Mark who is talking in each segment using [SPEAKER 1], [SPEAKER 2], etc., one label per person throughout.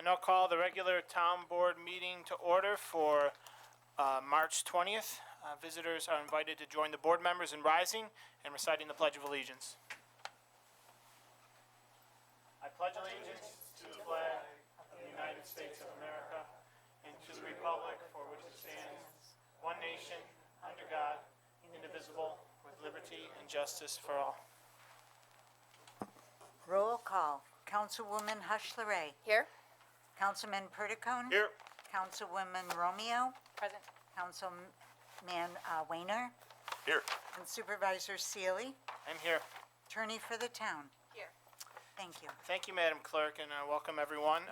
[SPEAKER 1] now call the regular town board meeting to order for March 20th. Visitors are invited to join the board members in rising and reciting the Pledge of Allegiance. I pledge allegiance to the flag of the United States of America and to the republic for which it stands, one nation, under God, indivisible, with liberty and justice for all.
[SPEAKER 2] Roll call. Councilwoman Hush-LaRae.
[SPEAKER 3] Here.
[SPEAKER 2] Councilman Perticone.
[SPEAKER 1] Here.
[SPEAKER 2] Councilwoman Romeo.
[SPEAKER 3] Present.
[SPEAKER 2] Councilman Weiner.
[SPEAKER 1] Here.
[SPEAKER 2] And Supervisor Sealy.
[SPEAKER 1] I'm here.
[SPEAKER 2] Attorney for the town.
[SPEAKER 3] Here.
[SPEAKER 2] Thank you.
[SPEAKER 1] Thank you, Madam Clerk, and welcome everyone.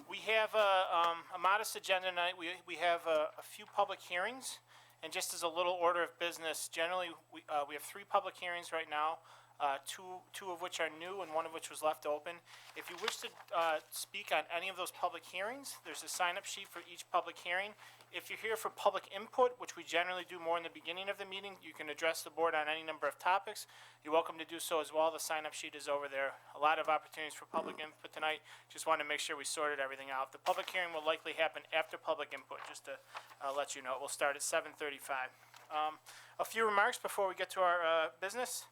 [SPEAKER 1] We have a modest agenda tonight. We have a few public hearings, and just as a little order of business, generally we have 3 public hearings right now. Two of which are new and one of which was left open. If you wish to speak on any of those public hearings, there's a sign-up sheet for each public hearing. If you're here for public input, which we generally do more in the beginning of the meeting, you can address the board on any number of topics. You're welcome to do so as well. The sign-up sheet is over there. A lot of opportunities for public input tonight. Just wanted to make sure we sorted everything out. The public hearing will likely happen after public input, just to let you know. It will start at 7:35. A few remarks before we get to our business.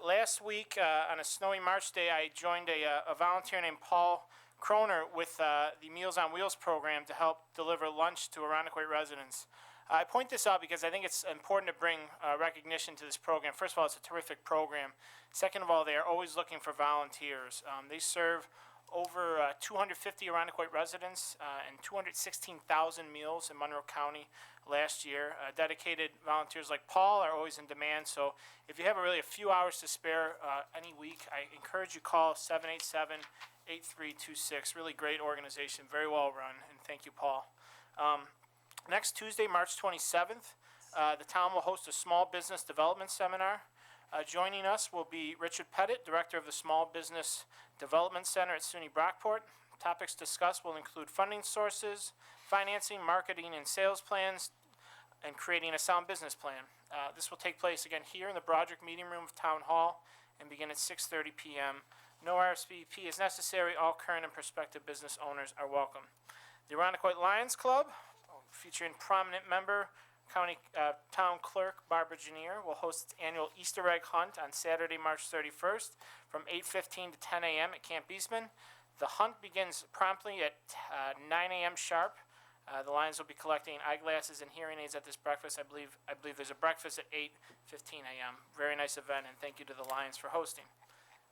[SPEAKER 1] Last week, on a snowy March day, I joined a volunteer named Paul Kroner with the Meals on Wheels program to help deliver lunch to Arundequoit residents. I point this out because I think it's important to bring recognition to this program. First of all, it's a terrific program. Second of all, they are always looking for volunteers. They serve over 250 Arundequoit residents and 216,000 meals in Monroe County last year. Dedicated volunteers like Paul are always in demand, so if you have a few hours to spare any week, I encourage you to call 787-8326. Really great organization, very well run, and thank you, Paul. Next Tuesday, March 27th, the town will host a small business development seminar. Joining us will be Richard Pettit, Director of the Small Business Development Center at SUNY Brockport. Topics discussed will include funding sources, financing, marketing, and sales plans, and creating a sound business plan. This will take place again here in the Broderick Meeting Room of Town Hall and begin at 6:30 p.m. No RSVP is necessary. All current and prospective business owners are welcome. The Arundequoit Lions Club, featuring prominent member County Town Clerk Barbara Janier, will host its annual Easter egg hunt on Saturday, March 31st from 8:15 to 10 a.m. at Camp Eastman. The hunt begins promptly at 9 a.m. sharp. The Lions will be collecting eyeglasses and hearing aids at this breakfast. I believe there's a breakfast at 8:15 a.m. Very nice event, and thank you to the Lions for hosting.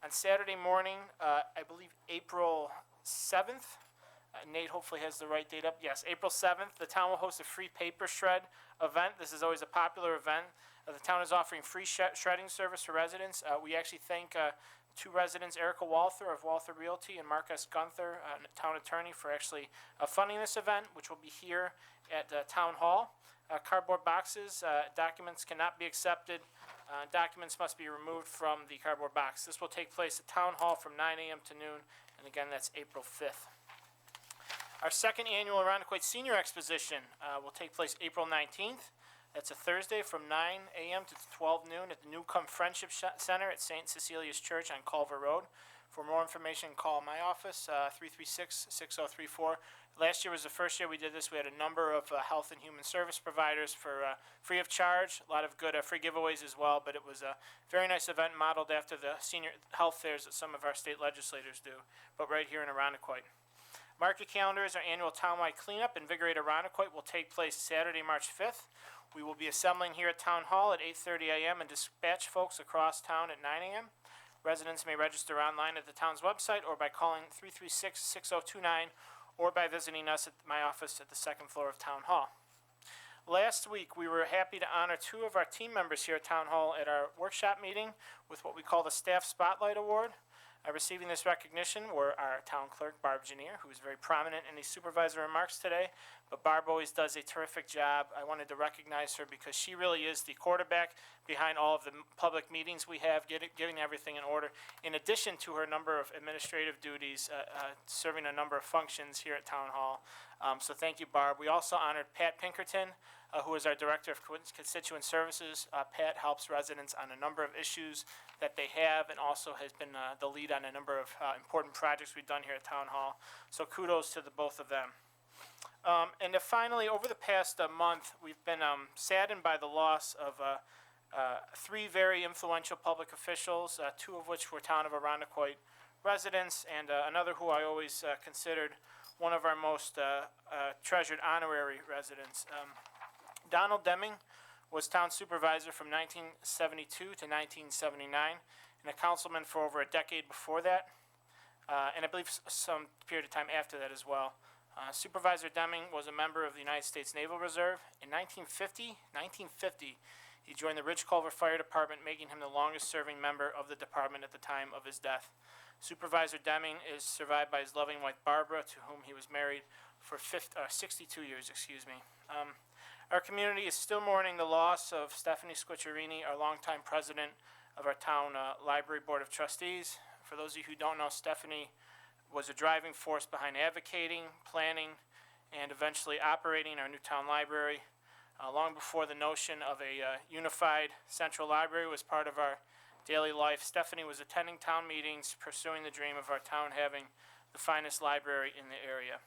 [SPEAKER 1] On Saturday morning, I believe April 7th, Nate hopefully has the right date up. Yes, April 7th, the town will host a free paper shred event. This is always a popular event. The town is offering free shredding service for residents. We actually thank 2 residents, Erica Walther of Walther Realty and Marcus Gunther, town attorney, for actually funding this event, which will be here at Town Hall. Cardboard boxes, documents cannot be accepted. Documents must be removed from the cardboard box. This will take place at Town Hall from 9 a.m. to noon, and again, that's April 5th. Our second annual Arundequoit Senior Exposition will take place April 19th. That's a Thursday from 9 a.m. to 12 noon at the Newcomb Friendship Center at St. Cecilia's Church on Culver Road. For more information, call my office, 336-6034. Last year was the first year we did this. We had a number of health and human service providers for free of charge, a lot of good free giveaways as well, but it was a very nice event modeled after the senior health fairs that some of our state legislators do, but right here in Arundequoit. Mark your calendars. Our annual townwide cleanup, Invigorate Arundequoit, will take place Saturday, March 5th. We will be assembling here at Town Hall at 8:30 a.m. and dispatch folks across town at 9 a.m. Residents may register online at the town's website or by calling 336-6029 or by visiting us at my office at the 2nd floor of Town Hall. Last week, we were happy to honor 2 of our team members here at Town Hall at our workshop meeting with what we call the Staff Spotlight Award. Receiving this recognition were our town clerk, Barb Janier, who was very prominent in these supervisor remarks today, but Barb always does a terrific job. I wanted to recognize her because she really is the quarterback behind all of the public meetings we have, getting everything in order, in addition to her number of administrative duties, serving a number of functions here at Town Hall. So thank you, Barb. We also honored Pat Pinkerton, who is our Director of Constituent Services. Pat helps residents on a number of issues that they have and also has been the lead on a number of important projects we've done here at Town Hall. So kudos to the both of them. And then finally, over the past month, we've been saddened by the loss of three very influential public officials, two of which were town of Arundecoit residents, and another who I always considered one of our most treasured honorary residents. Donald Deming was town supervisor from 1972 to 1979, and a councilman for over a decade before that, and I believe some period of time after that as well. Supervisor Deming was a member of the United States Naval Reserve. In 1950, he joined the Ridge Culver Fire Department, making him the longest-serving member of the department at the time of his death. Supervisor Deming is survived by his loving wife Barbara, to whom he was married for 62 years. Our community is still mourning the loss of Stephanie Squiccerini, our longtime president of our town library board of trustees. For those of you who don't know, Stephanie was a driving force behind advocating, planning, and eventually operating our new town library. Long before the notion of a unified central library was part of our daily life, Stephanie was attending town meetings, pursuing the dream of our town having the finest library in the area.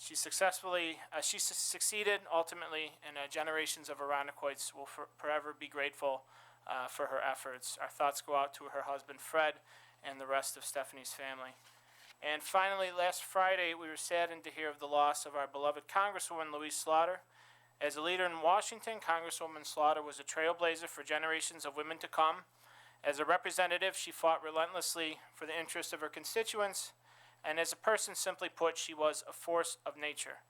[SPEAKER 1] She succeeded ultimately, and generations of Arundecoites will forever be grateful for her efforts. Our thoughts go out to her husband Fred and the rest of Stephanie's family. And finally, last Friday, we were saddened to hear of the loss of our beloved Congresswoman Louise Slaughter. As a leader in Washington, Congresswoman Slaughter was a trailblazer for generations of women to come. As a representative, she fought relentlessly for the interests of her constituents, and as a person, simply put, she was a force of nature.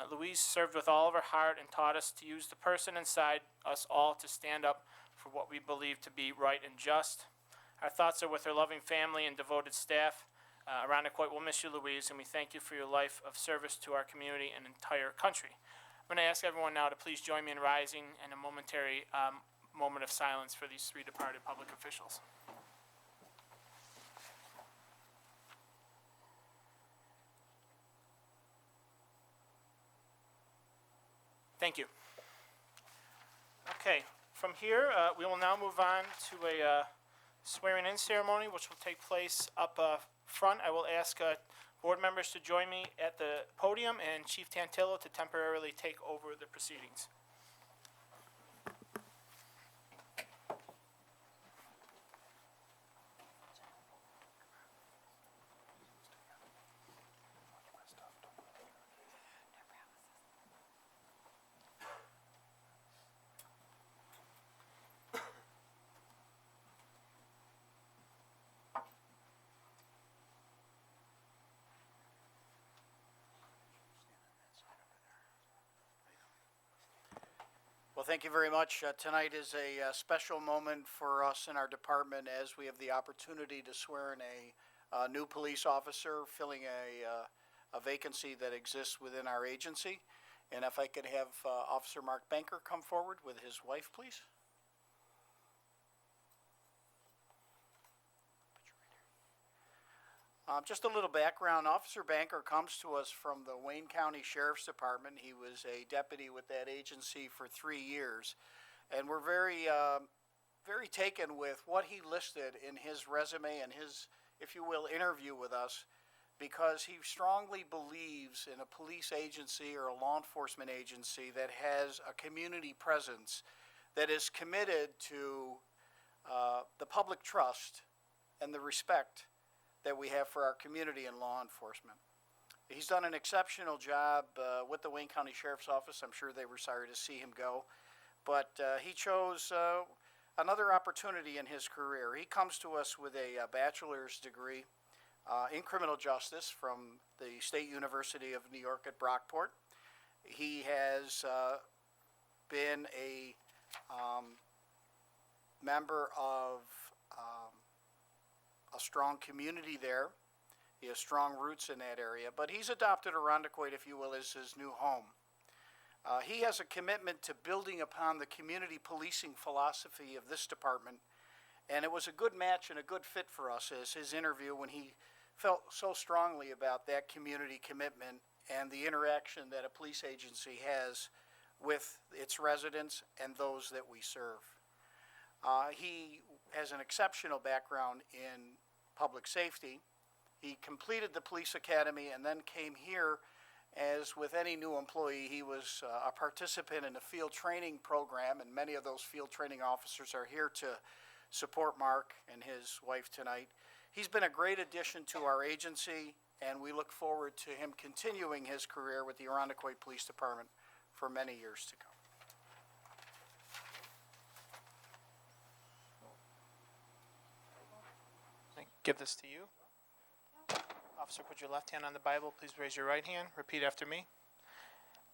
[SPEAKER 1] Louise served with all of her heart and taught us to use the person inside us all to stand up for what we believe to be right and just. Our thoughts are with her loving family and devoted staff. Arundecoit will miss you, Louise, and we thank you for your life of service to our community and entire country. I'm going to ask everyone now to please join me in rising in a momentary moment of silence for these three departed public officials. Thank you. Okay, from here, we will now move on to a swearing-in ceremony, which will take place up front. I will ask board members to join me at the podium and Chief Tantillo to temporarily take over the proceedings.
[SPEAKER 3] Well, thank you very much. Tonight is a special moment for us in our department as we have the opportunity to swear in a new police officer filling a vacancy that exists within our agency. And if I could have Officer Mark Banker come forward with his wife, please. Just a little background. Officer Banker comes to us from the Wayne County Sheriff's Department. He was a deputy with that agency for 3 years. And we're very taken with what he listed in his resume and his, if you will, interview with us, because he strongly believes in a police agency or a law enforcement agency that has a community presence, that is committed to the public trust and the respect that we have for our community and law enforcement. He's done an exceptional job with the Wayne County Sheriff's Office. I'm sure they were sorry to see him go, but he chose another opportunity in his career. He comes to us with a bachelor's degree in criminal justice from the State University of New York at Brockport. He has been a member of a strong community there. He has strong roots in that area, but he's adopted Arundecoit, if you will, as his new home. He has a commitment to building upon the community policing philosophy of this department, and it was a good match and a good fit for us as his interview when he felt so strongly about that community commitment and the interaction that a police agency has with its residents and those that we serve. He has an exceptional background in public safety. He completed the police academy and then came here. As with any new employee, he was a participant in a field training program, and many of those field training officers are here to support Mark and his wife tonight. He's been a great addition to our agency, and we look forward to him continuing his career with the Arundecoit Police Department for many years to come.
[SPEAKER 1] Give this to you. Officer, put your left hand on the Bible. Please raise your right hand. Repeat after me.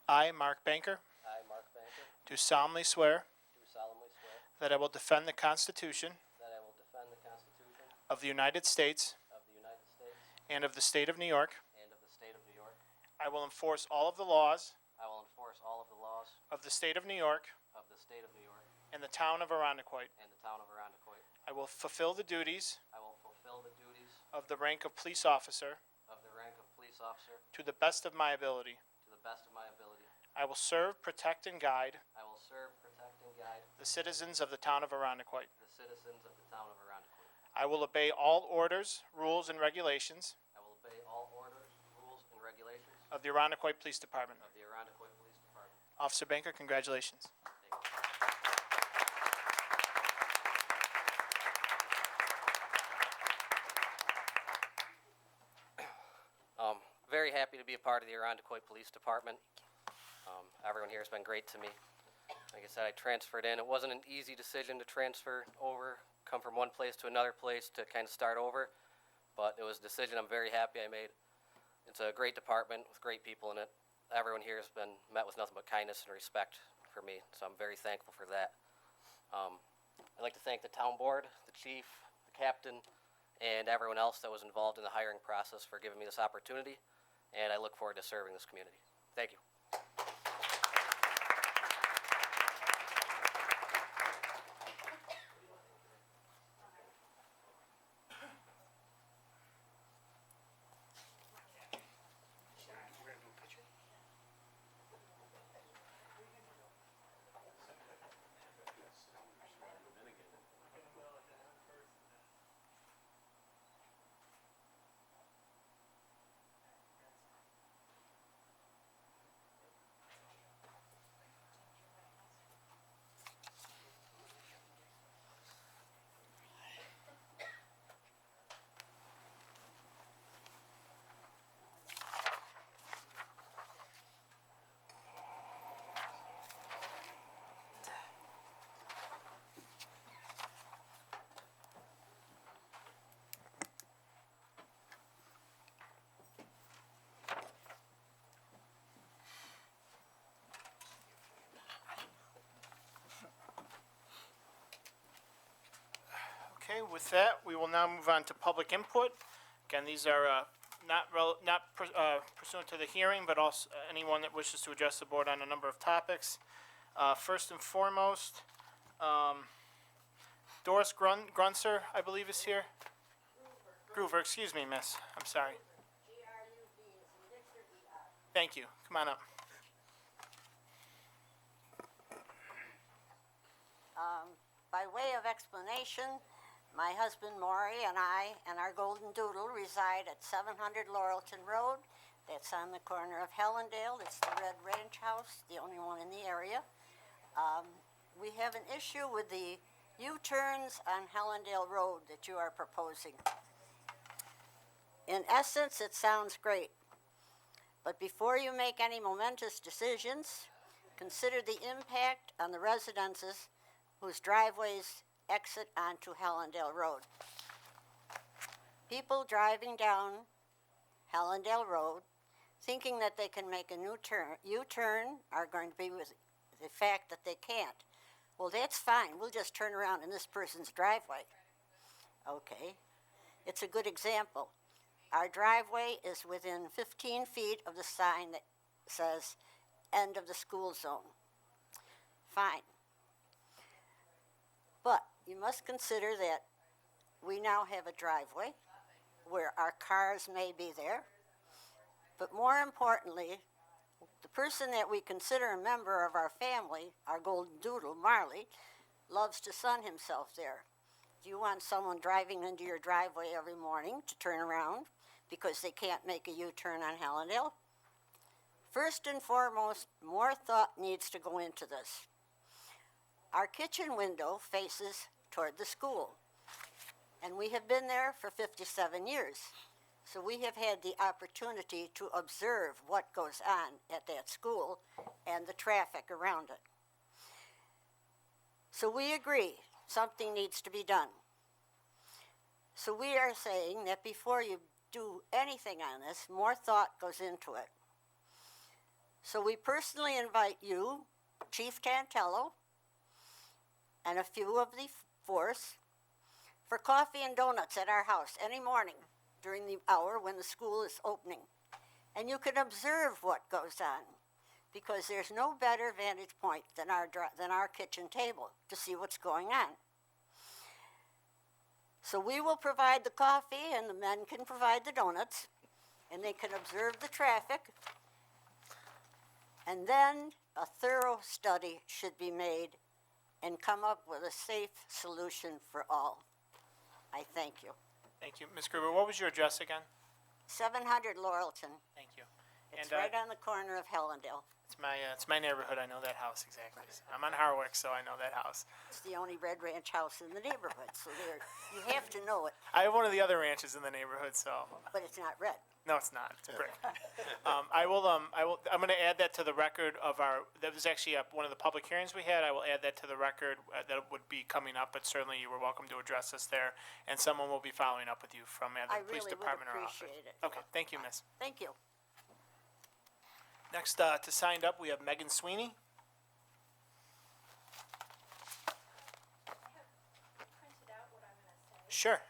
[SPEAKER 1] I, Mark Banker,
[SPEAKER 4] I, Mark Banker,
[SPEAKER 1] do solemnly swear
[SPEAKER 4] do solemnly swear
[SPEAKER 1] that I will defend the Constitution
[SPEAKER 4] that I will defend the Constitution
[SPEAKER 1] of the United States
[SPEAKER 4] of the United States
[SPEAKER 1] and of the State of New York.
[SPEAKER 4] and of the State of New York.
[SPEAKER 1] I will enforce all of the laws
[SPEAKER 4] I will enforce all of the laws
[SPEAKER 1] of the State of New York
[SPEAKER 4] of the State of New York
[SPEAKER 1] and the town of Arundecoit.
[SPEAKER 4] and the town of Arundecoit.
[SPEAKER 1] I will fulfill the duties
[SPEAKER 4] I will fulfill the duties
[SPEAKER 1] of the rank of police officer
[SPEAKER 4] of the rank of police officer
[SPEAKER 1] to the best of my ability.
[SPEAKER 4] to the best of my ability.
[SPEAKER 1] I will serve, protect, and guide
[SPEAKER 4] I will serve, protect, and guide
[SPEAKER 1] the citizens of the town of Arundecoit.
[SPEAKER 4] the citizens of the town of Arundecoit.
[SPEAKER 1] I will obey all orders, rules, and regulations
[SPEAKER 4] I will obey all orders, rules, and regulations
[SPEAKER 1] of the Arundecoit Police Department.
[SPEAKER 4] of the Arundecoit Police Department.
[SPEAKER 1] Officer Banker, congratulations.
[SPEAKER 4] Thank you. Very happy to be a part of the Arundecoit Police Department. Everyone here has been great to me. Like I said, I transferred in. It wasn't an easy decision to transfer over, come from one place to another place to kind of start over, but it was a decision I'm very happy I made. It's a great department with great people in it. Everyone here has been met with nothing but kindness and respect for me, so I'm very thankful for that. I'd like to thank the town board, the chief, the captain, and everyone else that was involved in the hiring process for giving me this opportunity, and I look forward to serving this community. Thank you.
[SPEAKER 1] Okay, with that, we will now move on to public input. Again, these are not pursuant to the hearing, but also anyone that wishes to address the board on a number of topics. First and foremost, Doris Grunzer, I believe, is here. Groover, excuse me, miss. I'm sorry. Thank you. Come on up.
[SPEAKER 5] By way of explanation, my husband Maury and I and our golden doodle reside at 700 Laurelton Road. That's on the corner of Hellendale. It's the Red Ranch House, the only one in the area. We have an issue with the U-turns on Hellendale Road that you are proposing. In essence, it sounds great. But before you make any momentous decisions, consider the impact on the residences whose driveways exit onto Hellendale Road. People driving down Hellendale Road thinking that they can make a U-turn are going to be with the fact that they can't. Well, that's fine. We'll just turn around in this person's driveway. Okay. It's a good example. Our driveway is within 15 feet of the sign that says end of the school zone. Fine. But you must consider that we now have a driveway where our cars may be there. But more importantly, The person that we consider a member of our family, our golden doodle, Marley, loves to sun himself there. Do you want someone driving into your driveway every morning to turn around because they can't make a U-turn on Hellendale? First and foremost, more thought needs to go into this. Our kitchen window faces toward the school, and we have been there for 57 years. So we have had the opportunity to observe what goes on at that school and the traffic around it. So we agree something needs to be done. So we are saying that before you do anything on this, more thought goes into it. So we personally invite you, Chief Tantello, and a few of the force for coffee and donuts at our house any morning during the hour when the school is opening. And you can observe what goes on, because there's no better vantage point than our kitchen table to see what's going on. So we will provide the coffee, and the men can provide the donuts, and they can observe the traffic. And then a thorough study should be made and come up with a safe solution for all. I thank you.
[SPEAKER 1] Thank you. Ms. Gruber, what was your address again?
[SPEAKER 5] 700 Laurelton.
[SPEAKER 1] Thank you.
[SPEAKER 5] It's
[SPEAKER 1] And
[SPEAKER 5] right on the corner of Hellendale.
[SPEAKER 1] it's my neighborhood. I know that house exactly. I'm on Harwick, so I know that house.
[SPEAKER 5] It's the only Red Ranch house in the neighborhood, so you have to know it,
[SPEAKER 1] I have one of the other ranches in the neighborhood, so
[SPEAKER 5] but it's not red.
[SPEAKER 1] no, it's not. It's a brick. I'm going to add that to the record of that was actually one of the public hearings we had. I will add that to the record. That would be coming up, but certainly you were welcome to address us there, and someone will be following up with you from the
[SPEAKER 5] I
[SPEAKER 1] police
[SPEAKER 5] really would
[SPEAKER 1] department or office.
[SPEAKER 5] appreciate it.
[SPEAKER 1] Okay, thank you, miss.
[SPEAKER 5] Thank you.
[SPEAKER 1] Next, to signed up, we have Megan Sweeney.
[SPEAKER 6] Printed out what I'm gonna say,
[SPEAKER 1] Sure.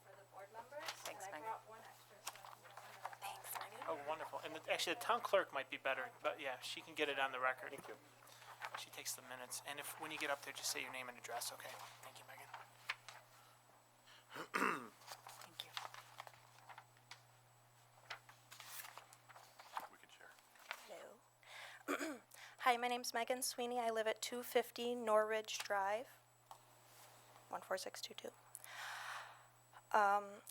[SPEAKER 6] for the board members. Thanks, and I brought one extra so I can get one of the.
[SPEAKER 1] Oh, wonderful. And actually, the town clerk might be better, but yeah, she can get it on the record. Thank you. She takes the minutes. And when you get up there, just say your name and address, okay? Thank you, Megan.
[SPEAKER 2] Thank you.
[SPEAKER 7] We can share.
[SPEAKER 6] Hello. Hi, my name's Megan Sweeney. I live at 250 Norridge Drive, 14622.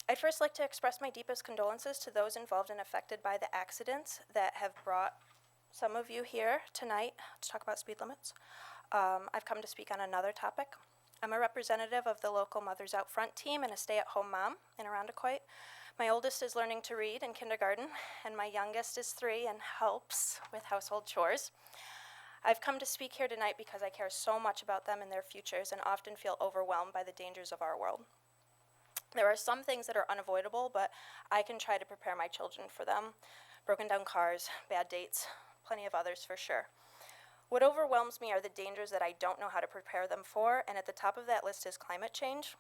[SPEAKER 6] I'd first like to express my deepest condolences to those involved and affected by the accidents that have brought some of you here tonight to talk about speed limits. I've come to speak on another topic. I'm a representative of the local Mothers Out Front team and a stay-at-home mom in Arundecoit. My oldest is learning to read in kindergarten, and my youngest is 3 and helps with household chores. I've come to speak here tonight because I care so much about them and their futures and often feel overwhelmed by the dangers of our world. There are some things that are unavoidable, but I can try to prepare my children for them. Broken down cars, bad dates, plenty of others for sure. What overwhelms me are the dangers that I don't know how to prepare them for, and at the top of that list is climate change.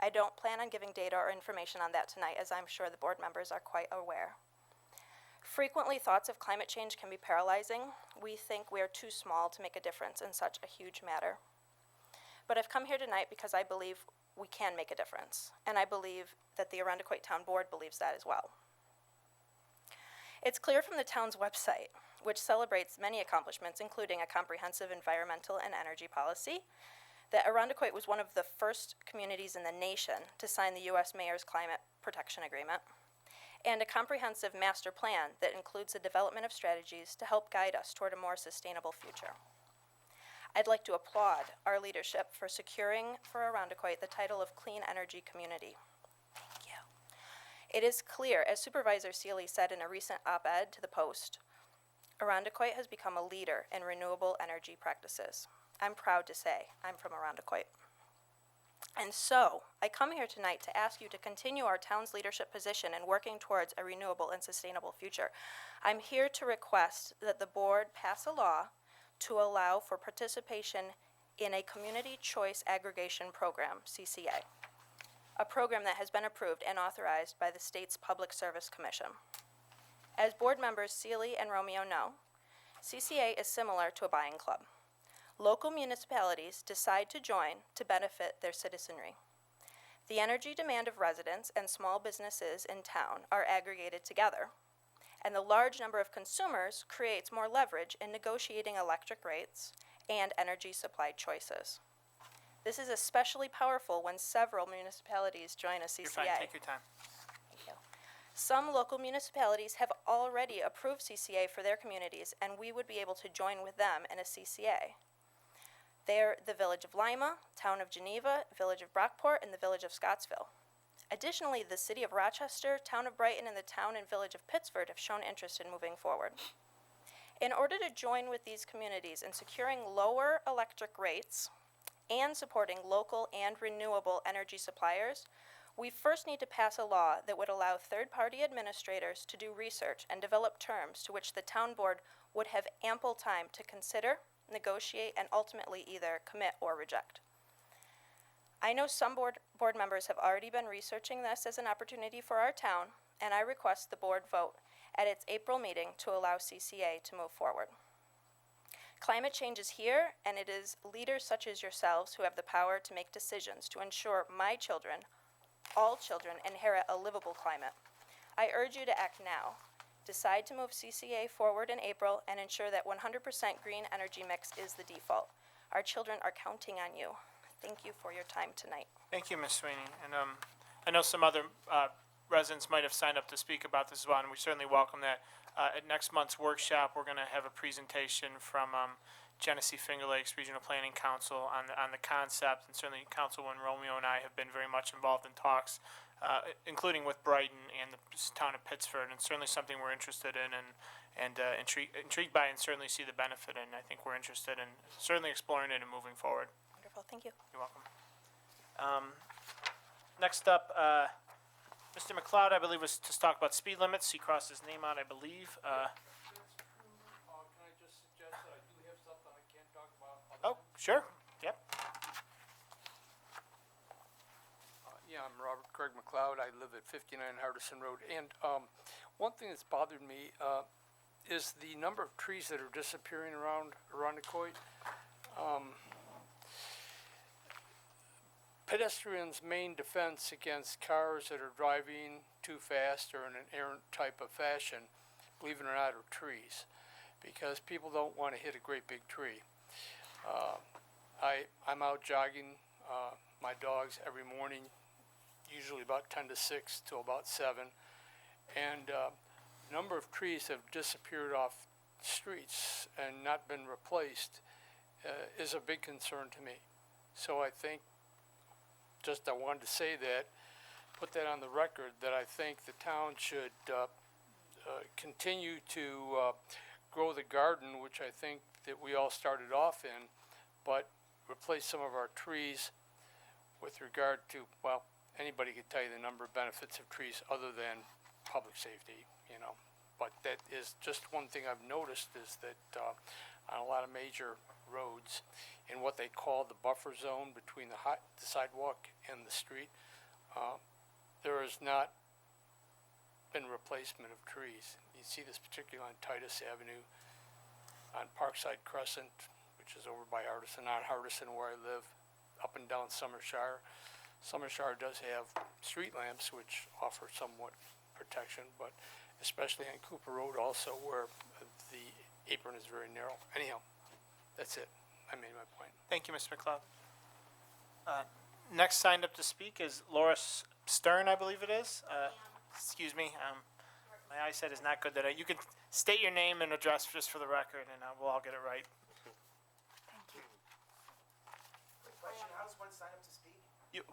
[SPEAKER 6] I don't plan on giving data or information on that tonight, as I'm sure the board members are quite aware. Frequently, thoughts of climate change can be paralyzing. We think we are too small to make a difference in such a huge matter. But I've come here tonight because I believe we can make a difference, and I believe that the Arundecoit Town Board believes that as well. It's clear from the town's website, which celebrates many accomplishments, including a comprehensive environmental and energy policy, that Arundecoit was one of the first communities in the nation to sign the U.S. Mayor's Climate Protection Agreement, and a comprehensive master plan that includes the development of strategies to help guide us toward a more sustainable future. I'd like to applaud our leadership for securing for Arundecoit the title of Clean Energy Community. Thank you. It is clear, as Supervisor Seeley said in a recent op-ed to the Post, Arundecoit has become a leader in renewable energy practices. I'm proud to say I'm from Arundecoit. And so, I come here tonight to ask you to continue our town's leadership position in working towards a renewable and sustainable future. I'm here to request that the board pass a law to allow for participation in a Community Choice Aggregation Program, CCA, a program that has been approved and authorized by the state's Public Service Commission. As board members Seeley and Romeo know, CCA is similar to a buying club. Local municipalities decide to join to benefit their citizenry. The energy demand of residents and small businesses in town are aggregated together, and the large number of consumers creates more leverage in negotiating electric rates and energy supply choices. This is especially powerful when several municipalities join a CCA.
[SPEAKER 1] You're fine, take your time.
[SPEAKER 6] Thank you. Some local municipalities have already approved CCA for their communities, and we would be able to join with them in a CCA. They're the Village of Lima, Town of Geneva, Village of Brockport, and the Village of Scottsville. Additionally, the City of Rochester, Town of Brighton, and the Town and Village of Pittsford have shown interest in moving forward. In order to join with these communities in securing lower electric rates and supporting local and renewable energy suppliers, we first need to pass a law that would allow third-party administrators to do research and develop terms to which the town board would have ample time to consider, negotiate, and ultimately either commit or reject. I know some board members have already been researching this as an opportunity for our town, and I request the board vote at its April meeting to allow CCA to move forward. Climate change is here, and it is leaders such as yourselves who have the power to make decisions to ensure my children, all children, inherit a livable climate. I urge you to act now. Decide to move CCA forward in April and ensure that 100% green energy mix is the default. Our children are counting on you. Thank you for your time tonight.
[SPEAKER 1] Thank you, Ms. Sweeney. And I know some other residents might have signed up to speak about this as well, and we certainly welcome that. At next month's workshop, we're going to have a presentation from Genesee Finger Lakes Regional Planning Council on the concept, and certainly Councilwoman Romeo and I have been very much involved in talks, including with Brighton and the town of Pittsford, and certainly something we're interested in and intrigued by, and certainly see the benefit in. I think we're interested in certainly exploring it and moving forward.
[SPEAKER 6] Wonderful, thank you.
[SPEAKER 1] You're welcome. Next up, Mr. McLeod, I believe, was to talk about speed limits. He crossed his name out, I believe.
[SPEAKER 7] Can I just suggest that I do have something I can't talk about?
[SPEAKER 1] Oh, sure. Yep.
[SPEAKER 7] Yeah, I'm Robert Craig McLeod. I live at 59 Hardison Road. And one thing that's bothered me is the number of trees that are disappearing around Arundecoit. Pedestrians' main defense against cars that are driving too fast or in an errant type of fashion, believe it or not, are trees, because people don't want to hit a great big tree. I'm out jogging my dogs every morning, usually about 10 to 6 till about 7, and the number of trees have disappeared off streets and not been replaced is a big concern to me. So I think, I wanted to say that, put that on the record, that I think the town should continue to grow the garden, which I think that we all started off in, but replace some of our trees with regard to, well, anybody could tell you the number of benefits of trees other than public safety, you know. But that is just one thing I've noticed, is that on a lot of major roads, in what they call the buffer zone between the sidewalk and the street, there has not been replacement of trees. You see this particularly on Titus Avenue, on Parkside Crescent, which is over by Hardison, on Hardison where I live, up and down Summershire. Summershire does have street lamps which offer somewhat protection, but especially on Cooper Road also, where the apron is very narrow. Anyhow, that's it. I made my point.
[SPEAKER 1] Thank you, Mr. McLeod. Next signed up to speak is Laura Stern, I believe it is. Excuse me. My eyesight is not good today. You can state your name and address just for the record, and we'll all get it right.
[SPEAKER 2] Thank you.
[SPEAKER 8] Question, how does one sign up to speak?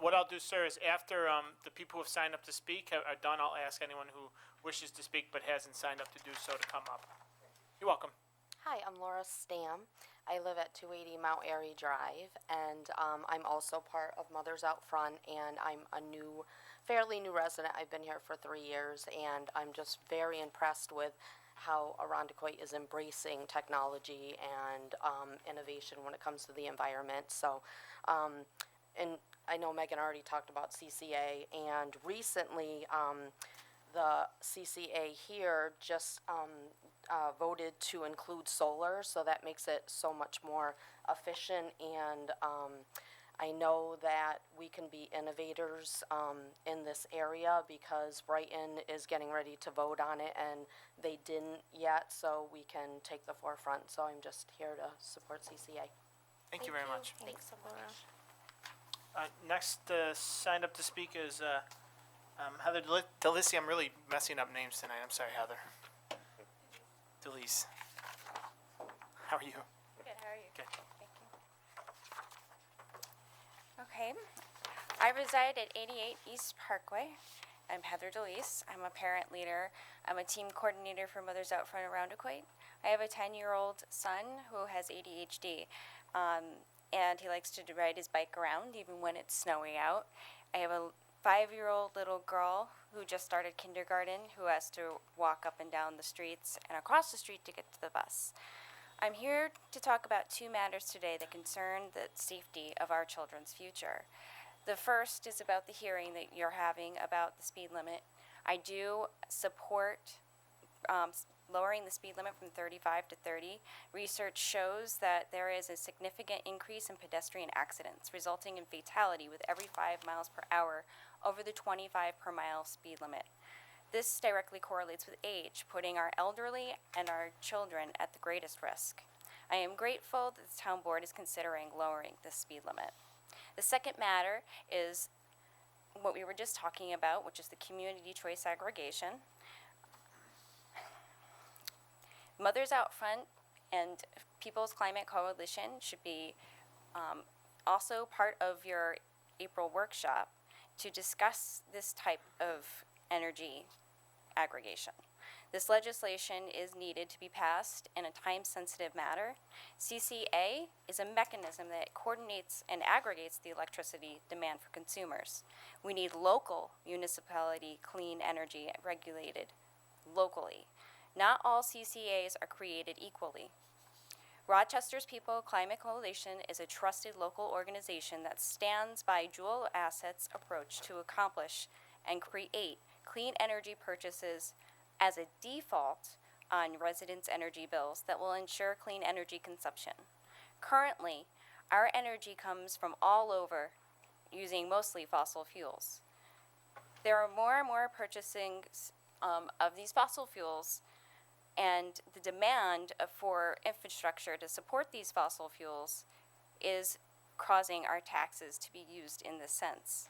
[SPEAKER 1] What I'll do, sir, is after the people who have signed up to speak are done, I'll ask anyone who wishes to speak but hasn't signed up to do so to come up. You're welcome.
[SPEAKER 9] Hi, I'm Laura Stam. I live at 280 Mount Airy Drive, and I'm also part of Mothers Out Front, and I'm a fairly new resident. I've been here for 3 years, and I'm just very impressed with how Arundecoit is embracing technology and innovation when it comes to the environment. So, and I know Megan already talked about CCA, and recently the CCA here just voted to include solar, so that makes it so much more efficient and I know that we can be innovators in this area because Brighton is getting ready to vote on it and they didn't yet, so we can take the forefront. So I'm just here to support CCA.
[SPEAKER 1] Thank you very much.
[SPEAKER 6] Thanks, Laura.
[SPEAKER 1] Next, signed up to speak is Heather DeLisi. I'm really messing up names tonight. I'm sorry, Heather. DeLise. How are you?
[SPEAKER 2] Good, how are you?
[SPEAKER 1] Good.
[SPEAKER 2] Thank you. Okay. I reside at 88 East Parkway. I'm Heather DeLise. I'm a parent leader. I'm a team coordinator for Mothers Out Front around Equate. I have a 10-year-old son who has ADHD, and he likes to ride his bike around even when it's snowy out. I have a 5-year-old little girl who just started kindergarten who has to walk up and down the streets and across the street to get to the bus. I'm here to talk about two matters today that concern the safety of our children's future. The first is about the hearing that you're having about the speed limit. I do support lowering the speed limit from 35 to 30. Research shows that there is a significant increase in pedestrian accidents, resulting in fatality with every 5 miles per hour over the 25 per mile speed limit. This directly correlates with age, putting our elderly and our children at the greatest risk. I am grateful that the town board is considering lowering the speed limit. The second matter is what we were just talking about, which is the community choice aggregation. Mothers Out Front and People's Climate Coalition should be also part of your April workshop to discuss this type of energy aggregation. This legislation is needed to be passed in a time-sensitive matter. CCA is a mechanism that coordinates and aggregates the electricity demand for consumers. We need local municipality clean energy regulated locally. Not all CCAs are created equally. Rochester's People Climate Coalition is a trusted local organization that stands by dual assets approach to accomplish and create clean energy purchases as a default on residents' energy bills that will ensure clean energy consumption. Currently, our energy comes from all over using mostly fossil fuels. There are more and more purchasing of these fossil fuels, and the demand for infrastructure to support these fossil fuels is causing our taxes to be used in this sense.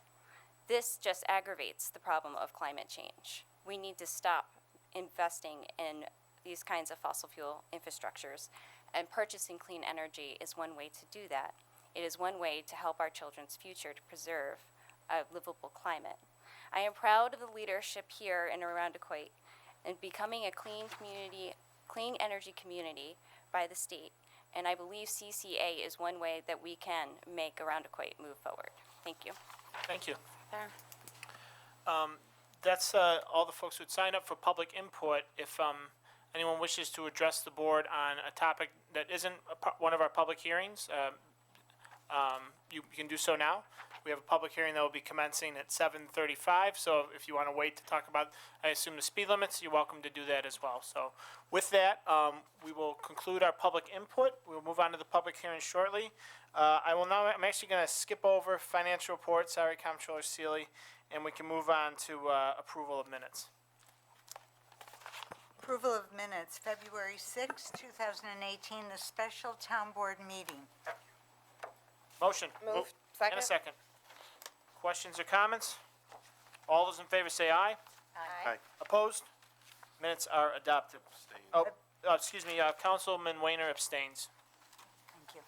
[SPEAKER 2] This just aggravates the problem of climate change. We need to stop investing in these kinds of fossil fuel infrastructures, and purchasing clean energy is one way to do that. It is one way to help our children's future to preserve a livable climate. I am proud of the leadership here in Arundecoit and becoming a clean energy community by the state, and I believe CCA is one way that we can make Arundecoit move forward. Thank you.
[SPEAKER 1] Thank you. That's all the folks who had signed up for public input. If anyone wishes to address the board on a topic that isn't one of our public hearings, you can do so now. We have a public hearing that will be commencing at 7:35, so if you want to wait to talk about, I assume, the speed limits, you're welcome to do that as well. So with that, we will conclude our public input. We'll move on to the public hearing shortly. I'm actually going to skip over financial reports, sorry, Comptroller Seeley, and we can move on to approval of minutes.
[SPEAKER 10] Approval of minutes, February 6, 2018, the special town board meeting.
[SPEAKER 1] Motion.
[SPEAKER 6] Moved.
[SPEAKER 1] And a second. Questions or comments? All those in favor say aye.
[SPEAKER 10] Aye.
[SPEAKER 1] Opposed? Minutes are adopted. Oh, excuse me, Councilman Weiner abstains.
[SPEAKER 10] Thank you.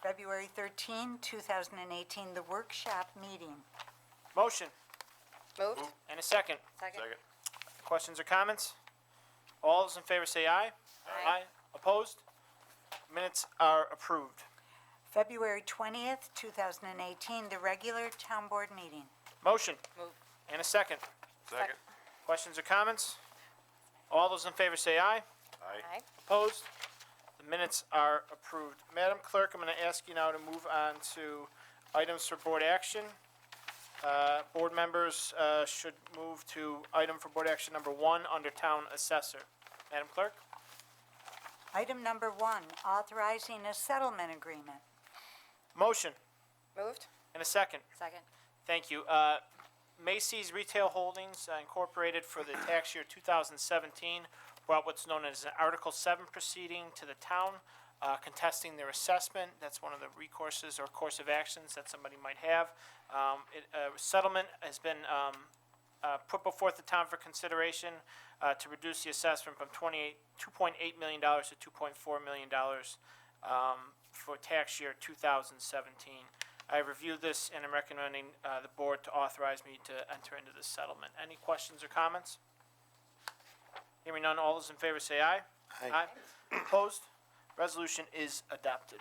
[SPEAKER 10] February 13, 2018, the workshop meeting.
[SPEAKER 1] Motion.
[SPEAKER 6] Moved.
[SPEAKER 1] And a second.
[SPEAKER 6] Second.
[SPEAKER 1] Questions or comments? All those in favor say aye. Aye. Opposed? Minutes are approved.
[SPEAKER 10] February 20th, 2018, the regular town board meeting.
[SPEAKER 1] Motion.
[SPEAKER 6] Moved.
[SPEAKER 1] And a second.
[SPEAKER 6] Second.
[SPEAKER 1] Questions or comments? All those in favor say aye.
[SPEAKER 6] Aye.
[SPEAKER 1] Opposed? The minutes are approved. Madam Clerk, I'm going to ask you now to move on to items for board action. Board members should move to item for board action number 1 under Town Assessor. Madam Clerk?
[SPEAKER 10] Item number 1, authorizing a settlement agreement.
[SPEAKER 1] Motion.
[SPEAKER 2] Moved.
[SPEAKER 1] And a second.
[SPEAKER 2] Second.
[SPEAKER 1] Thank you. Macy's Retail Holdings Incorporated for the tax year 2017 brought what's known as an Article 7 proceeding to the town, contesting their assessment. That's one of the recourses or course of actions that somebody might have. A settlement has been put before the town for consideration to reduce the assessment from $2.8 million to $2.4 million for tax year 2017. I reviewed this and am recommending the board to authorize me to enter into this settlement. Any questions or comments? Hearing none, all those in favor say aye. Aye. Opposed? Resolution is adopted.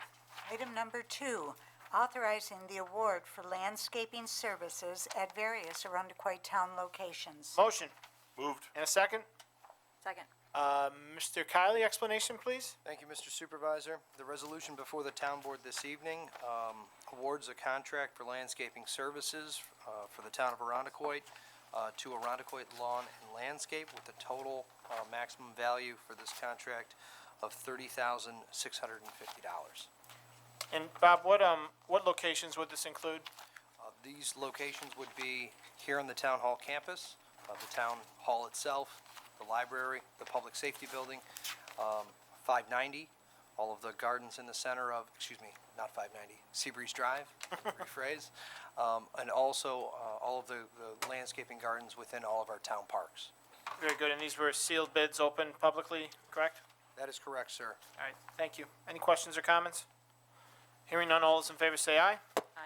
[SPEAKER 10] Item number 2, authorizing the award for landscaping services at various Arundecoit town locations.
[SPEAKER 1] Motion.
[SPEAKER 8] Moved.
[SPEAKER 1] And a second?
[SPEAKER 2] Second.
[SPEAKER 1] Mr. Kylie, explanation, please?
[SPEAKER 11] Thank you, Mr. Supervisor. The resolution before the town board this evening awards a contract for landscaping services for the town of Arundecoit to Arundecoit Lawn and Landscape with a total maximum value for this contract of $30,650.
[SPEAKER 1] And Bob, what locations would this include?
[SPEAKER 11] These locations would be here on the town hall campus, the town hall itself, the library, the public safety building, 590, all of the gardens in the center of, not 590, Seabreeze Drive, rephrase, and also all of the landscaping gardens within all of our town parks.
[SPEAKER 1] Very good, and these were sealed bids open publicly, correct?
[SPEAKER 11] That is correct, sir.
[SPEAKER 1] All right, thank you. Any questions or comments? Hearing none, all those in favor say aye.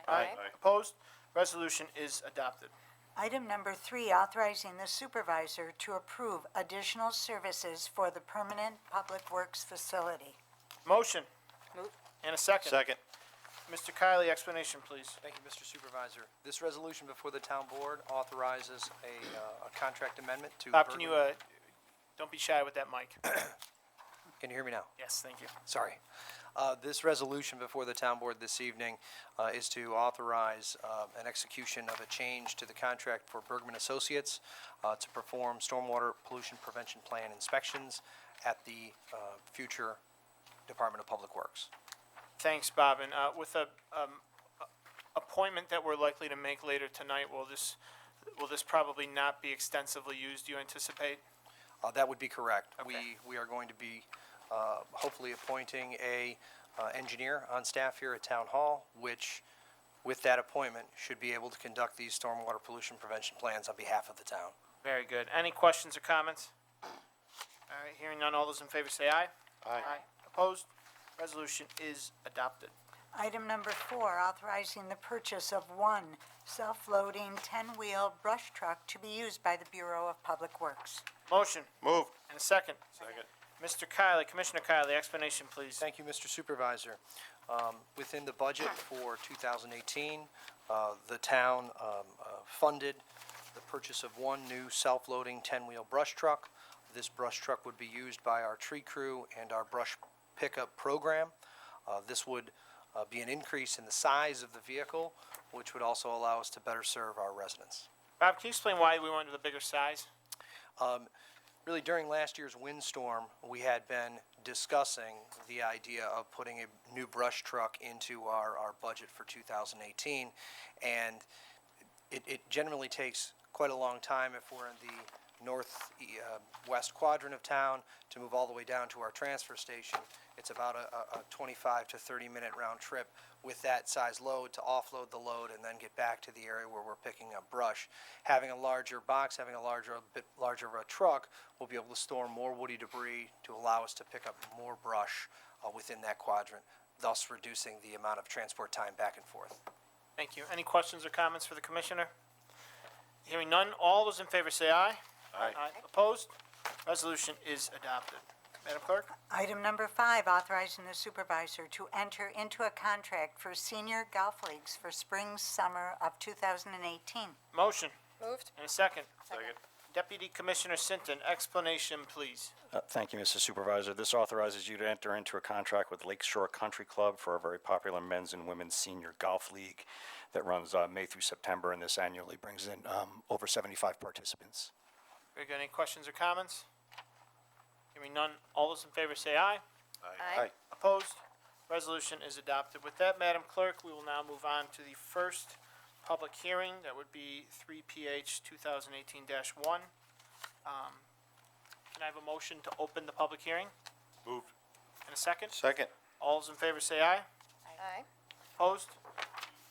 [SPEAKER 2] Aye.
[SPEAKER 1] Opposed? Resolution is adopted.
[SPEAKER 10] Item number 3, authorizing the supervisor to approve additional services for the permanent public works facility.
[SPEAKER 1] Motion.
[SPEAKER 2] Moved.
[SPEAKER 1] And a second.
[SPEAKER 8] Second.
[SPEAKER 1] Mr. Kylie, explanation, please.
[SPEAKER 11] Thank you, Mr. Supervisor. This resolution before the town board authorizes a contract amendment to.
[SPEAKER 1] Bob, can you, don't be shy with that mic.
[SPEAKER 11] Can you hear me now?
[SPEAKER 1] Yes, thank you.
[SPEAKER 11] Sorry. This resolution before the town board this evening is to authorize an execution of a change to the contract for Bergman Associates to perform stormwater pollution prevention plan inspections at the future Department of Public Works.
[SPEAKER 1] Thanks, Bob. And with a appointment that we're likely to make later tonight, will this probably not be extensively used, do you anticipate?
[SPEAKER 11] That would be correct.
[SPEAKER 1] Okay.
[SPEAKER 11] We are going to be hopefully appointing a engineer on staff here at Town Hall, which, with that appointment, should be able to conduct these stormwater pollution prevention plans on behalf of the town.
[SPEAKER 1] Very good. Any questions or comments? All right, hearing none, all those in favor say aye.
[SPEAKER 8] Aye.
[SPEAKER 1] Opposed? Resolution is adopted.
[SPEAKER 10] Item number 4, authorizing the purchase of 1 self-loading 10-wheel brush truck to be used by the Bureau of Public Works.
[SPEAKER 1] Motion.
[SPEAKER 8] Moved.
[SPEAKER 1] And a second.
[SPEAKER 8] Second.
[SPEAKER 1] Mr. Kylie, Commissioner Kylie, explanation, please.
[SPEAKER 11] Thank you, Mr. Supervisor. Within the budget for 2018, the town funded the purchase of 1 new self-loading 10-wheel brush truck. This brush truck would be used by our tree crew and our brush pickup program. This would be an increase in the size of the vehicle, which would also allow us to better serve our residents.
[SPEAKER 1] Bob, can you explain why we went with a bigger size?
[SPEAKER 11] Really, during last year's windstorm, we had been discussing the idea of putting a new brush truck into our budget for 2018, and it generally takes quite a long time if we're in the northwest quadrant of town to move all the way down to our transfer station. It's about a 25 to 30-minute round trip with that size load to offload the load and then get back to the area where we're picking up brush. Having a larger box, having a bit larger of a truck, we'll be able to store more woody debris to allow us to pick up more brush within that quadrant, thus reducing the amount of transport time back and forth.
[SPEAKER 1] Thank you. Any questions or comments for the Commissioner? Hearing none, all those in favor say aye.
[SPEAKER 8] Aye.
[SPEAKER 1] Opposed? Resolution is adopted. Madam Clerk?
[SPEAKER 10] Item number 5, authorizing the supervisor to enter into a contract for senior golf leagues for spring, summer of 2018.
[SPEAKER 1] Motion.
[SPEAKER 2] Moved.
[SPEAKER 1] And a second.
[SPEAKER 8] Second.
[SPEAKER 1] Deputy Commissioner Sinton, explanation, please.
[SPEAKER 12] Thank you, Mr. Supervisor. This authorizes you to enter into a contract with Lakeshore Country Club for a very popular men's and women's senior golf league that runs May through September, and this annually brings in over 75 participants.
[SPEAKER 1] Very good. Any questions or comments? Hearing none, all those in favor say aye.
[SPEAKER 2] Aye.
[SPEAKER 1] Opposed? Resolution is adopted. With that, Madam Clerk, we will now move on to the first public hearing. That would be 3PH 2018-1. Can I have a motion to open the public hearing?
[SPEAKER 3] Moved.
[SPEAKER 1] And a second?
[SPEAKER 3] Second.
[SPEAKER 1] All those in favor say aye.
[SPEAKER 6] Aye.
[SPEAKER 1] Opposed?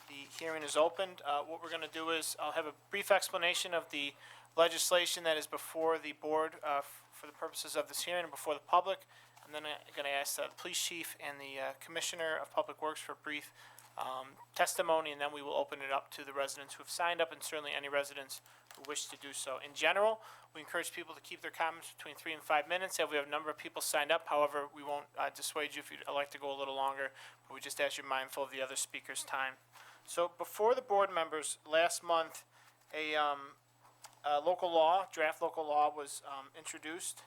[SPEAKER 1] The hearing is opened. What we're going to do is, I'll have a brief explanation of the legislation that is before the board for the purposes of this hearing and before the public. And then I'm going to ask the police chief and the commissioner of public works for a brief testimony, and then we will open it up to the residents who have signed up, and certainly any residents who wish to do so. In general, we encourage people to keep their comments between 3 and 5 minutes. If we have a number of people signed up, however, we won't dissuade you if you'd like to go a little longer, but we just ask you mindful of the other speaker's time. So before the board members, last month, a local law, draft local law was introduced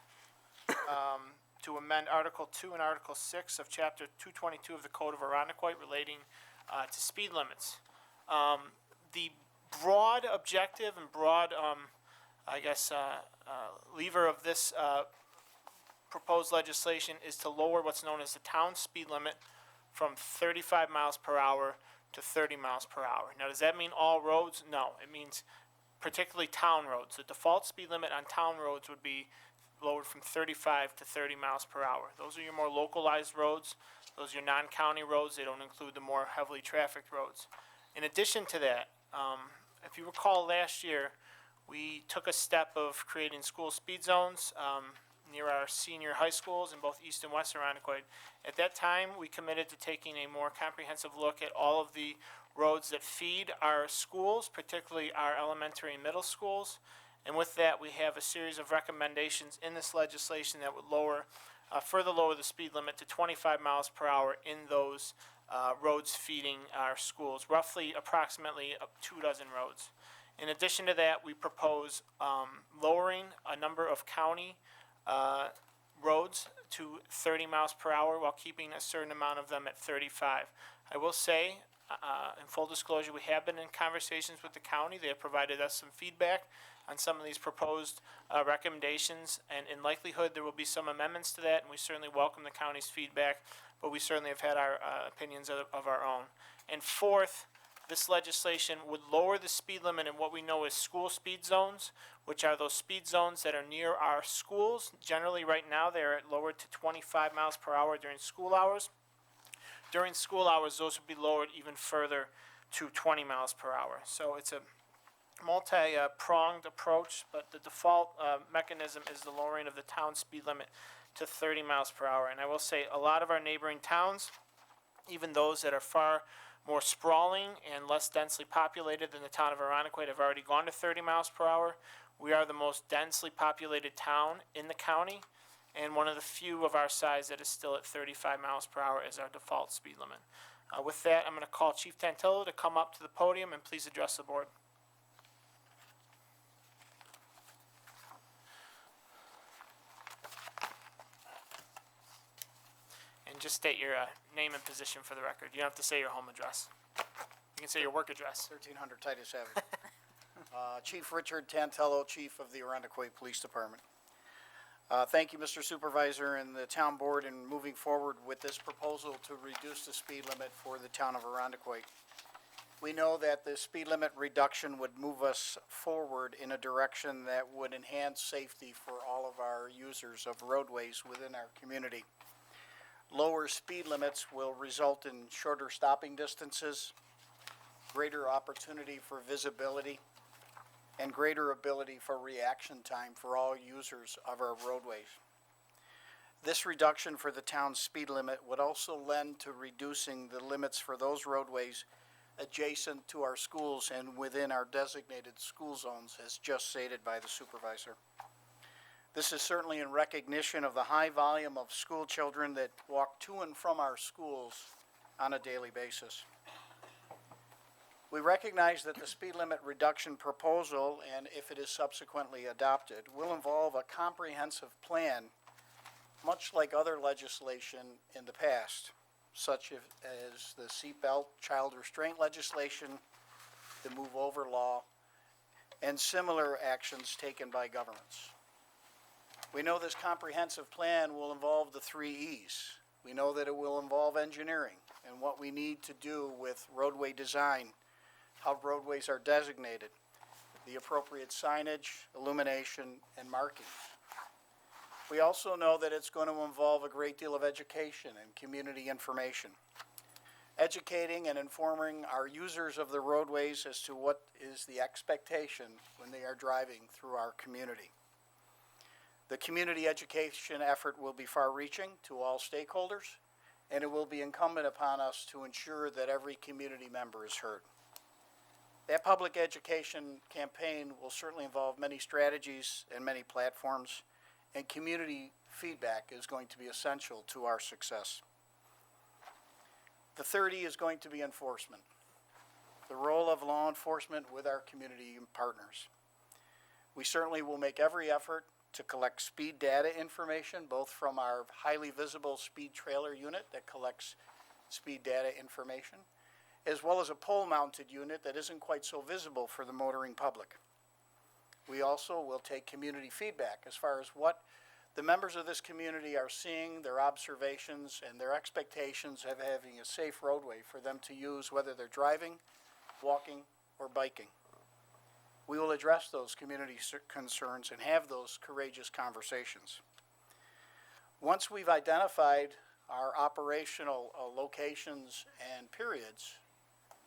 [SPEAKER 1] to amend Article 2 and Article 6 of Chapter 222 of the Code of Arundecoit relating to speed limits. The broad objective and broad, lever of this proposed legislation is to lower what's known as the town speed limit from 35 miles per hour to 30 miles per hour. Now, does that mean all roads? No. It means particularly town roads. The default speed limit on town roads would be lowered from 35 to 30 miles per hour. Those are your more localized roads. Those are your non-county roads. They don't include the more heavily trafficked roads. In addition to that, if you recall last year, we took a step of creating school speed zones near our senior high schools in both East and West Arundecoit. At that time, we committed to taking a more comprehensive look at all of the roads that feed our schools, particularly our elementary and middle schools. And with that, we have a series of recommendations in this legislation that would further lower the speed limit to 25 miles per hour in those roads feeding our schools, roughly approximately 24 roads. In addition to that, we propose lowering a number of county roads to 30 miles per hour while keeping a certain amount of them at 35. I will say, in full disclosure, we have been in conversations with the county. They have provided us some feedback on some of these proposed recommendations, and in likelihood there will be some amendments to that, and we certainly welcome the county's feedback, but we certainly have had our opinions of our own. And fourth, this legislation would lower the speed limit in what we know as school speed zones, which are those speed zones that are near our schools. Generally, right now, they're lowered to 25 miles per hour during school hours. During school hours, those would be lowered even further to 20 miles per hour. So it's a multi-pronged approach, but the default mechanism is the lowering of the town speed limit to 30 miles per hour. And I will say a lot of our neighboring towns, even those that are far more sprawling and less densely populated than the town of Arundecoit, have already gone to 30 miles per hour. We are the most densely populated town in the county, and one of the few of our size that is still at 35 miles per hour as our default speed limit. With that, I'm going to call Chief Tantillo to come up to the podium and please address the board. And just state your name and position for the record. You don't have to say your home address. You can say your work address.
[SPEAKER 3] 1300 Titus Avenue. Chief Richard Tantello, Chief of the Arundecoit Police Department. Thank you, Mr. Supervisor, and the town board in moving forward with this proposal to reduce the speed limit for the town of Arundecoit. We know that the speed limit reduction would move us forward in a direction that would enhance safety for all of our users of roadways within our community. Lower speed limits will result in shorter stopping distances, greater opportunity for visibility, and greater ability for reaction time for all users of our roadways. This reduction for the town's speed limit would also lend to reducing the limits for those roadways adjacent to our schools and within our designated school zones, as just stated by the supervisor. This is certainly in recognition of the high volume of school children that walk to and from our schools on a daily basis. We recognize that the speed limit reduction proposal, and if it is subsequently adopted, will involve a comprehensive plan, much like other legislation in the past, such as the seatbelt, child restraint legislation, the move over law, and similar actions taken by governments. We know this comprehensive plan will involve the 3 E's. We know that it will involve engineering and what we need to do with roadway design, how roadways are designated, the appropriate signage, illumination, and marking. We also know that it's going to involve a great deal of education and community information. Educating and informing our users of the roadways as to what is the expectation when they are driving through our community. The community education effort will be far-reaching to all stakeholders, and it will be incumbent upon us to ensure that every community member is heard. That public education campaign will certainly involve many strategies and many platforms, and community feedback is going to be essential to our success. The 30 is going to be enforcement, the role of law enforcement with our community partners. We certainly will make every effort to collect speed data information, both from our highly visible speed trailer unit that collects speed data information, as well as a pole-mounted unit that isn't quite so visible for the motoring public. We also will take community feedback as far as what the members of this community are seeing, their observations, and their expectations of having a safe roadway for them to use, whether they're driving, walking, or biking. We will address those community concerns and have those courageous conversations. Once we've identified our operational locations and periods,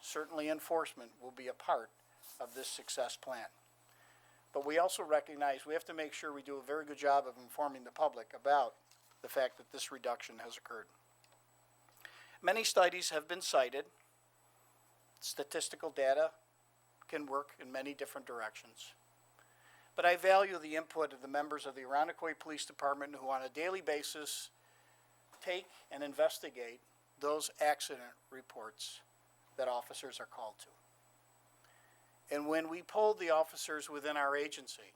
[SPEAKER 3] certainly enforcement will be a part of this success plan. But we also recognize we have to make sure we do a very good job of informing the public about the fact that this reduction has occurred. Many studies have been cited. Statistical data can work in many different directions. But I value the input of the members of the Irondequoit Police Department who on a daily basis take and investigate those accident reports that officers are called to. And when we polled the officers within our agency,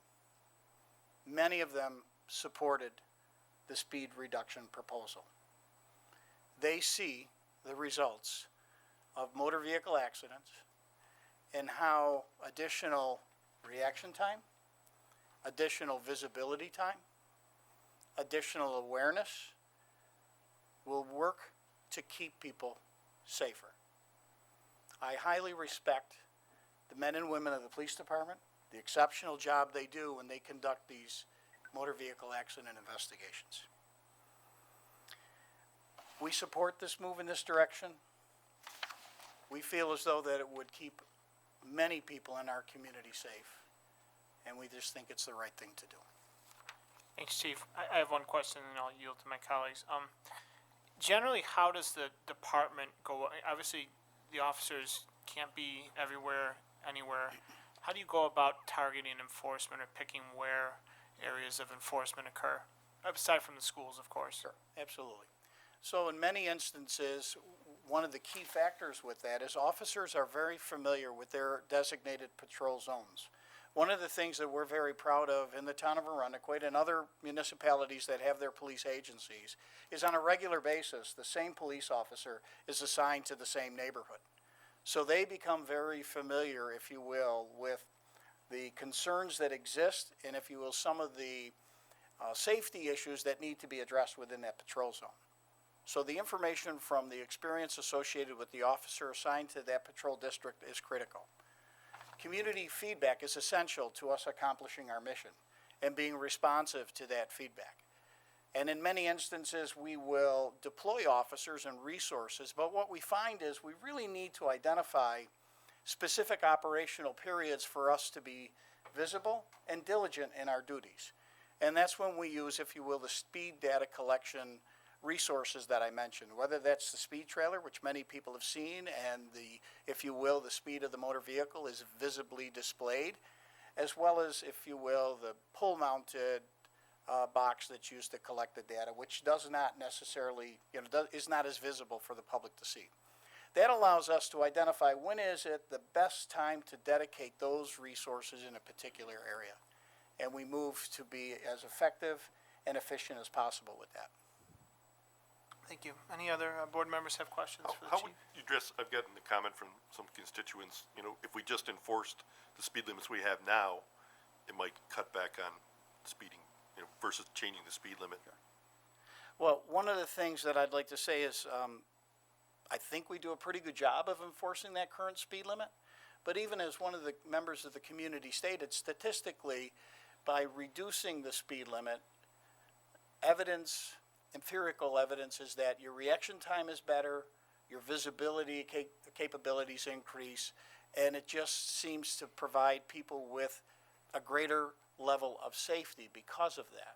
[SPEAKER 3] many of them supported the speed reduction proposal. They see the results of motor vehicle accidents and how additional reaction time, additional visibility time, additional awareness will work to keep people safer. I highly respect the men and women of the police department, the exceptional job they do when they conduct these motor vehicle accident investigations. We support this move in this direction. We feel as though that it would keep many people in our community safe, and we just think it's the right thing to do.
[SPEAKER 1] Thanks, Chief. I have one question, and I'll yield to my colleagues. Generally, how does the department go? Obviously, the officers can't be everywhere, anywhere. How do you go about targeting enforcement or picking where areas of enforcement occur? Aside from the schools, of course.
[SPEAKER 3] Sure, absolutely. So in many instances, one of the key factors with that is officers are very familiar with their designated patrol zones. One of the things that we're very proud of in the town of Irondequoit and other municipalities that have their police agencies is on a regular basis, the same police officer is assigned to the same neighborhood. So they become very familiar, if you will, with the concerns that exist and, if you will, some of the safety issues that need to be addressed within that patrol zone. So the information from the experience associated with the officer assigned to that patrol district is critical. Community feedback is essential to us accomplishing our mission and being responsive to that feedback. And in many instances, we will deploy officers and resources, but what we find is we really need to identify specific operational periods for us to be visible and diligent in our duties. And that's when we use, if you will, the speed data collection resources that I mentioned, whether that's the speed trailer, which many people have seen, and the, if you will, the speed of the motor vehicle is visibly displayed, as well as, if you will, the pull-mounted box that's used to collect the data, which does not necessarily, is not as visible for the public to see. That allows us to identify when is it the best time to dedicate those resources in a particular area. And we move to be as effective and efficient as possible with that.
[SPEAKER 1] Thank you. Any other board members have questions for the
[SPEAKER 13] How
[SPEAKER 1] chief?
[SPEAKER 13] would you address, I've gotten a comment from some constituents, if we just enforced the speed limits we have now, it might cut back on speeding, versus changing the speed limit.
[SPEAKER 3] Well, one of the things that I'd like to say is, I think we do a pretty good job of enforcing that current speed limit. But even as one of the members of the community stated, statistically, by reducing the speed limit, empirical evidence is that your reaction time is better, your visibility capabilities increase, and it just seems to provide people with a greater level of safety because of that.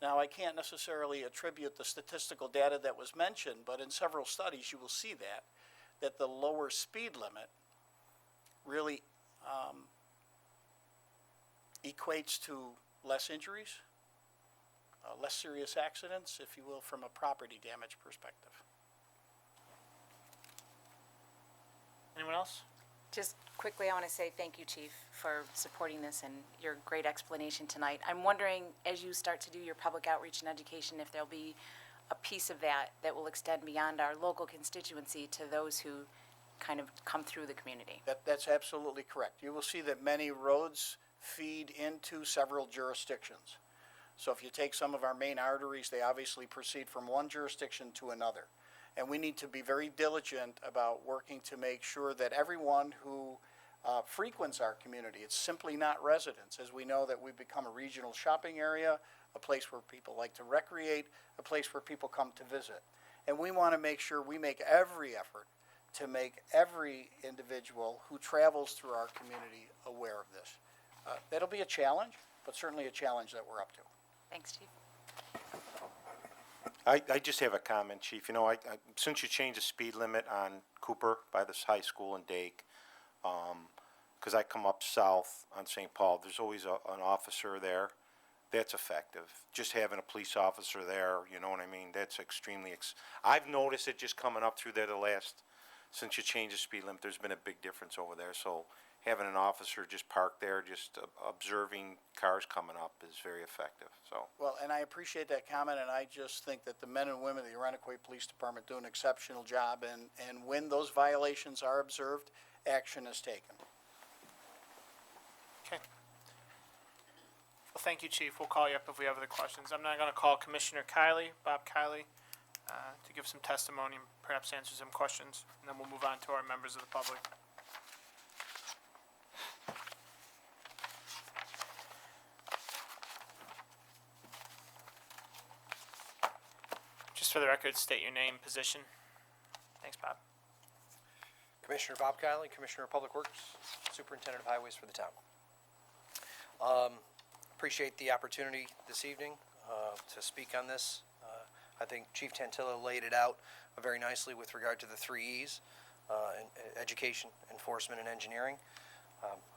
[SPEAKER 3] Now, I can't necessarily attribute the statistical data that was mentioned, but in several studies you will see that the lower speed limit really equates to less injuries, less serious accidents, if you will, from a property damage perspective.
[SPEAKER 1] Anyone else?
[SPEAKER 14] Just quickly, I want to say thank you, Chief, for supporting this and your great explanation tonight. I'm wondering, as you start to do your public outreach and education, if there'll be a piece of that that will extend beyond our local constituency to those who kind of come through the community.
[SPEAKER 3] That's absolutely correct. You will see that many roads feed into several jurisdictions. So if you take some of our main arteries, they obviously proceed from one jurisdiction to another. And we need to be very diligent about working to make sure that everyone who frequents our community, it's simply not residents, as we know that we've become a regional shopping area, a place where people like to recreate, a place where people come to visit. And we want to make sure we make every effort to make every individual who travels through our community aware of this. That'll be a challenge, but certainly a challenge that we're up to.
[SPEAKER 14] Thanks, Chief.
[SPEAKER 15] I just have a comment, Chief. You know, since you changed the speed limit on Cooper by this high school in Dake, because I come up south on St. Paul, there's always an officer there. That's effective. Just having a police officer there, you know what I mean? That's extremely, I've noticed it just coming up through there since you changed the speed limit, there's been a big difference over there. So having an officer just parked there, just observing cars coming up is very effective, so.
[SPEAKER 3] Well, and I appreciate that comment, and I just think that the men and women of the Arundecoit Police Department do an exceptional job, and when those violations are observed, action is taken.
[SPEAKER 1] Okay. Well, thank you, Chief. We'll call you up if we have other questions. I'm now going to call Commissioner Kiley, Bob Kiley, to give some testimony and perhaps answer some questions, and then we'll move on to our members of the public. Just for the record, state your name, position. Thanks, Bob.
[SPEAKER 11] Commissioner Bob Kiley, Commissioner of Public Works, Superintendent of Highways for the town. Appreciate the opportunity this evening to speak on this. I think Chief Tantillo laid it out very nicely with regard to the 3 E's, education, enforcement, and engineering.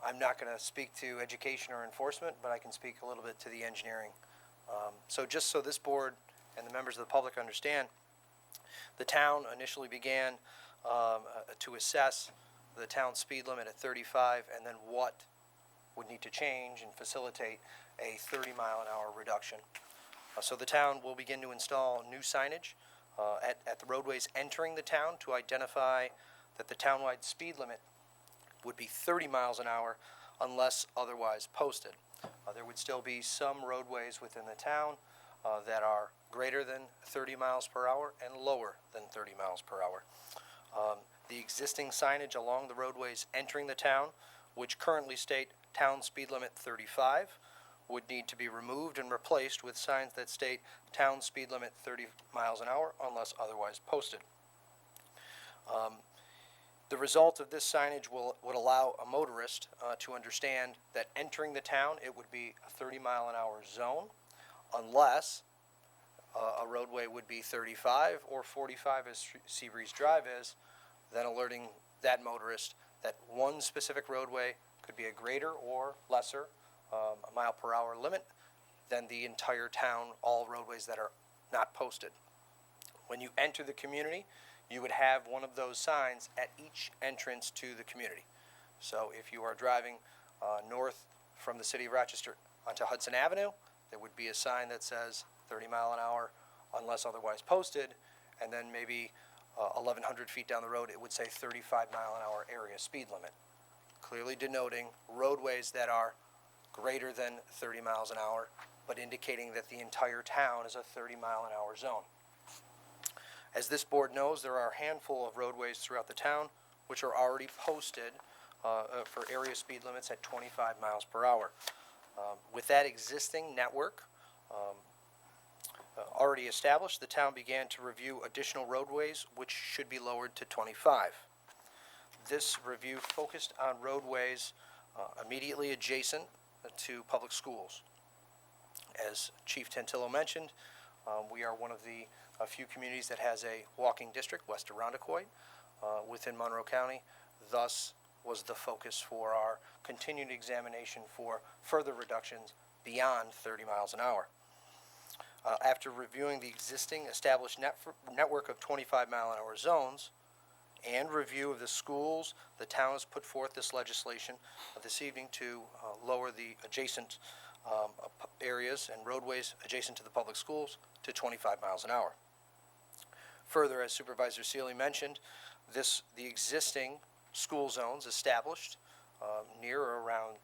[SPEAKER 11] I'm not going to speak to education or enforcement, but I can speak a little bit to the engineering. So just so this board and the members of the public understand, the town initially began to assess the town speed limit at 35 and then what would need to change and facilitate a 30-mile-an-hour reduction. So the town will begin to install new signage at the roadways entering the town to identify that the townwide speed limit would be 30 miles an hour unless otherwise posted. There would still be some roadways within the town that are greater than 30 miles per hour and lower than 30 miles per hour. The existing signage along the roadways entering the town, which currently state town speed limit 35, would need to be removed and replaced with signs that state town speed limit 30 miles an hour unless otherwise posted. The result of this signage would allow a motorist to understand that entering the town it would be a 30-mile-an-hour zone unless a roadway would be 35 or 45 as Seabreeze Drive is, then alerting that motorist that one specific roadway could be a greater or lesser a mile per hour limit than the entire town, all roadways that are not posted. When you enter the community, you would have one of those signs at each entrance to the community. So if you are driving north from the city of Rochester onto Hudson Avenue, there would be a sign that says 30 mile an hour unless otherwise posted, and then maybe 1,100 feet down the road it would say 35 mile an hour area speed limit, clearly denoting roadways that are greater than 30 miles an hour but indicating that the entire town is a 30-mile-an-hour zone. As this board knows, there are a handful of roadways throughout the town which are already posted for area speed limits at 25 miles per hour. With that existing network already established, the town began to review additional roadways which should be lowered to 25. This review focused on roadways immediately adjacent to public schools. As Chief Tantillo mentioned, we are one of the few communities that has a walking district, West Arundecoit, within Monroe County. Thus was the focus for our continued examination for further reductions beyond 30 miles an hour. After reviewing the existing established network of 25-mile-an-hour zones and review of the schools, the town has put forth this legislation this evening to lower the adjacent areas and roadways adjacent to the public schools to 25 miles an hour. Further, as Supervisor Seeley mentioned, the existing school zones established near or around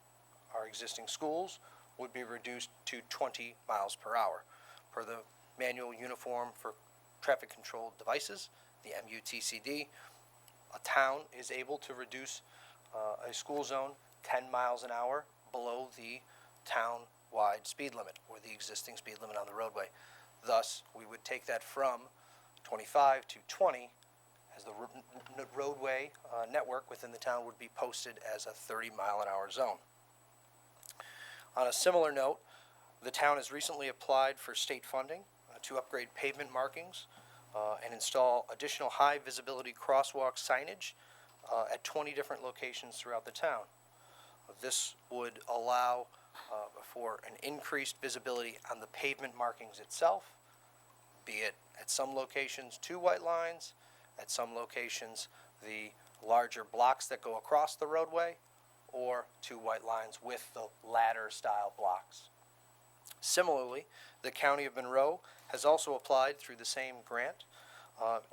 [SPEAKER 11] our existing schools would be reduced to 20 miles per hour. Per the Manual Uniform for Traffic Control Devices, the MUTCD, a town is able to reduce a school zone 10 miles an hour below the town-wide speed limit, or the existing speed limit on the roadway. Thus, we would take that from 25 to 20, as the roadway network within the town would be posted as a 30-mile-an-hour zone. On a similar note, the town has recently applied for state funding to upgrade pavement markings and install additional high-visibility crosswalk signage at 20 different locations throughout the town. This would allow for an increased visibility on the pavement markings itself, be it at some locations 2 white lines, at some locations the larger blocks that go across the roadway, or 2 white lines with the ladder-style blocks. Similarly, the County of Monroe has also applied through the same grant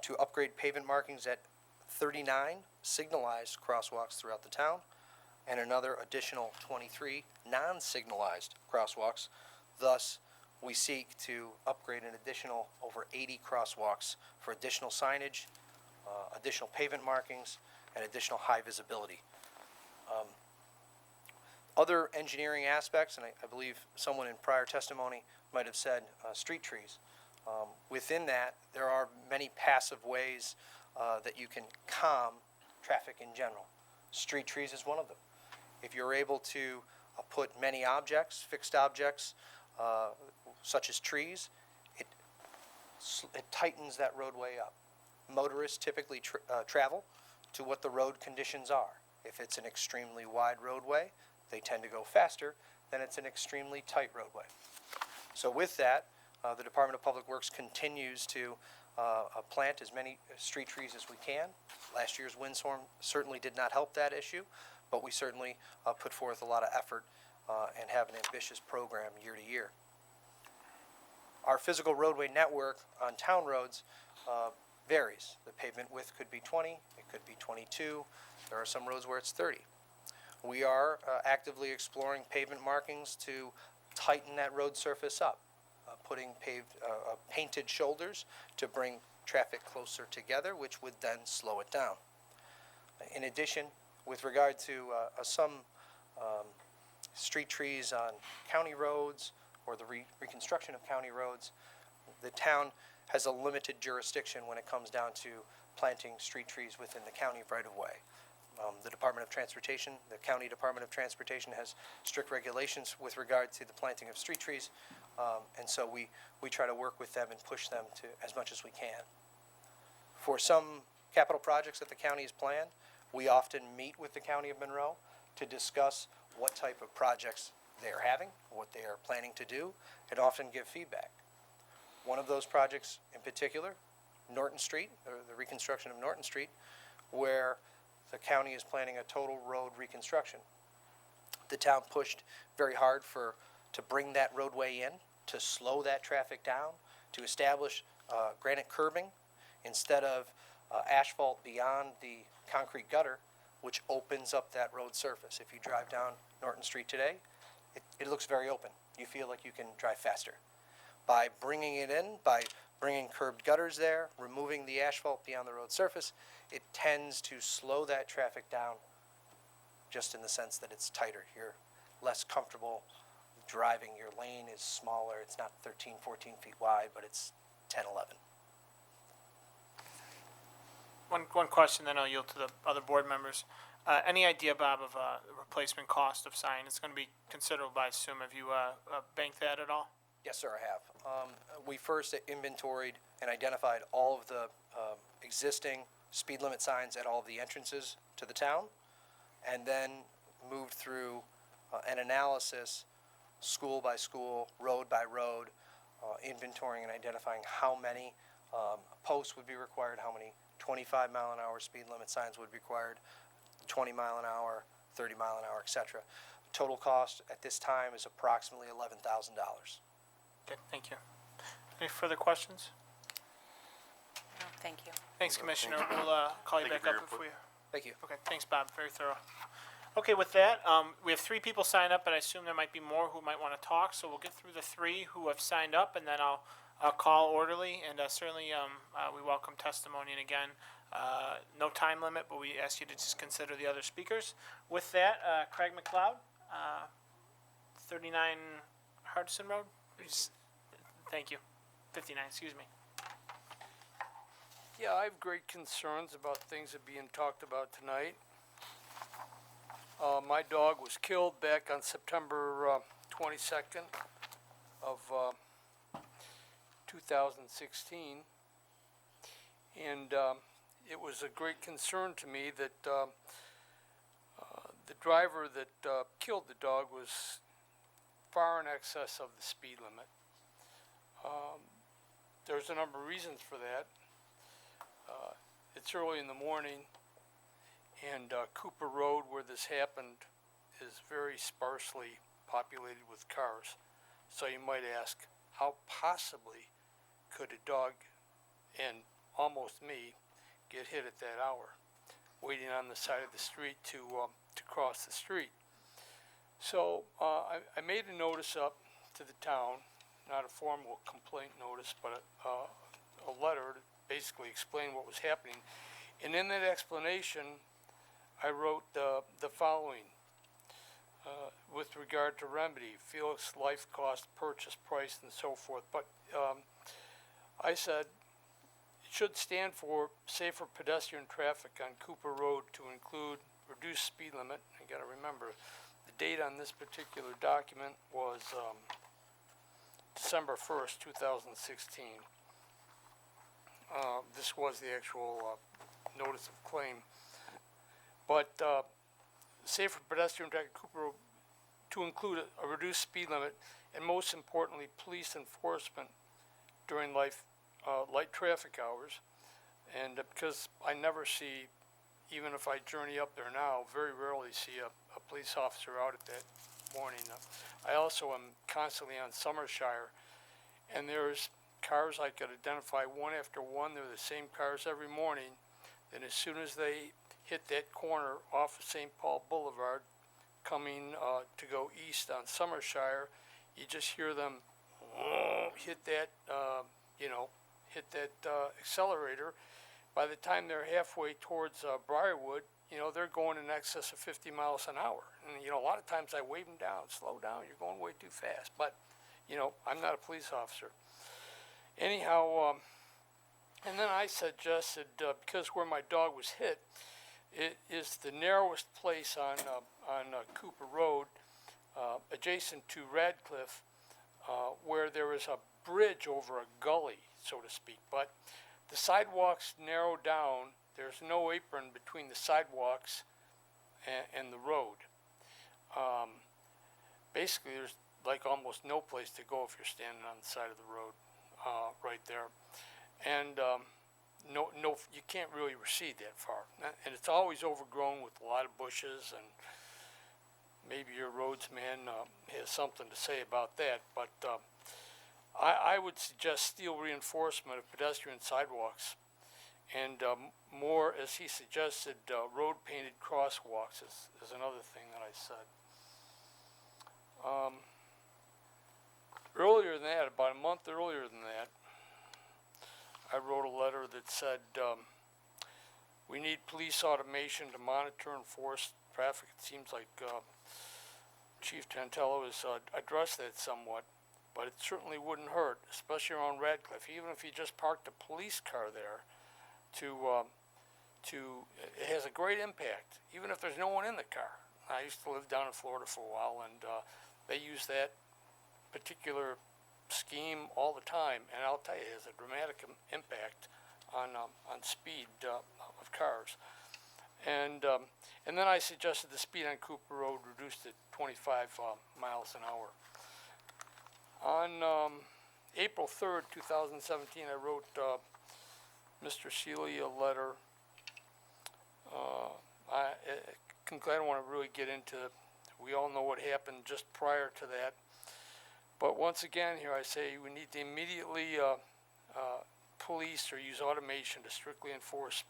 [SPEAKER 11] to upgrade pavement markings at 39 signalized crosswalks throughout the town, and another additional 23 non-signalized crosswalks. Thus, we seek to upgrade an additional over 80 crosswalks for additional signage, additional pavement markings, and additional high visibility. Other engineering aspects, and I believe someone in prior testimony might have said street trees. Within that, there are many passive ways that you can calm traffic in general. Street trees is one of them. If you're able to put many objects, fixed objects, such as trees, it tightens that roadway up. Motorists typically travel to what the road conditions are. If it's an extremely wide roadway, they tend to go faster than it's an extremely tight roadway. So with that, the Department of Public Works continues to plant as many street trees as we can. Last year's windstorm certainly did not help that issue, but we certainly put forth a lot of effort and have an ambitious program year to year. Our physical roadway network on town roads varies. The pavement width could be 20, it could be 22. There are some roads where it's 30. We are actively exploring pavement markings to tighten that road surface up, putting painted shoulders to bring traffic closer together, which would then slow it down. In addition, with regard to some street trees on county roads or the reconstruction of county roads, the town has a limited jurisdiction when it comes down to planting street trees within the county right-of-way. The Department of Transportation, the County Department of Transportation has strict regulations with regard to the planting of street trees, and so we try to work with them and push them to as much as we can. For some capital projects that the county has planned, we often meet with the County of Monroe to discuss what type of projects they are having, what they are planning to do, and often give feedback. One of those projects in particular, Norton Street, or the reconstruction of Norton Street, where the county is planning a total road reconstruction. The town pushed very hard to bring that roadway in, to slow that traffic down, to establish granite curbing instead of asphalt beyond the concrete gutter, which opens up that road surface. If you drive down Norton Street today, it looks very open. You feel like you can drive faster. By bringing it in, by bringing curbed gutters there, removing the asphalt beyond the road surface, it tends to slow that traffic down, just in the sense that it's tighter. You're less comfortable driving. Your lane is smaller. It's not 13, 14 feet wide, but it's 10, 11.
[SPEAKER 1] One question, then I'll yield to the other board members. Any idea, Bob, of the replacement cost of sign? It's going to be considerable, I assume. Have you banked that at all?
[SPEAKER 11] Yes, sir, I have. We first inventoried and identified all of the existing speed limit signs at all of the entrances to the town, and then moved through an analysis, school by school, road by road, inventorying and identifying how many posts would be required, how many 25-mile-an-hour speed limit signs would be required, 20 mile an hour, 30 mile an hour, etc. Total cost at this time is approximately $11,000.
[SPEAKER 1] Okay, thank you. Any further questions?
[SPEAKER 14] No, thank you.
[SPEAKER 1] Thanks, Commissioner. We'll call you
[SPEAKER 13] Thank you
[SPEAKER 1] back
[SPEAKER 13] for
[SPEAKER 1] up
[SPEAKER 13] your
[SPEAKER 1] if
[SPEAKER 13] input.
[SPEAKER 1] we...
[SPEAKER 11] Thank you.
[SPEAKER 1] Okay, thanks, Bob. Very thorough. Okay, with that, we have 3 people signed up, but I assume there might be more who might want to talk, so we'll get through the 3 who have signed up, and then I'll call orderly, and certainly we welcome testimony. And again, no time limit, but we ask you to just consider the other speakers. With that, Craig McLeod, 39 Hardison Road. Thank you. 59, excuse me.
[SPEAKER 7] Yeah, I have great concerns about things that are being talked about tonight. My dog was killed back on September 22nd of 2016. And it was a great concern to me that the driver that killed the dog was far in excess of the speed limit. There's a number of reasons for that. It's early in the morning, and Cooper Road, where this happened, is very sparsely populated with cars. So you might ask, how possibly could a dog and almost me get hit at that hour, waiting on the side of the street to cross the street? So I made a notice up to the town, not a formal complaint notice, but a letter to basically explain what was happening. And in that explanation, I wrote the following. With regard to remedy, Felix life cost, purchase price, and so forth. But I said it should stand for safer pedestrian traffic on Cooper Road to include reduced speed limit. You got to remember, the date on this particular document was December 1st, 2016. This was the actual notice of claim. But safer pedestrian traffic Cooper Road to include a reduced speed limit, and most importantly, police enforcement during light traffic hours. And because I never see, even if I journey up there now, very rarely see a police officer out at that morning. I also am constantly on Summershire, and there's cars I could identify one after one. They're the same cars every morning. And as soon as they hit that corner off of St. Paul Boulevard, coming to go east on Summershire, you just hear them hit that, accelerator. By the time they're halfway towards Briarwood, they're going in excess of 50 miles an hour. And, a lot of times I wave them down, slow down, you're going way too fast. But, I'm not a police officer. Anyhow, and then I suggested, because where my dog was hit, it is the narrowest place on Cooper Road, adjacent to Radcliffe, where there is a bridge over a gully, so to speak. But the sidewalks narrow down. There's no apron between the sidewalks and the road. Basically, there's like almost no place to go if you're standing on the side of the road, right there. And no, you can't really recede that far. And it's always overgrown with a lot of bushes, and maybe your roadsman has something to say about that. But I would suggest steel reinforcement of pedestrian sidewalks, and more, as he suggested, road painted crosswalks is another thing that I said. month earlier than that, I wrote a letter that said, we need police automation to monitor and enforce traffic. It seems like Chief Tantello has addressed that somewhat, but it certainly wouldn't hurt, especially around Radcliffe, even if he just parked a police car there it has a great impact, even if there's no one in the car. I used to live down in Florida for a while, and they use that particular scheme all the time, and I'll tell you, it has a dramatic impact on speed of cars. And then I suggested the speed on Cooper Road reduced to 25 miles an hour. On April 3rd, 2017, I wrote Mr. Seeley a letter. I don't want to really get into, we all know what happened just prior to that. But once again here I say we need to immediately police or use automation to strictly enforce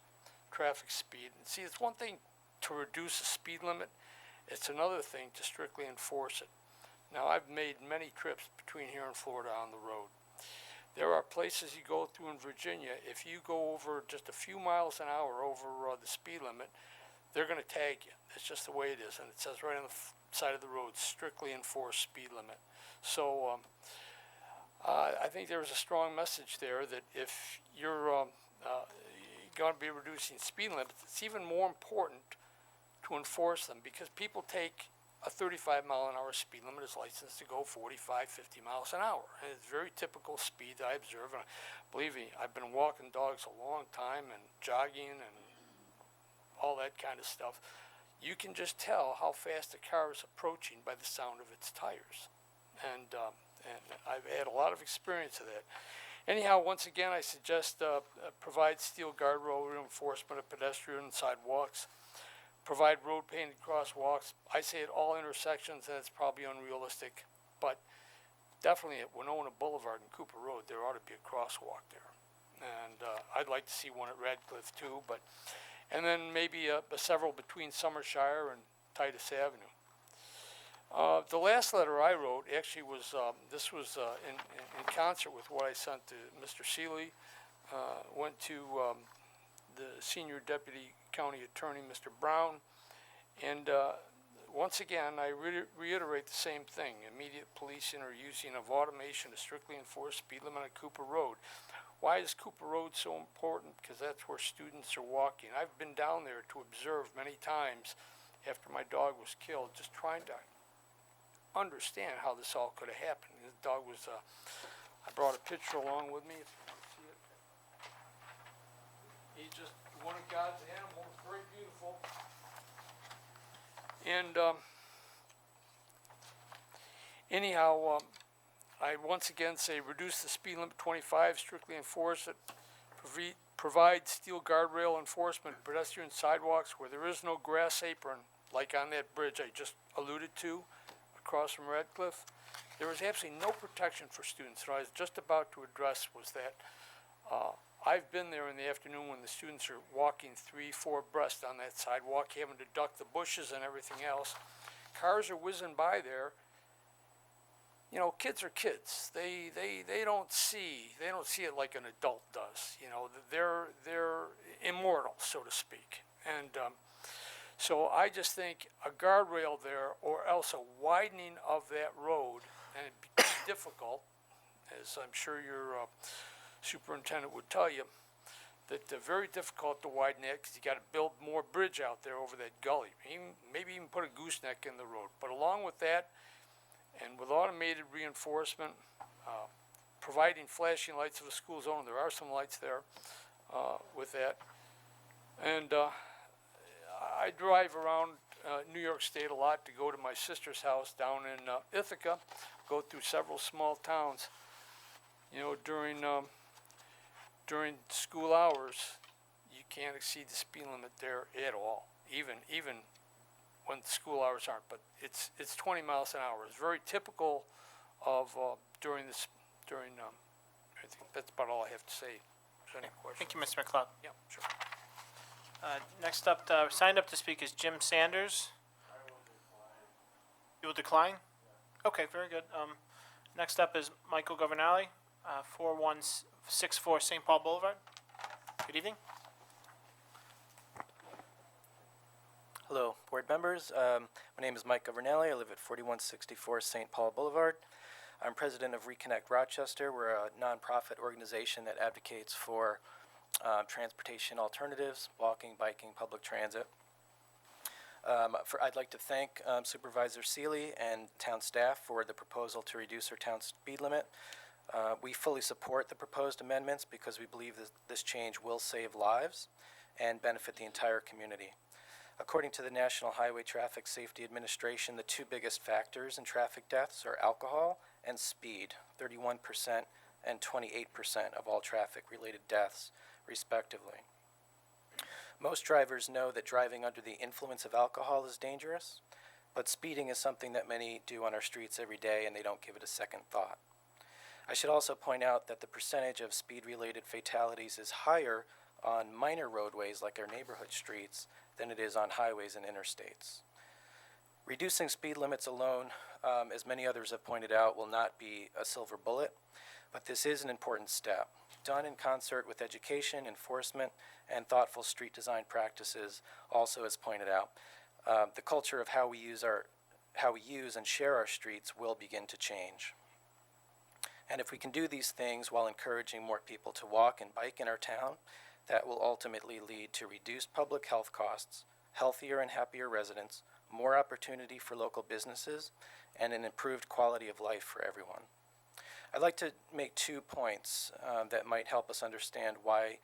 [SPEAKER 7] traffic speed. And see, it's one thing to reduce the speed limit, it's another thing to strictly enforce it. Now, I've made many trips between here and Florida on the road. There are places you go through in Virginia, if you go over just a few miles an hour over the speed limit, they're going to tag you. That's just the way it is. And it says right on the side of the road, strictly enforce speed limit. So I think there was a strong message there that if you're going to be reducing speed limits, it's even more important to enforce them, because people take a 35-mile-an-hour speed limit is licensed to go 45, 50 miles an hour. And it's very typical speed I observe. And believe me, I've been walking dogs a long time and jogging and all that kind of stuff. You can just tell how fast a car is approaching by the sound of its tires. And I've had a lot of experience of that. Anyhow, once again, I suggest provide steel guardrail reinforcement of pedestrian sidewalks, provide road painted crosswalks. I say at all intersections, and it's probably unrealistic, but definitely at Winona Boulevard and Cooper Road, there ought to be a crosswalk there. And I'd like to see one at Radcliffe too, and then maybe several between Summershire and Titus Avenue. The last letter I wrote actually was, this was in concert with what I sent to Mr. Seeley, went to the Senior Deputy County Attorney, Mr. Brown, and once again, I reiterate the same thing: immediate policing or using of automation to strictly enforce speed limit on Cooper Road. Why is Cooper Road so important? Because that's where students are walking. I've been down there to observe many times after my dog was killed, just trying to understand how this all could have happened. The dog was, I brought a picture along with me, if you want to see it. He's just one of God's animals, very beautiful. And anyhow, I once again say reduce the speed limit 25, strictly enforce it, provide steel guardrail enforcement, pedestrian sidewalks where there is no grass apron, like on that bridge I just alluded to, across from Radcliffe. There is absolutely no protection for students. What I was just about to address was that I've been there in the afternoon when the students are walking 3-4 abreast on that sidewalk, having to duck the bushes and everything else. Cars are whizzing by there. You know, kids are kids. They don't see it like an adult does. You know, they're immortal, so to speak. And so I just think a guardrail there, or else a widening of that road, and it'd be difficult, as I'm sure your superintendent would tell you, that they're very difficult to widen that, because you got to build more bridge out there over that gully. Maybe even put a gooseneck in the road. But along with that, and with automated reinforcement, providing flashing lights of a school zone, there are some lights there with that. And I drive around New York State a lot to go to my sister's house down in Ithaca, go through several small towns. You know, during school hours, you can't exceed the speed limit there at all, even when school hours aren't, but it's 20 miles an hour. It's very typical of during I think that's about all I have to say. Is there any questions?
[SPEAKER 1] Thank you, Mr. McLeod.
[SPEAKER 7] Yeah, sure.
[SPEAKER 1] Next up, signed up to speak is Jim Sanders. You will decline? Okay, very good. Next up is Michael Governale. 4164 St. Paul Boulevard. Good evening.
[SPEAKER 16] Hello, board members. My name is Mike Governelli. I live at 4164 St. Paul Boulevard. I'm president of Reconnect Rochester. We're a nonprofit organization that advocates for transportation alternatives, walking, biking, public transit. I'd like to thank Supervisor Seeley and town staff for the proposal to reduce our town speed limit. We fully support the proposed amendments because we believe that this change will save lives and benefit the entire community. According to the National Highway Traffic Safety Administration, the two biggest factors in traffic deaths are alcohol and speed, 31% and 28% of all traffic-related deaths, respectively. Most drivers know that driving under the influence of alcohol is dangerous, but speeding is something that many do on our streets every day and they don't give it a second thought. I should also point out that the percentage of speed-related fatalities is higher on minor roadways like our neighborhood streets than it is on highways and interstates. Reducing speed limits alone, as many others have pointed out, will not be a silver bullet, but this is an important step, done in concert with education, enforcement, and thoughtful street design practices. Also, as pointed out, the culture of how we use and share our streets will begin to change. And if we can do these things while encouraging more people to walk and bike in our town, that will ultimately lead to reduced public health costs, healthier and happier residents, more opportunity for local businesses, and an improved quality of life for everyone. I'd like to make 2 points that might help us understand why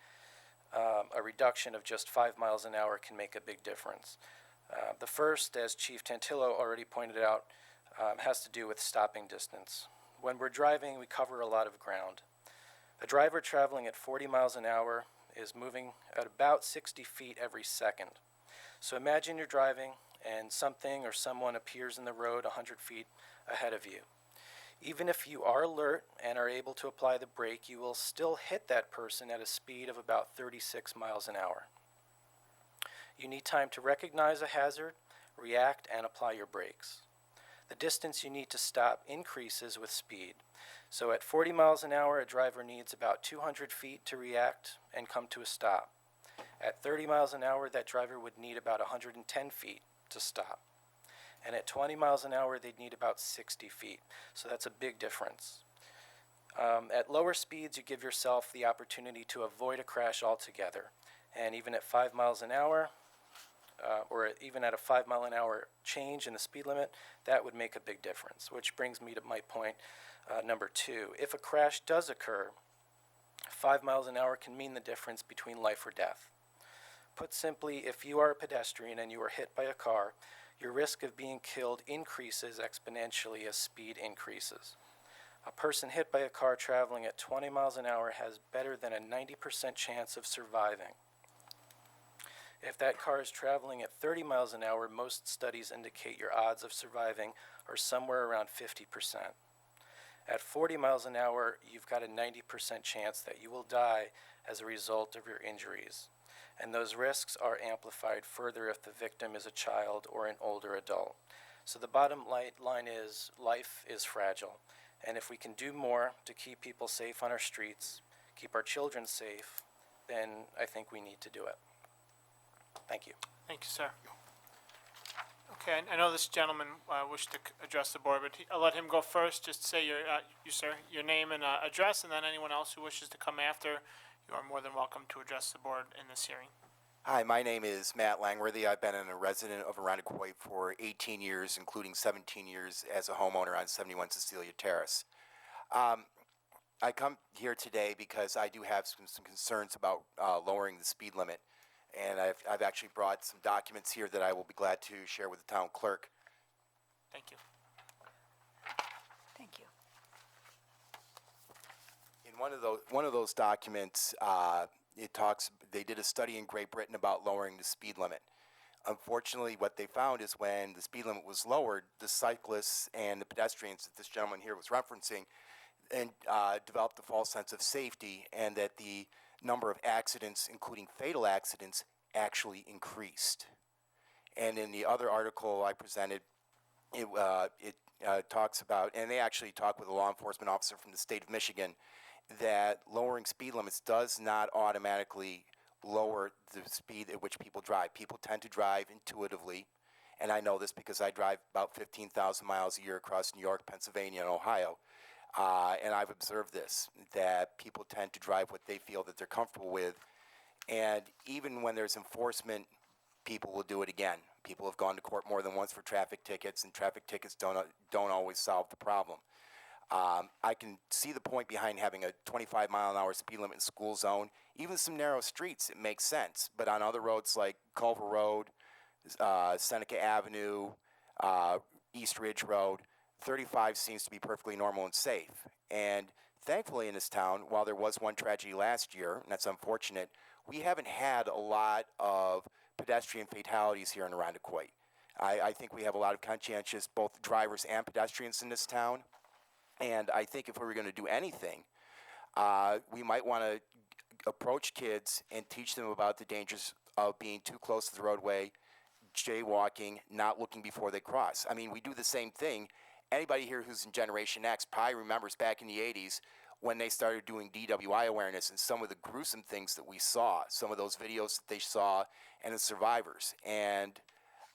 [SPEAKER 16] a reduction of just 5 miles an hour can make a big difference. The first, as Chief Tantillo already pointed out, has to do with stopping distance. When we're driving, we cover a lot of ground. A driver traveling at 40 miles an hour is moving at about 60 feet every second. So imagine you're driving and something or someone appears in the road 100 feet ahead of you. Even if you are alert and are able to apply the brake, you will still hit that person at a speed of about 36 miles an hour. You need time to recognize a hazard, react, and apply your brakes. The distance you need to stop increases with speed. So at 40 miles an hour, a driver needs about 200 feet to react and come to a stop. At 30 miles an hour, that driver would need about 110 feet to stop. And at 20 miles an hour, they'd need about 60 feet. So that's a big difference. At lower speeds, you give yourself the opportunity to avoid a crash altogether. And even at 5 miles an hour, or even at a 5 mile an hour change in the speed limit, that would make a big difference, which brings me to my point number 2. If a crash does occur, 5 miles an hour can mean the difference between life or death. Put simply, if you are a pedestrian and you are hit by a car, your risk of being killed increases exponentially as speed increases. A person hit by a car traveling at 20 miles an hour has better than a 90% chance of surviving. If that car is traveling at 30 miles an hour, most studies indicate your odds of surviving are somewhere around 50%. At 40 miles an hour, you've got a 90% chance that you will die as a result of your injuries. And those risks are amplified further if the victim is a child or an older adult. So the bottom line is life is fragile. And if we can do more to keep people safe on our streets, keep our children safe, then I think we need to do it. Thank you.
[SPEAKER 1] Thank you, sir. Okay, I know this gentleman wished to address the board, but I'll let him go first. Just say your name and address, and then anyone else who wishes to come after, you are more than welcome to address the board in this hearing.
[SPEAKER 17] Hi, my name is Matt Langworthy. I've been a resident of Arundecoit for 18 years, including 17 years as a homeowner on 71 Cecilia Terrace. I come here today because I do have some concerns about lowering the speed limit. And I've actually brought some documents here that I will be glad to share with the town clerk.
[SPEAKER 1] Thank you.
[SPEAKER 10] Thank you.
[SPEAKER 17] In one of those documents, they did a study in Great Britain about lowering the speed limit. Unfortunately, what they found is when the speed limit was lowered, the cyclists and the pedestrians that this gentleman here was referencing and developed a false sense of safety, and that the number of accidents, including fatal accidents, actually increased. And in the other article I presented, it talks about, and they actually talked with a law enforcement officer from the state of Michigan, that lowering speed limits does not automatically lower the speed at which people drive. People tend to drive intuitively, and I know this because I drive about 15,000 miles a year across New York, Pennsylvania, and Ohio. And I've observed this, that people tend to drive what they feel that they're comfortable with. And even when there's enforcement, people will do it again. People have gone to court more than once for traffic tickets, and traffic tickets don't always solve the problem. I can see the point behind having a 25-mile-an-hour speed limit in school zone. Even some narrow streets, it makes sense. But on other roads like Culver Road, Seneca Avenue, East Ridge Road, 35 seems to be perfectly normal and safe. And thankfully in this town, while there was one tragedy last year, and that's unfortunate, we haven't had a lot of pedestrian fatalities here in Irondequoit. I think we have a lot of conscientious, both drivers and pedestrians in this town. And I think if we were going to do anything, we might want to approach kids and teach them about the dangers of being too close to the roadway, jaywalking, not looking before they cross. I mean, we do the same thing. Anybody here who's in Generation X probably remembers back in the 80s when they started doing DWI awareness and some of the gruesome things that we saw, some of those videos that they saw, and the survivors. And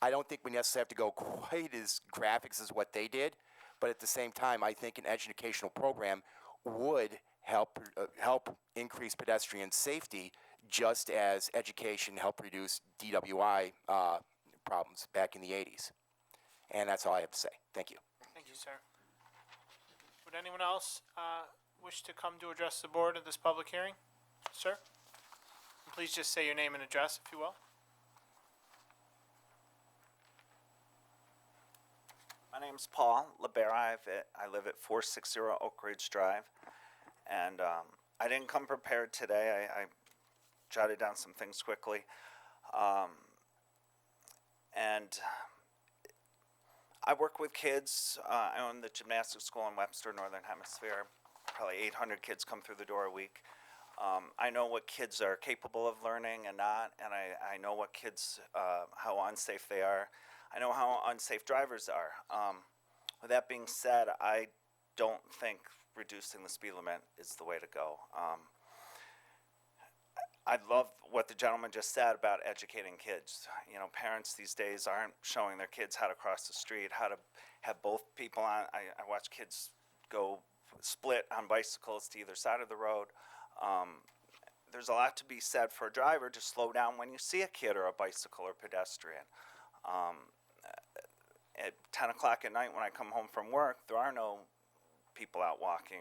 [SPEAKER 17] I don't think we necessarily have to go quite as graphics as what they did, but at the same time, I think an educational program would help increase pedestrian safety, just as education helped reduce DWI problems back in the 80s. And that's all I have to say. Thank you.
[SPEAKER 1] Thank you, sir. Would anyone else wish to come to address the board at this public hearing? Sir? And please just say your name and address, if you will.
[SPEAKER 18] My name's Paul LeBera. I live at 460 Oak Ridge Drive. And I didn't come prepared today. I jotted down some things quickly. And I work with kids. I own the gymnastics school in Webster, Northern Hemisphere. Probably 800 kids come through the door a week. I know what kids are capable of learning and not, and I know what kids, how unsafe they are. I know how unsafe drivers are. With that being said, I don't think reducing the speed limit is the way to go. I love what the gentleman just said about educating kids. You know, parents these days aren't showing their kids how to cross the street, how to have both people on. I watch kids go split on bicycles to either side of the road. There's a lot to be said for a driver to slow down when you see a kid or a bicycle or pedestrian. At 10 o'clock at night when I come home from work, there are no people out walking,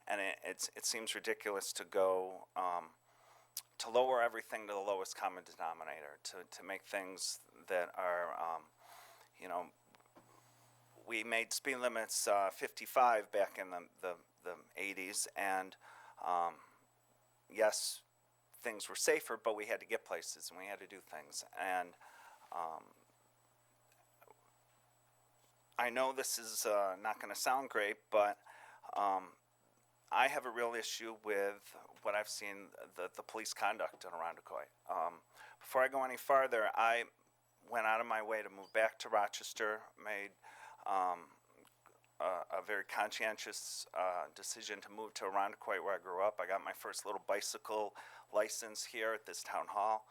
[SPEAKER 18] and it seems ridiculous to go to lower everything to the lowest common denominator, to make things that are, you know, we made speed limits 55 back in the 80s, and yes, things were safer, but we had to get places and we had to do things. And I know this is not going to sound great, but I have a real issue with what I've seen, the police conduct in Irondequoit. Before I go any farther, I went out of my way to move back to Rochester, made a very conscientious decision to move to Irondequoit where I grew up. I got my first little bicycle license here at this town hall.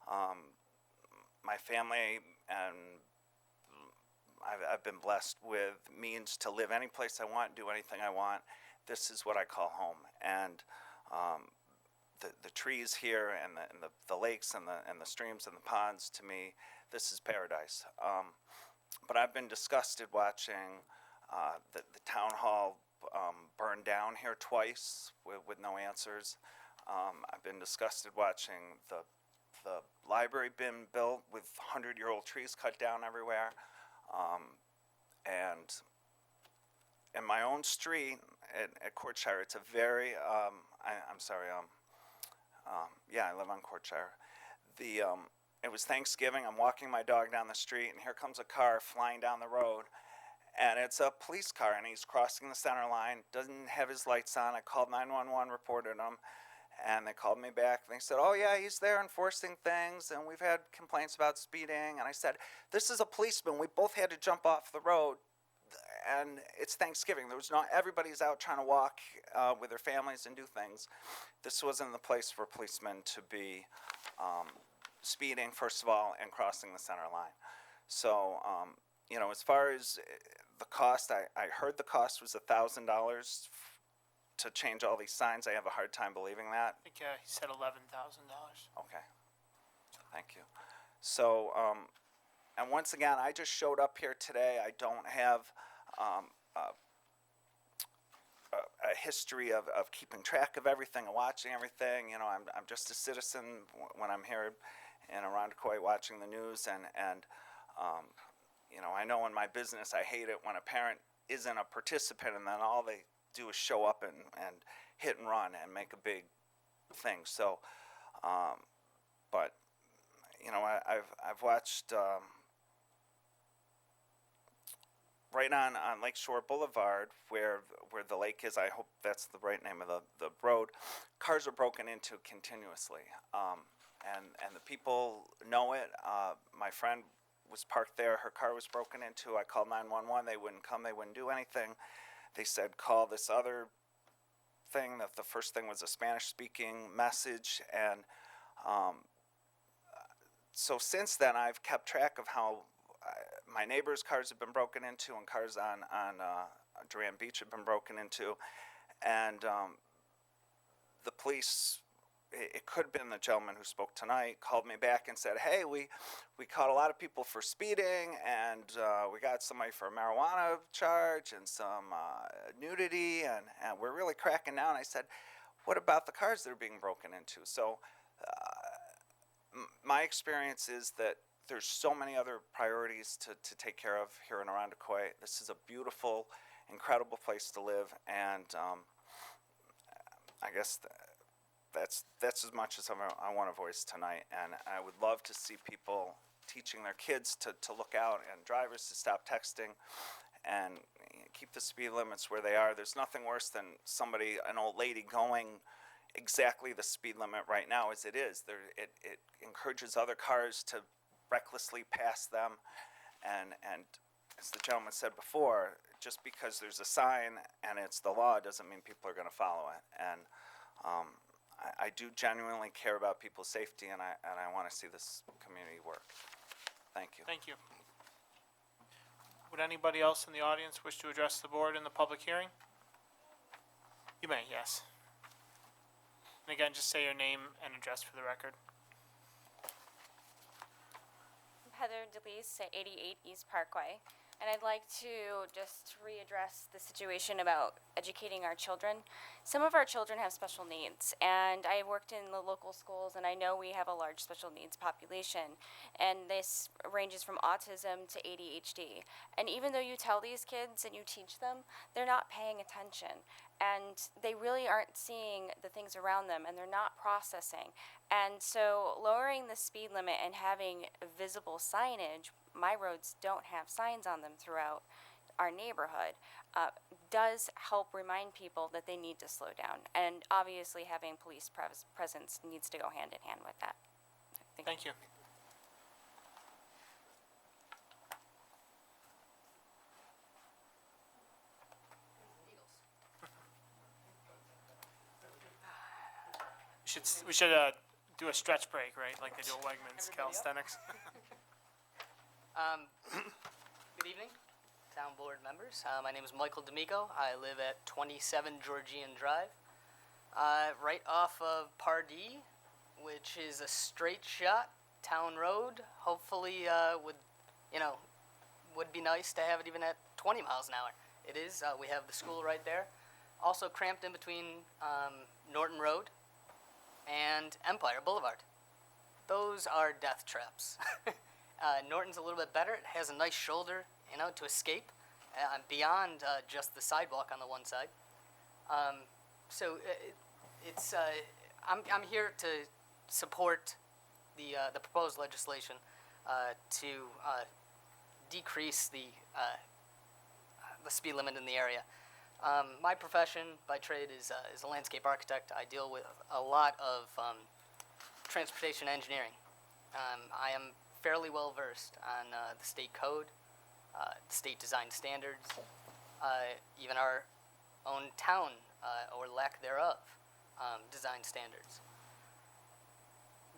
[SPEAKER 18] My family and I've been blessed with means to live any place I want, do anything I want. This is what I call home. And the trees here and the lakes and the streams and the ponds, to me, this is paradise. But I've been disgusted watching the town hall burn down here twice with no answers. I've been disgusted watching the library being built with 100-year-old trees cut down everywhere. And in my own street at Courtshire, it's a very, I'm sorry, yeah, I live on Courtshire. It was Thanksgiving, I'm walking my dog down the street, and here comes a car flying down the road, and it's a police car, and he's crossing the center line, doesn't have his lights on. I called 911, reported him, and they called me back, and they said, oh yeah, he's there enforcing things, and we've had complaints about speeding. And I said, this is a policeman, we both had to jump off the road. and it's Thanksgiving. There was not everybody's out trying to walk with their families and do things. This wasn't the place for policemen to be speeding, first of all, and crossing the center line. So, as far as the cost, I heard the cost was $1,000 to change all these signs. I have a hard time believing that.
[SPEAKER 1] I think he said $11,000.
[SPEAKER 18] Okay. Thank you. So, and once again, I just showed up here today. I don't have a history of keeping track of everything and watching everything. I'm just a citizen when I'm here in Irondequoit watching the news, and I know in my business I hate it when a parent isn't a participant and then all they do is show up and hit and run and make a big thing. So, but I've watched right on Lakeshore Boulevard where the lake is. I hope that's the right name of the road. Cars are broken into continuously, and the people know it. My friend was parked there. Her car was broken into. I called 911. They wouldn't come. They wouldn't do anything. They said, call this other thing. That the first thing was a Spanish-speaking message. And so since then, I've kept track of how my neighbors' cars have been broken into and cars on Durand Beach have been broken into. And the police, it could have been the gentleman who spoke tonight, called me back and said, hey, we caught a lot of people for speeding, and we got somebody for a marijuana charge and some nudity, and we're really cracking down. I said, what about the cars that are being broken into? So my experience is that there's so many other priorities to take care of here in Irondequoit. This is a beautiful, incredible place to live, and I guess that's as much as I want to voice tonight. And I would love to see people teaching their kids to look out and drivers to stop texting and keep the speed limits where they are. There's nothing worse than an old lady going exactly the speed limit right now as it is. It encourages other cars to recklessly pass them, and as the gentleman said before, just because there's a sign and it's the law doesn't mean people are going to follow it. And I do genuinely care about people's safety, and I want to see this community work. Thank you.
[SPEAKER 1] Thank you. Would anybody else in the audience wish to address the board in the public hearing? You may, yes. And again, just say your name and address for the record.
[SPEAKER 2] Heather DeLeese at 88 East Parkway, and I'd like to just readdress the situation about educating our children. Some of our children have special needs, and I worked in the local schools, and I know we have a large special needs population, and this ranges from autism to ADHD. And even though you tell these kids and you teach them, they're not paying attention, and they really aren't seeing the things around them, and they're not processing. And so lowering the speed limit and having visible signage, my roads don't have signs on them throughout our neighborhood, does help remind people that they need to slow down. And obviously having police presence needs to go hand in hand with that.
[SPEAKER 1] Thank you. We should do a stretch break, right? Like they do at Wegmans, calisthenics.
[SPEAKER 19] Good evening, town board members. My name is Michael D'Amico. I live at 27 Georgian Drive, right off of Pardee, which is a straight shot town road. Hopefully, would be nice to have it even at 20 miles an hour. It is. We have the school right there. Also cramped in between Norton Road and Empire Boulevard. Those are death traps. Norton's a little bit better. It has a nice shoulder, to escape beyond just the sidewalk on the one side. I'm here to support the proposed legislation to decrease the speed limit in the area. My profession by trade is a landscape architect. I deal with a lot of transportation engineering. I am fairly well versed on the state code, state design standards, even our own town or lack thereof design standards.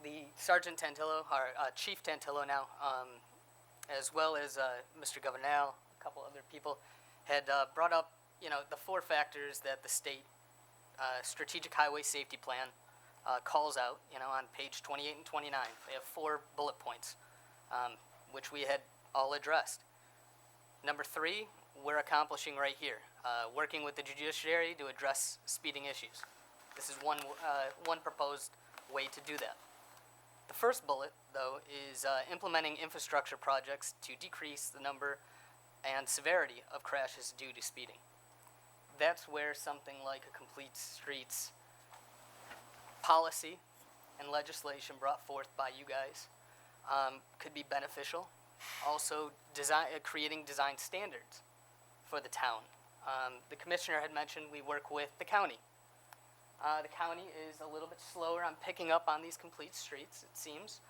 [SPEAKER 19] The Sergeant Tantillo, our Chief Tantillo now, as well as Mr. Governal, a couple other people, had brought up, the 4 factors that the state Strategic Highway Safety Plan calls out, on page 28 and 29. They have 4 bullet points, which we had all addressed. Number 3, we're accomplishing right here, working with the judiciary to address speeding issues. This is one proposed way to do that. The first bullet, though, is implementing infrastructure projects to decrease the number and severity of crashes due to speeding. That's where something like a complete streets policy and legislation brought forth by you guys could be beneficial. Also, creating design standards for the town. The commissioner had mentioned we work with the county. The county is a little bit slower on picking up on these complete streets, it seems,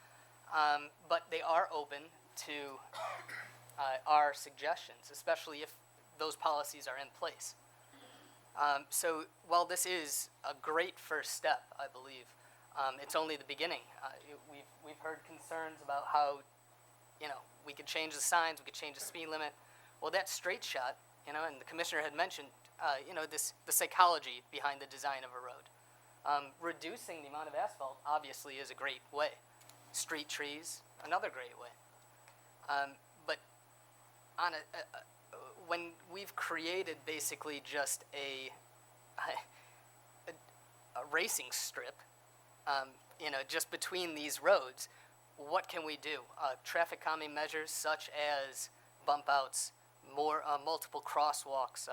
[SPEAKER 19] but they are open to our suggestions, especially if those policies are in place. So while this is a great first step, I believe, it's only the beginning. We've heard concerns about how, we could change the signs, we could change the speed limit. Well, that straight shot, and the commissioner had mentioned, the psychology behind the design of a road. Reducing the amount of asphalt obviously is a great way. Street trees, another great way. But on when we've created basically just a racing strip, just between these roads, what can we do? Traffic calming measures such as bump outs, more multiple crosswalks,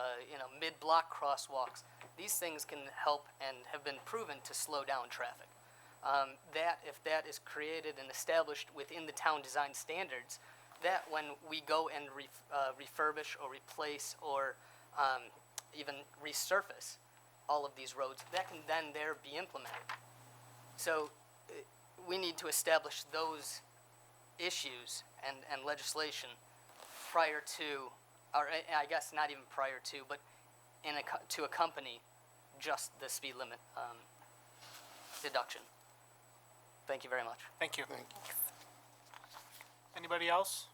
[SPEAKER 19] mid-block crosswalks. These things can help and have been proven to slow down traffic. If that is created and established within the town design standards, that when we go and refurbish or replace or even resurface all of these roads, that can then there be implemented. So we need to establish those issues and legislation prior to, or I guess not even prior to, but to accompany just the speed limit deduction. Thank you very much.
[SPEAKER 1] Thank you. Anybody else?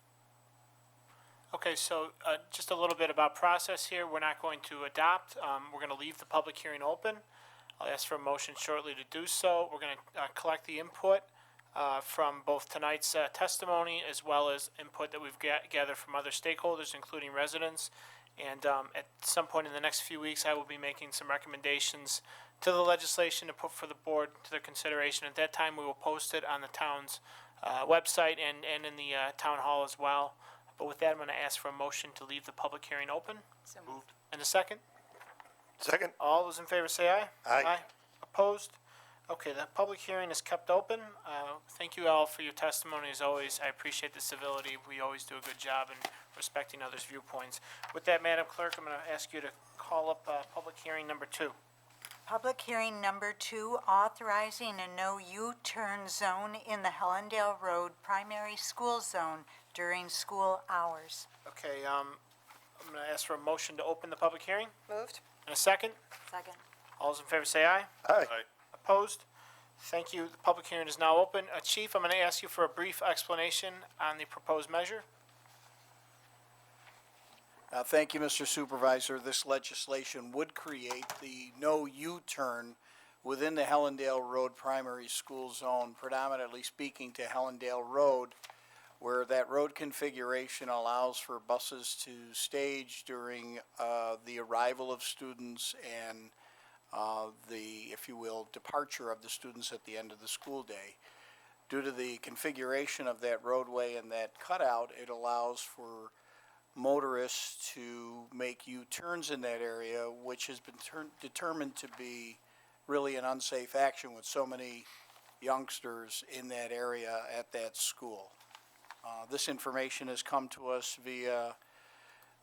[SPEAKER 1] Okay, so just a little bit about process here. We're not going to adopt. We're going to leave the public hearing open. I'll ask for a motion shortly to do so. We're going to collect the input from both tonight's testimony as well as input that we've gathered from other stakeholders, including residents. And at some point in the next few weeks, I will be making some recommendations to the legislation to put for the board to their consideration. At that time, we will post it on the town's website and in the town hall as well. But with that, I'm going to ask for a motion to leave the public hearing open.
[SPEAKER 14] So moved.
[SPEAKER 1] And a second?
[SPEAKER 13] Second.
[SPEAKER 1] All those in favor say aye.
[SPEAKER 13] Aye.
[SPEAKER 1] Opposed? Okay, the public hearing is kept open. Thank you all for your testimony as always. I appreciate the civility. We always do a good job in respecting others' viewpoints. With that, Madam Clerk, I'm going to ask you to call up public hearing number 2.
[SPEAKER 10] Public hearing number 2, authorizing a no U-turn zone in the Hellendale Road primary school zone during school hours.
[SPEAKER 1] Okay, I'm going to ask for a motion to open the public hearing.
[SPEAKER 6] Moved.
[SPEAKER 1] And a second?
[SPEAKER 10] Second.
[SPEAKER 1] All those in favor say aye.
[SPEAKER 13] Aye.
[SPEAKER 1] Opposed? Thank you. The public hearing is now open. Chief, I'm going to ask you for a brief explanation on the proposed measure.
[SPEAKER 3] Thank you, Mr. Supervisor. This legislation would create the no U-turn within the Hellendale Road primary school zone, predominantly speaking to Hellendale Road, where that road configuration allows for buses to stage during the arrival of students and the, if you will, departure of the students at the end of the school day. Due to the configuration of that roadway and that cutout, it allows for motorists to make U-turns in that area, which has been determined to be really an unsafe action with so many youngsters in that area at that school. This information has come to us via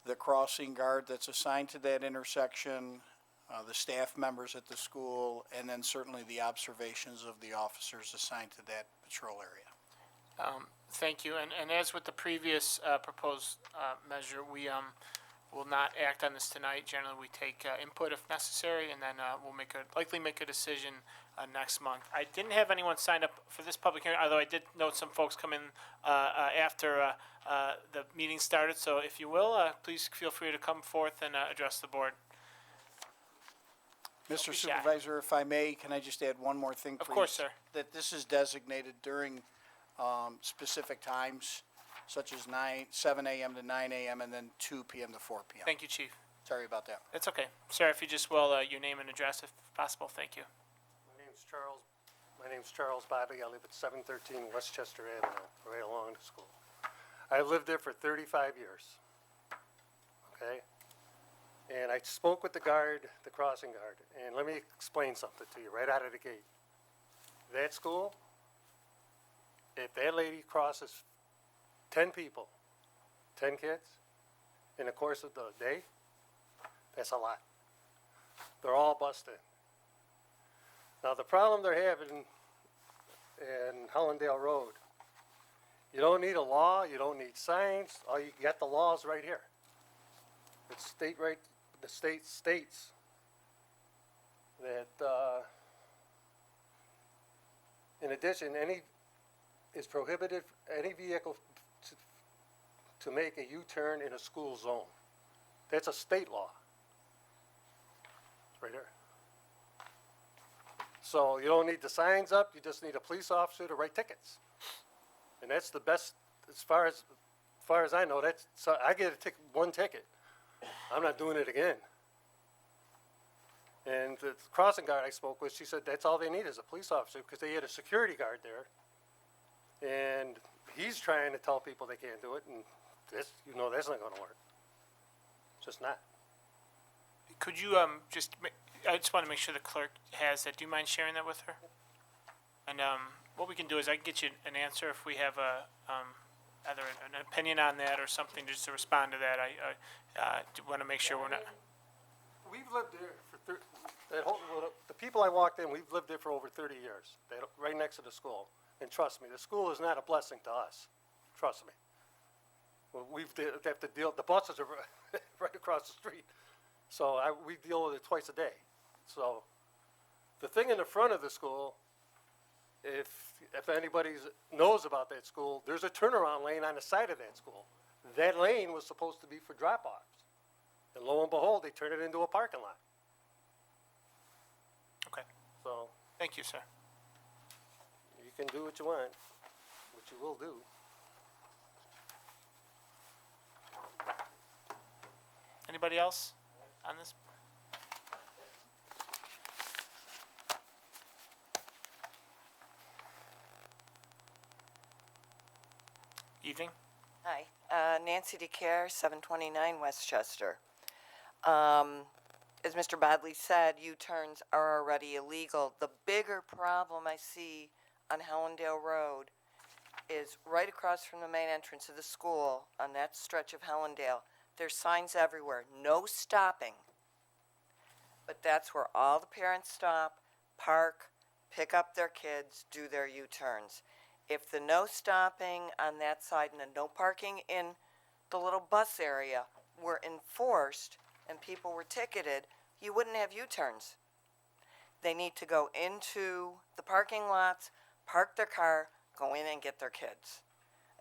[SPEAKER 3] the crossing guard that's assigned to that intersection, the staff members at the school, and then certainly the observations of the officers assigned to that patrol area.
[SPEAKER 1] Thank you. And as with the previous proposed measure, we will not act on this tonight. Generally, we take input if necessary, and then we'll likely make a decision next month. I didn't have anyone sign up for this public hearing, although I did note some folks come in after the meeting started. So if you will, please feel free to come forth and address the board.
[SPEAKER 3] Mr.
[SPEAKER 1] be shy.
[SPEAKER 3] Supervisor, if I may, can I just add one more thing, please?
[SPEAKER 1] Of course, sir.
[SPEAKER 3] That this is designated during specific times, such as 7 a.m. to 9 a.m. and then 2 p.m. to 4 p.m.
[SPEAKER 1] Thank you, Chief.
[SPEAKER 3] Sorry about that.
[SPEAKER 1] It's okay. Sir, if you just will, your name and address if possible. Thank you.
[SPEAKER 20] My name's Charles Bodley. I live at 713 Westchester Avenue, right along the school. I've lived there for 35 years. Okay? And I spoke with the guard, the crossing guard, and let me explain something to you right out of the gate. That school, if that lady crosses 10 people, 10 kids, in the course of the day, that's a lot. They're all busted. Now, the problem they're having in Hollandale Road, you don't need a law, you don't need signs, all you got the laws right here. It's the state states that, in addition, it's prohibited, any vehicle to make a U-turn in a school zone. That's a state law. It's right there. So you don't need the signs up, you just need a police officer to write tickets. And that's the best, as far as I know, so I get one ticket. I'm not doing it again. And the crossing guard I spoke with, she said that's all they need is a police officer, because they had a security guard there. And he's trying to tell people they can't do it, and that's not gonna work. It's just not.
[SPEAKER 1] Could you I just want to make sure the clerk has that. Do you mind sharing that with her? And what we can do is I can get you an answer if we have either an opinion on that or something just to respond to that. I want to make sure we're not.
[SPEAKER 20] We've lived there for the people I walked in, we've lived there for over 30 years, right next to the school. And trust me, the school is not a blessing to us. Trust me. Well, we have to deal, the buses are right across the street. So we deal with it twice a day. So the thing in the front of the school, if anybody knows about that school, there's a turnaround lane on the side of that school. That lane was supposed to be for drop-offs. And lo and behold, they turned it into a parking lot.
[SPEAKER 1] Okay.
[SPEAKER 20] So
[SPEAKER 1] thank you, sir.
[SPEAKER 20] you can do what you want, what you will do.
[SPEAKER 1] Anybody else on this? Evening.
[SPEAKER 21] Hi, Nancy DeCare, 729 Westchester. As Mr. Bodley said, U-turns are already illegal. The bigger problem I see on Hellendale Road is right across from the main entrance of the school on that stretch of Hellendale. There's signs everywhere, no stopping. But that's where all the parents stop, park, pick up their kids, do their U-turns. If the no stopping on that side and the no parking in the little bus area were enforced and people were ticketed, you wouldn't have U-turns. They need to go into the parking lots, park their car, go in and get their kids.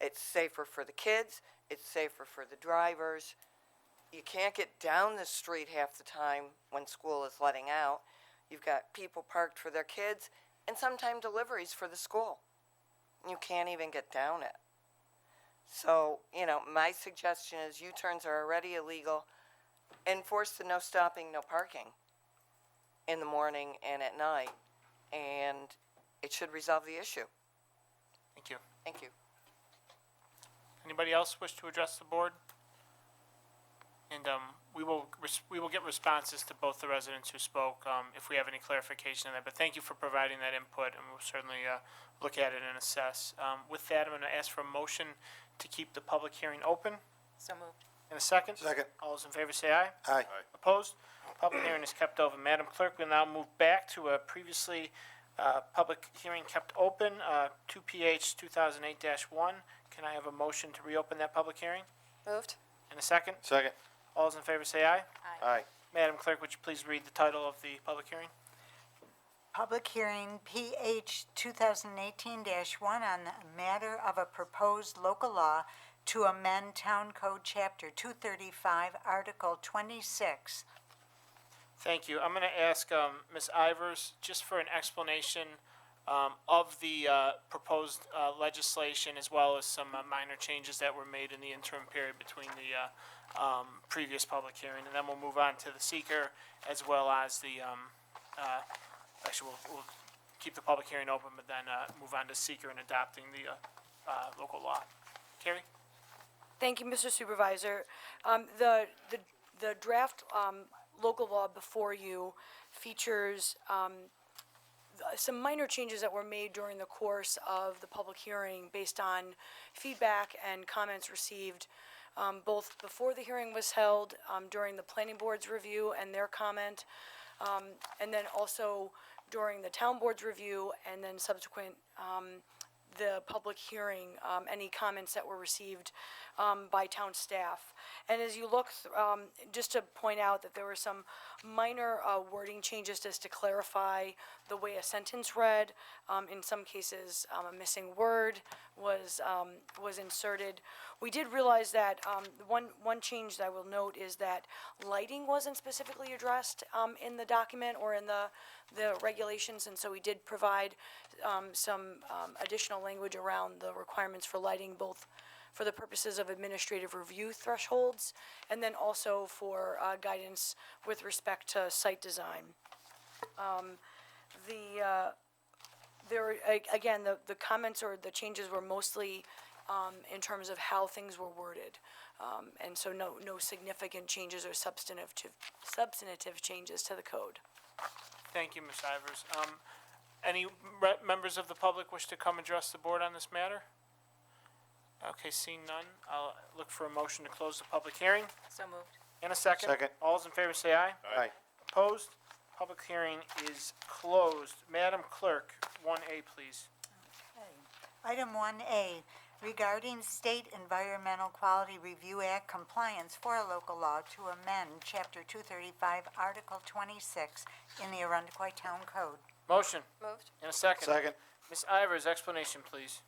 [SPEAKER 21] It's safer for the kids, it's safer for the drivers. You can't get down the street half the time when school is letting out. You've got people parked for their kids and sometimes deliveries for the school. You can't even get down it. So, my suggestion is U-turns are already illegal. Enforce the no stopping, no parking in the morning and at night, and it should resolve the issue.
[SPEAKER 1] Thank you.
[SPEAKER 21] Thank you.
[SPEAKER 1] Anybody else wish to address the board? And we will get responses to both the residents who spoke if we have any clarification on that. But thank you for providing that input, and we'll certainly look at it and assess. With that, I'm going to ask for a motion to keep the public hearing open.
[SPEAKER 14] So moved.
[SPEAKER 1] In a second?
[SPEAKER 15] Second.
[SPEAKER 1] All those in favor say aye.
[SPEAKER 15] Aye.
[SPEAKER 1] Opposed? Public hearing is kept open. Madam Clerk, we'll now move back to a previously public hearing kept open, 2PH 2008-1. Can I have a motion to reopen that public hearing?
[SPEAKER 6] Moved.
[SPEAKER 1] In a second?
[SPEAKER 15] Second.
[SPEAKER 1] All those in favor say aye.
[SPEAKER 15] Aye.
[SPEAKER 1] Madam Clerk, would you please read the title of the public hearing?
[SPEAKER 10] Public hearing PH 2018-1 on the matter of a proposed local law to amend Town Code Chapter 235, Article 26.
[SPEAKER 1] Thank you. I'm going to ask Ms. Ivers just for an explanation of the proposed legislation, as well as some minor changes that were made in the interim period between the previous public hearing, and then we'll move on to the seeker, as well as the, actually, we'll keep the public hearing open, but then move on to seeker and adopting the local law. Carrie?
[SPEAKER 4] Thank you, Mr. Supervisor. The draft local law before you features some minor changes that were made during the course of the public hearing based on feedback and comments received both before the hearing was held, during the planning board's review and their comment, and then also during the town board's review, and then subsequent the public hearing, any comments that were received by town staff. And as you look, just to point out that there were some minor wording changes just to clarify the way a sentence read. In some cases, a missing word was inserted. We did realize that one change that I will note is that lighting wasn't specifically addressed in the document or in the regulations, and so we did provide some additional language around the requirements for lighting, both for the purposes of administrative review thresholds and then also for guidance with respect to site design. Again, the comments or the changes were mostly in terms of how things were worded. And so no significant changes or substantive changes to the code.
[SPEAKER 1] Thank you, Ms. Ivers. Any members of the public wish to come address the board on this matter? Okay, seeing none, I'll look for a motion to close the public hearing.
[SPEAKER 14] So moved.
[SPEAKER 1] In a second.
[SPEAKER 15] Second.
[SPEAKER 1] All those in favor say aye.
[SPEAKER 15] Aye.
[SPEAKER 1] Opposed? Public hearing is closed. Madam Clerk, 1A, please.
[SPEAKER 10] Item 1A, regarding State Environmental Quality Review Act compliance for a local law to amend Chapter 235, Article 26 in the Arundecoy Town Code.
[SPEAKER 1] Motion.
[SPEAKER 2] Moved.
[SPEAKER 1] In a second.
[SPEAKER 15] Second.
[SPEAKER 1] Ms. Ivers, explanation, please.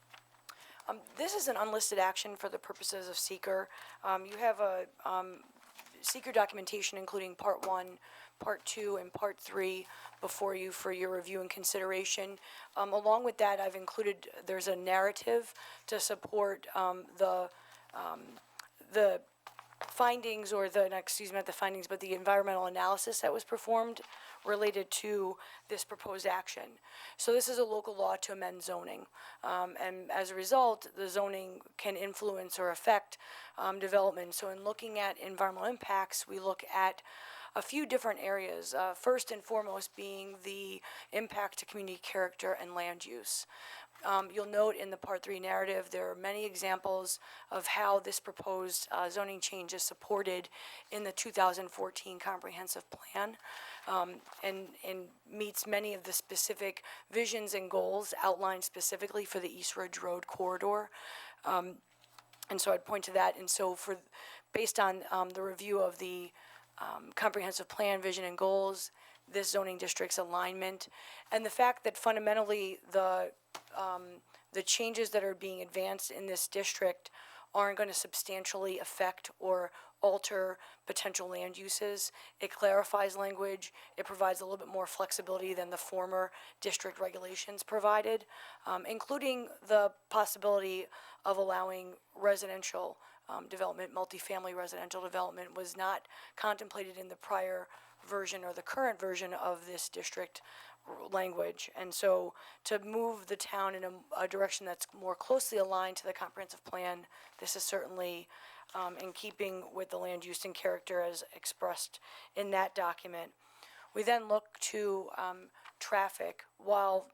[SPEAKER 4] This is an unlisted action for the purposes of seeker. You have a seeker documentation including Part 1, Part 2, and Part 3 before you for your review and consideration. Along with that, I've included, there's a narrative to support the findings, or not the findings, but the environmental analysis that was performed related to this proposed action. So this is a local law to amend zoning. And as a result, the zoning can influence or affect development. So in looking at environmental impacts, we look at a few different areas. First and foremost being the impact to community character and land use. You'll note in the Part 3 narrative, there are many examples of how this proposed zoning change is supported in the 2014 Comprehensive Plan, and meets many of the specific visions and goals outlined specifically for the East Ridge Road corridor. And so I'd point to that. And so based on the review of the Comprehensive Plan, vision, and goals, this zoning district's alignment, and the fact that fundamentally the changes that are being advanced in this district aren't going to substantially affect or alter potential land uses. It clarifies language. It provides a little bit more flexibility than the former district regulations provided, including the possibility of allowing residential development. Multifamily residential development was not contemplated in the prior version or the current version of this district language. And so to move the town in a direction that's more closely aligned to the comprehensive plan, this is certainly in keeping with the land use and character as expressed in that document. We then look to traffic. While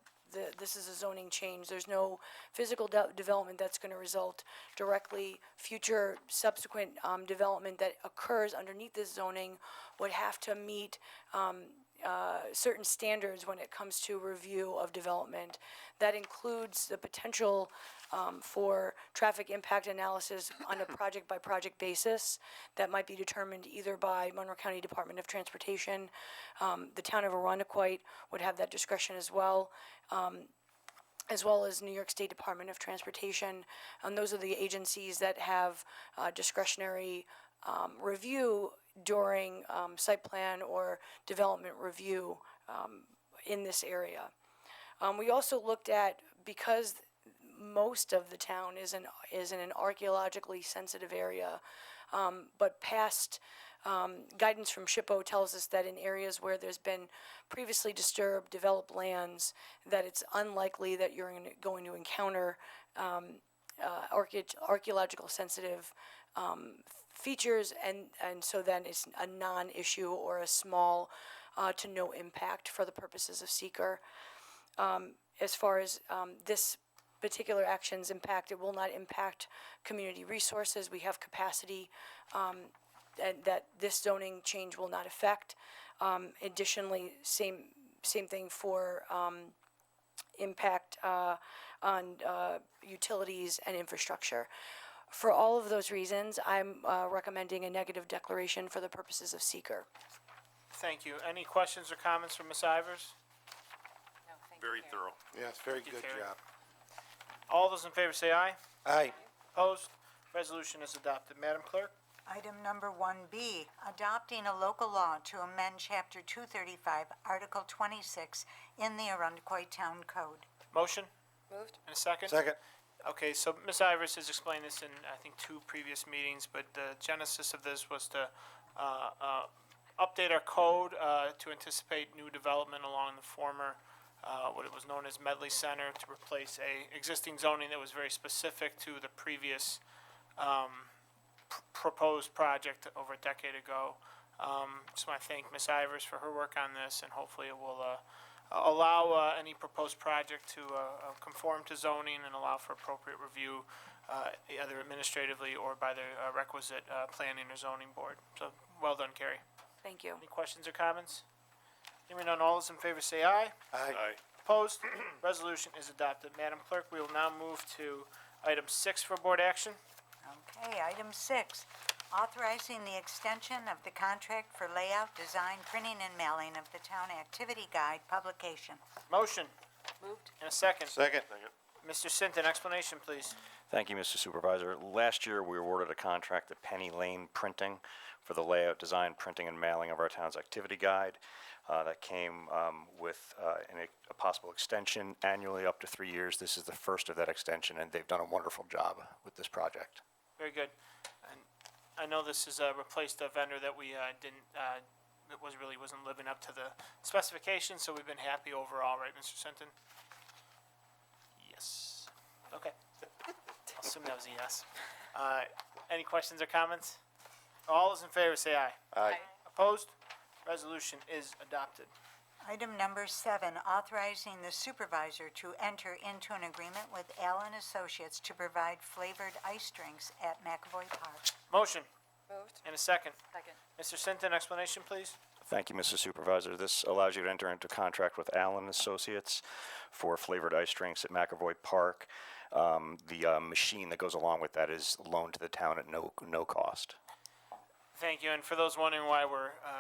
[SPEAKER 4] this is a zoning change, there's no physical development that's going to result directly. Future subsequent development that occurs underneath this zoning would have to meet certain standards when it comes to review of development. That includes the potential for traffic impact analysis on a project-by-project basis that might be determined either by Monroe County Department of Transportation. The town of Arundequoit would have that discretion as well as New York State Department of Transportation. And those are the agencies that have discretionary review during site plan or development review in this area. We also looked at, because most of the town is in an archaeologically sensitive area, but past guidance from SHPO tells us that in areas where there's been previously disturbed, developed lands, that it's unlikely that you're going to encounter archaeological sensitive features, and so then it's a non-issue or a small to no impact for the purposes of seeker. As far as this particular action's impact, it will not impact community resources. We have capacity and that this zoning change will not affect. Additionally, same thing for impact on utilities and infrastructure. For all of those reasons, I'm recommending a negative declaration for the purposes of seeker.
[SPEAKER 1] Thank you. Any questions or comments from Ms. Ivers?
[SPEAKER 13] Very thorough.
[SPEAKER 15] Yes, very
[SPEAKER 1] you,
[SPEAKER 15] good
[SPEAKER 1] Carrie.
[SPEAKER 15] job.
[SPEAKER 1] All those in favor say aye.
[SPEAKER 15] Aye.
[SPEAKER 1] Opposed? Resolution is adopted. Madam Clerk?
[SPEAKER 10] Item number 1B, adopting a local law to amend Chapter 235, Article 26 in the Arundequoit Town Code.
[SPEAKER 1] Motion?
[SPEAKER 6] Moved.
[SPEAKER 1] And a second?
[SPEAKER 15] Second.
[SPEAKER 1] Okay, so Ms. Ivers has explained this in, I think, 2 previous meetings, but the genesis of this was to update our code to anticipate new development along the former, what it was known as Medley Center, to replace a existing zoning that was very specific to the previous proposed project over a decade ago. Just want to thank Ms. Ivers for her work on this, and hopefully it will allow any proposed project to conform to zoning and allow for appropriate review, either administratively or by the requisite planning or zoning board. So, well done, Carrie.
[SPEAKER 4] Thank you.
[SPEAKER 1] Any questions or comments? Hearing none, all those in favor say aye.
[SPEAKER 13] Aye.
[SPEAKER 1] Opposed? Resolution is adopted. Madam Clerk, we will now move to item 6 for board action.
[SPEAKER 10] Okay, item 6, authorizing the extension of the contract for layout, design, printing, and mailing of the Town Activity Guide publication.
[SPEAKER 1] Motion.
[SPEAKER 14] Moved.
[SPEAKER 1] And a second.
[SPEAKER 15] Second.
[SPEAKER 1] Mr. Sinton, explanation, please.
[SPEAKER 12] Thank you, Mr. Supervisor. Last year, we awarded a contract to Penny Lane Printing for the layout, design, printing, and mailing of our town's activity guide. That came with a possible extension annually up to 3 years. This is the first of that extension, and they've done a wonderful job with this project.
[SPEAKER 1] Very good. And I know this has replaced a vendor that we that wasn't living up to the specifications, so we've been happy overall, right, Mr. Sinton? Yes. Okay. I'll assume that was a yes. Any questions or comments? All those in favor say aye.
[SPEAKER 15] Aye.
[SPEAKER 1] Opposed? Resolution is adopted.
[SPEAKER 10] Item number 7, authorizing the supervisor to enter into an agreement with Allen Associates to provide flavored ice drinks at McAvoy Park.
[SPEAKER 1] Motion.
[SPEAKER 6] Moved.
[SPEAKER 1] And a second.
[SPEAKER 14] Second.
[SPEAKER 1] Mr. Sinton, explanation, please.
[SPEAKER 12] Thank you, Mr. Supervisor. This allows you to enter into contract with Allen Associates for flavored ice drinks at McAvoy Park. The machine that goes along with that is loaned to the town at no cost.
[SPEAKER 1] Thank you. And for those wondering why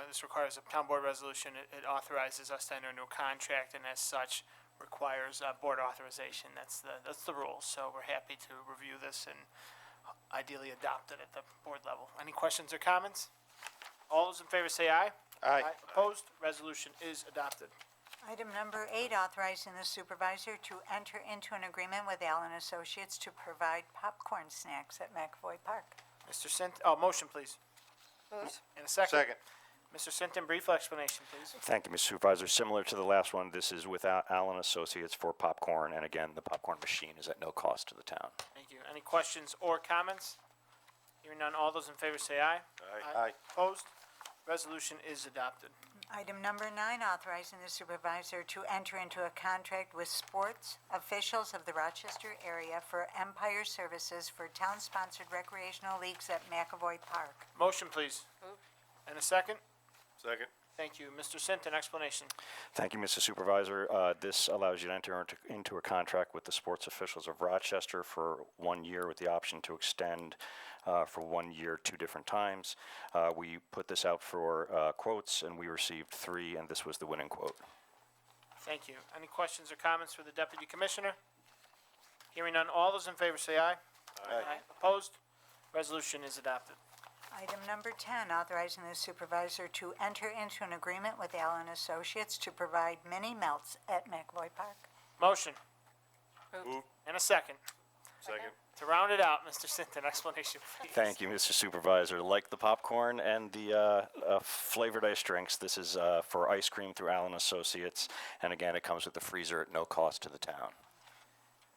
[SPEAKER 1] this requires a town board resolution, it authorizes us to enter into a contract, and as such requires board authorization. That's the rule. So we're happy to review this and ideally adopt it at the board level. Any questions or comments? All those in favor say aye.
[SPEAKER 15] Aye.
[SPEAKER 1] Opposed? Resolution is adopted.
[SPEAKER 10] Item number 8, authorizing the supervisor to enter into an agreement with Allen Associates to provide popcorn snacks at McAvoy Park.
[SPEAKER 1] Mr. Sinton, motion, please.
[SPEAKER 6] Moved.
[SPEAKER 1] And a second.
[SPEAKER 15] Second.
[SPEAKER 1] Mr. Sinton, brief explanation, please.
[SPEAKER 12] Thank you, Mr. Supervisor. Similar to the last one, this is without Allen Associates for popcorn, and again, the popcorn machine is at no cost to the town.
[SPEAKER 1] Thank you. Any questions or comments? Hearing none, all those in favor say aye.
[SPEAKER 15] Aye.
[SPEAKER 1] Opposed? Resolution is adopted.
[SPEAKER 10] Item number 9, authorizing the supervisor to enter into a contract with sports officials of the Rochester area for Empire Services for town-sponsored recreational leagues at McAvoy Park.
[SPEAKER 1] Motion, please.
[SPEAKER 14] Moved.
[SPEAKER 1] And a second.
[SPEAKER 13] Second.
[SPEAKER 1] Thank you. Mr. Sinton, explanation.
[SPEAKER 12] Thank you, Mr. Supervisor. This allows you to enter into a contract with the sports officials of Rochester for 1 year with the option to extend for 1 year 2 different times. We put this out for quotes, and we received 3, and this was the winning quote.
[SPEAKER 1] Thank you. Any questions or comments for the Deputy Commissioner? Hearing none, all those in favor say aye. Aye. Opposed? Resolution is adopted.
[SPEAKER 10] Item number 10, authorizing the supervisor to enter into an agreement with Allen Associates to provide mini melts at McVoy Park.
[SPEAKER 1] Motion.
[SPEAKER 13] Move.
[SPEAKER 1] And a second.
[SPEAKER 13] Second.
[SPEAKER 1] To round it out, Mr. Sinton, explanation, please.
[SPEAKER 12] Thank you, Mr. Supervisor. Like the popcorn and the flavored ice drinks, this is for ice cream through Allen Associates, and again, it comes with the freezer at no cost to the town.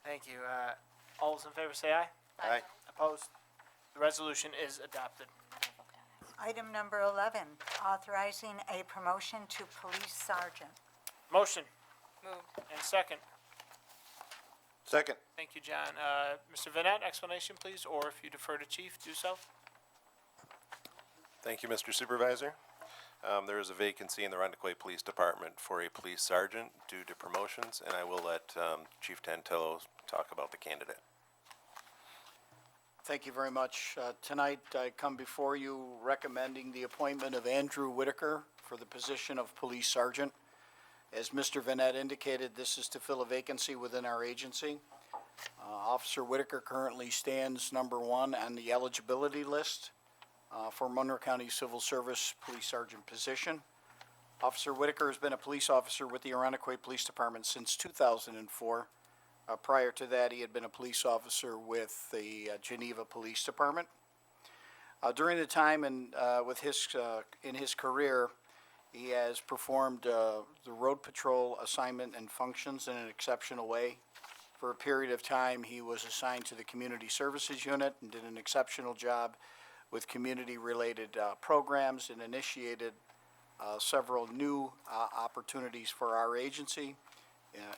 [SPEAKER 1] Thank you. All those in favor say aye.
[SPEAKER 13] Aye.
[SPEAKER 1] Opposed? The resolution is adopted.
[SPEAKER 10] Item number 11, authorizing a promotion to police sergeant.
[SPEAKER 1] Motion.
[SPEAKER 14] Moved.
[SPEAKER 1] And second.
[SPEAKER 13] Second.
[SPEAKER 1] Thank you, John. Mr. Vinette, explanation, please, or if you defer to Chief, do so.
[SPEAKER 5] Thank you, Mr. Supervisor. There is a vacancy in the Arundecoit Police Department for a police sergeant due to promotions, and I will let Chief Tantillo talk about the candidate.
[SPEAKER 3] Thank you very much. Tonight, I come before you recommending the appointment of Andrew Whitaker for the position of police sergeant. As Mr. Vinette indicated, this is to fill a vacancy within our agency. Officer Whitaker currently stands number 1 on the eligibility list for Monroe County Civil Service Police Sergeant position. Officer Whitaker has been a police officer with the Arundecoit Police Department since 2004. Prior to that, he had been a police officer with the Geneva Police Department. During the time in his career, he has performed the road patrol assignment and functions in an exceptional way. For a period of time, he was assigned to the Community Services Unit and did an exceptional job with community-related programs and initiated several new opportunities for our agency.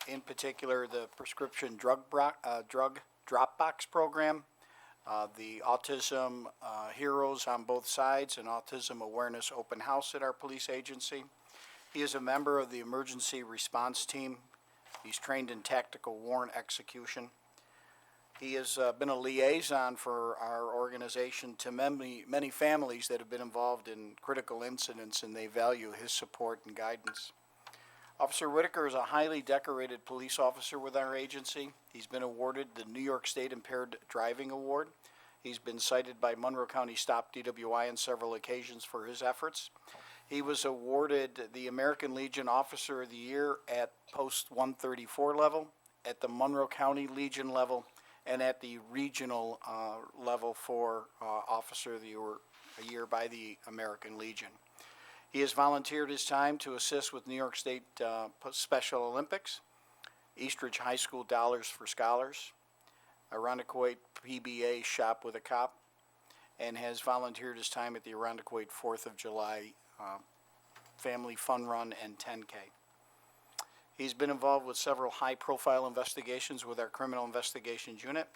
[SPEAKER 3] In particular, the prescription drug drop box program, the Autism Heroes on Both Sides, and Autism Awareness Open House at our police agency. He is a member of the emergency response team. He's trained in tactical warrant execution. He has been a liaison for our organization to many families that have been involved in critical incidents, and they value his support and guidance. Officer Whitaker is a highly decorated police officer with our agency. He's been awarded the New York State Impaired Driving Award. He's been cited by Monroe County Stop DWI on several occasions for his efforts. He was awarded the American Legion Officer of the Year at Post 134 level, at the Monroe County Legion level, and at the regional level for Officer of the Year by the American Legion. He has volunteered his time to assist with New York State Special Olympics, Eastridge High School Dollars for Scholars, Arundecoit PBA Shop with a Cop, and has volunteered his time at the Arundecoit 4th of July Family Fun Run and 10K. He's been involved with several high-profile investigations with our Criminal Investigations Unit.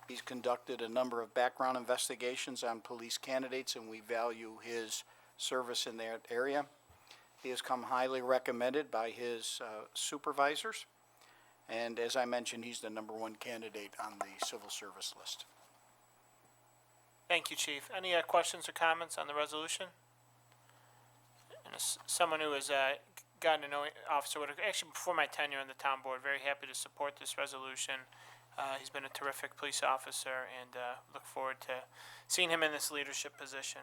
[SPEAKER 3] He's conducted a number of background investigations on police candidates, and we value his service in that area. He has come highly recommended by his supervisors, and as I mentioned, he's the number 1 candidate on the civil service list.
[SPEAKER 1] Thank you, Chief. Any questions or comments on the resolution? And as someone who has gotten to know Officer Whitaker, actually before my tenure on the town board, very happy to support this resolution. He's been a terrific police officer, and look forward to seeing him in this leadership position.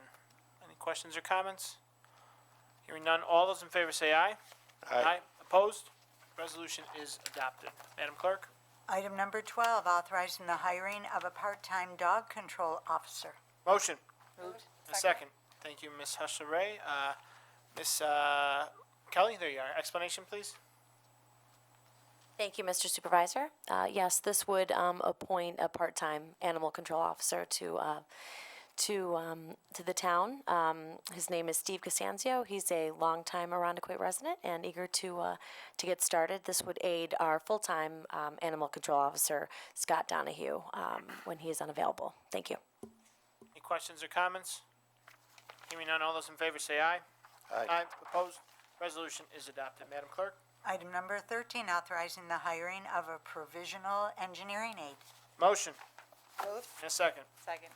[SPEAKER 1] Any questions or comments? Hearing none, all those in favor say aye.
[SPEAKER 13] Aye.
[SPEAKER 1] Opposed? Resolution is adopted. Madam Clerk?
[SPEAKER 10] Item number 12, authorizing the hiring of a part-time dog control officer.
[SPEAKER 1] Motion.
[SPEAKER 14] Moved.
[SPEAKER 1] A second. Thank you, Ms. Husseray. Ms. Kelly, there you are. Explanation, please.
[SPEAKER 22] Thank you, Mr. Supervisor. Yes, this would appoint a part-time animal control officer to the town. His name is Steve Costanzo. He's a longtime Arundecoit resident and eager to get started. This would aid our full-time animal control officer, Scott Donahue, when he is unavailable. Thank you.
[SPEAKER 1] Any questions or comments? Hearing none, all those in favor say aye. Aye. Opposed? Resolution is adopted. Madam Clerk?
[SPEAKER 10] Item number 13, authorizing the hiring of a provisional engineering aide.
[SPEAKER 1] Motion.
[SPEAKER 21] Moved.
[SPEAKER 1] And a second.
[SPEAKER 2] Second.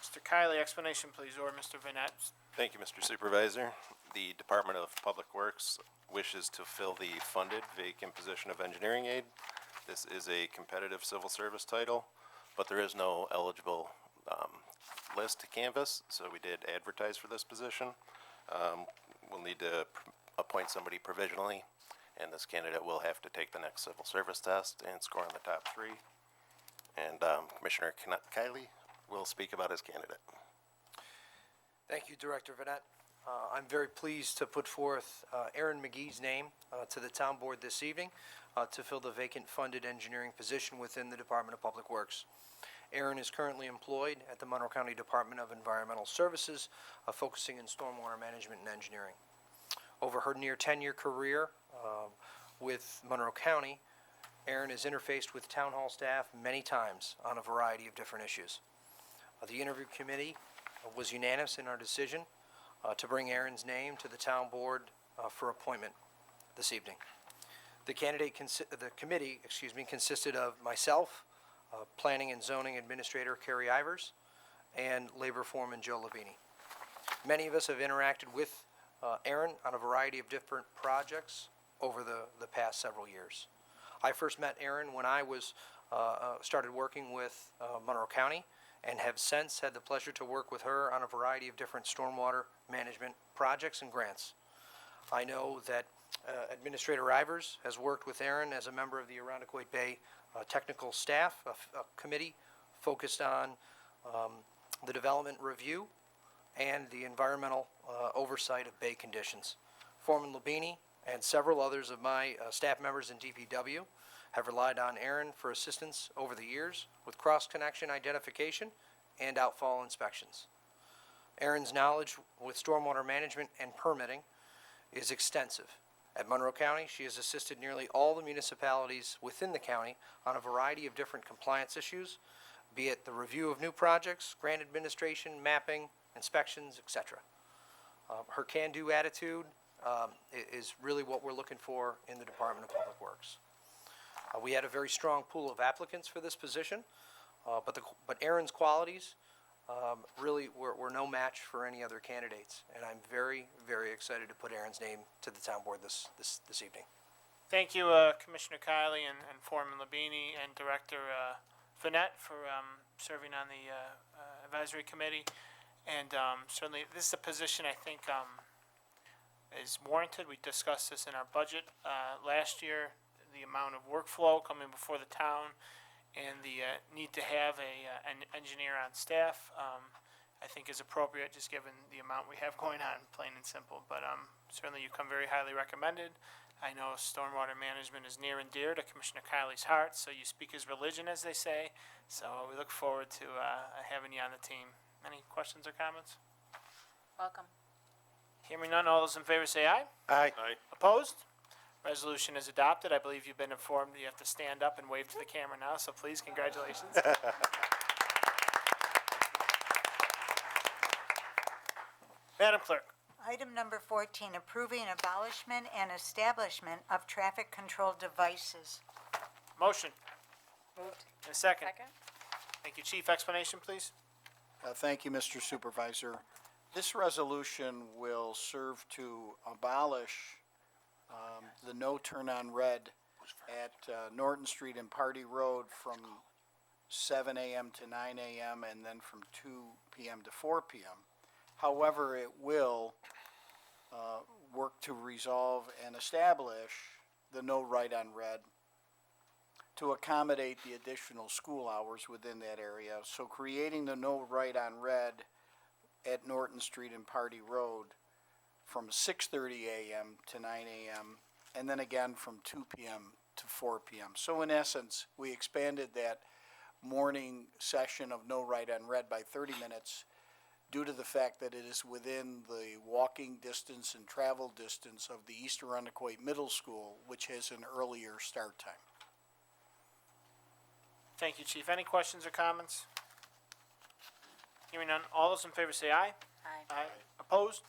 [SPEAKER 1] Mr. Kylie, explanation please, or Mr. Vanette.
[SPEAKER 5] Thank you, Mr. Supervisor. The Department of Public Works wishes to fill the funded vacant position of engineering aide. This is a competitive civil service title, but there is no eligible list to canvass, so we did advertise for this position. We'll need to appoint somebody provisionally, and this candidate will have to take the next civil service test and score in the top 3. And Commissioner Kylie will speak about his candidate.
[SPEAKER 11] Thank you, Director Vanette. I'm very pleased to put forth Aaron McGee's name to the town board this evening to fill the vacant funded engineering position within the Department of Public Works. Aaron is currently employed at the Monroe County Department of Environmental Services, focusing in stormwater management and engineering. Over her near 10-year career with Monroe County, Aaron has interfaced with town hall staff many times on a variety of different issues. The interview committee was unanimous in our decision to bring Aaron's name to the town board for appointment this evening. The committee consisted of myself, Planning and Zoning Administrator Carrie Ivers, and Labor Foreman Joe Levini. Many of us have interacted with Aaron on a variety of different projects over the past several years. I first met Aaron when I was started working with Monroe County, and have since had the pleasure to work with her on a variety of different stormwater management projects and grants. I know that Administrator Ivers has worked with Aaron as a member of the Arundecoit Bay Technical Staff, a committee focused on the development review and the environmental oversight of bay conditions. Foreman Lubini and several others of my staff members in DPW have relied on Aaron for assistance over the years with cross-connection identification and outfall inspections. Aaron's knowledge with stormwater management and permitting is extensive. At Monroe County, she has assisted nearly all the municipalities within the county on a variety of different compliance issues, be it the review of new projects, grant administration, mapping, inspections, etc. Her can-do attitude is really what we're looking for in the Department of Public Works. We had a very strong pool of applicants for this position, but Aaron's qualities really were no match for any other candidates, and I'm very, very excited to put Aaron's name to the town board this evening.
[SPEAKER 1] Thank you, Commissioner Kylie and Foreman Labini and Director Vanette for serving on the advisory committee. And certainly, this is a position I think is warranted. We discussed this in our budget last year. The amount of workflow coming before the town and the need to have an engineer on staff, I think is appropriate just given the amount we have going on, plain and simple. But certainly you come very highly recommended. I know stormwater management is near and dear to Commissioner Kylie's heart, so you speak his religion, as they say. So we look forward to having you on the team. Any questions or comments?
[SPEAKER 14] Welcome.
[SPEAKER 1] Hearing none, all those in favor say aye.
[SPEAKER 15] Aye.
[SPEAKER 13] Aye.
[SPEAKER 1] Opposed? Resolution is adopted. I believe you've been informed you have to stand up and wave to the camera now, so please, congratulations. Madam Clerk.
[SPEAKER 10] Item number 14, approving abolishment and establishment of traffic control devices.
[SPEAKER 1] Motion.
[SPEAKER 2] Moved.
[SPEAKER 1] And a second.
[SPEAKER 2] Second.
[SPEAKER 1] Thank you. Chief, explanation, please.
[SPEAKER 3] Thank you, Mr. Supervisor. This resolution will serve to abolish the no turn on red at Norton Street and Party Road from 7 a.m. to 9 a.m. and then from 2 p.m. to 4 p.m. However, it will work to resolve and establish the no right on red to accommodate the additional school hours within that area. So creating the no right on red at Norton Street and Party Road from 6:30 a.m. to 9 a.m. and then again from 2 p.m. to 4 p.m. So in essence, we expanded that morning session of no right on red by 30 minutes due to the fact that it is within the walking distance and travel distance of the East Arundecoit Middle School, which has an earlier start time.
[SPEAKER 1] Thank you, Chief. Any questions or comments? Hearing none, all those in favor say aye.
[SPEAKER 14] Aye.
[SPEAKER 1] Aye. Opposed?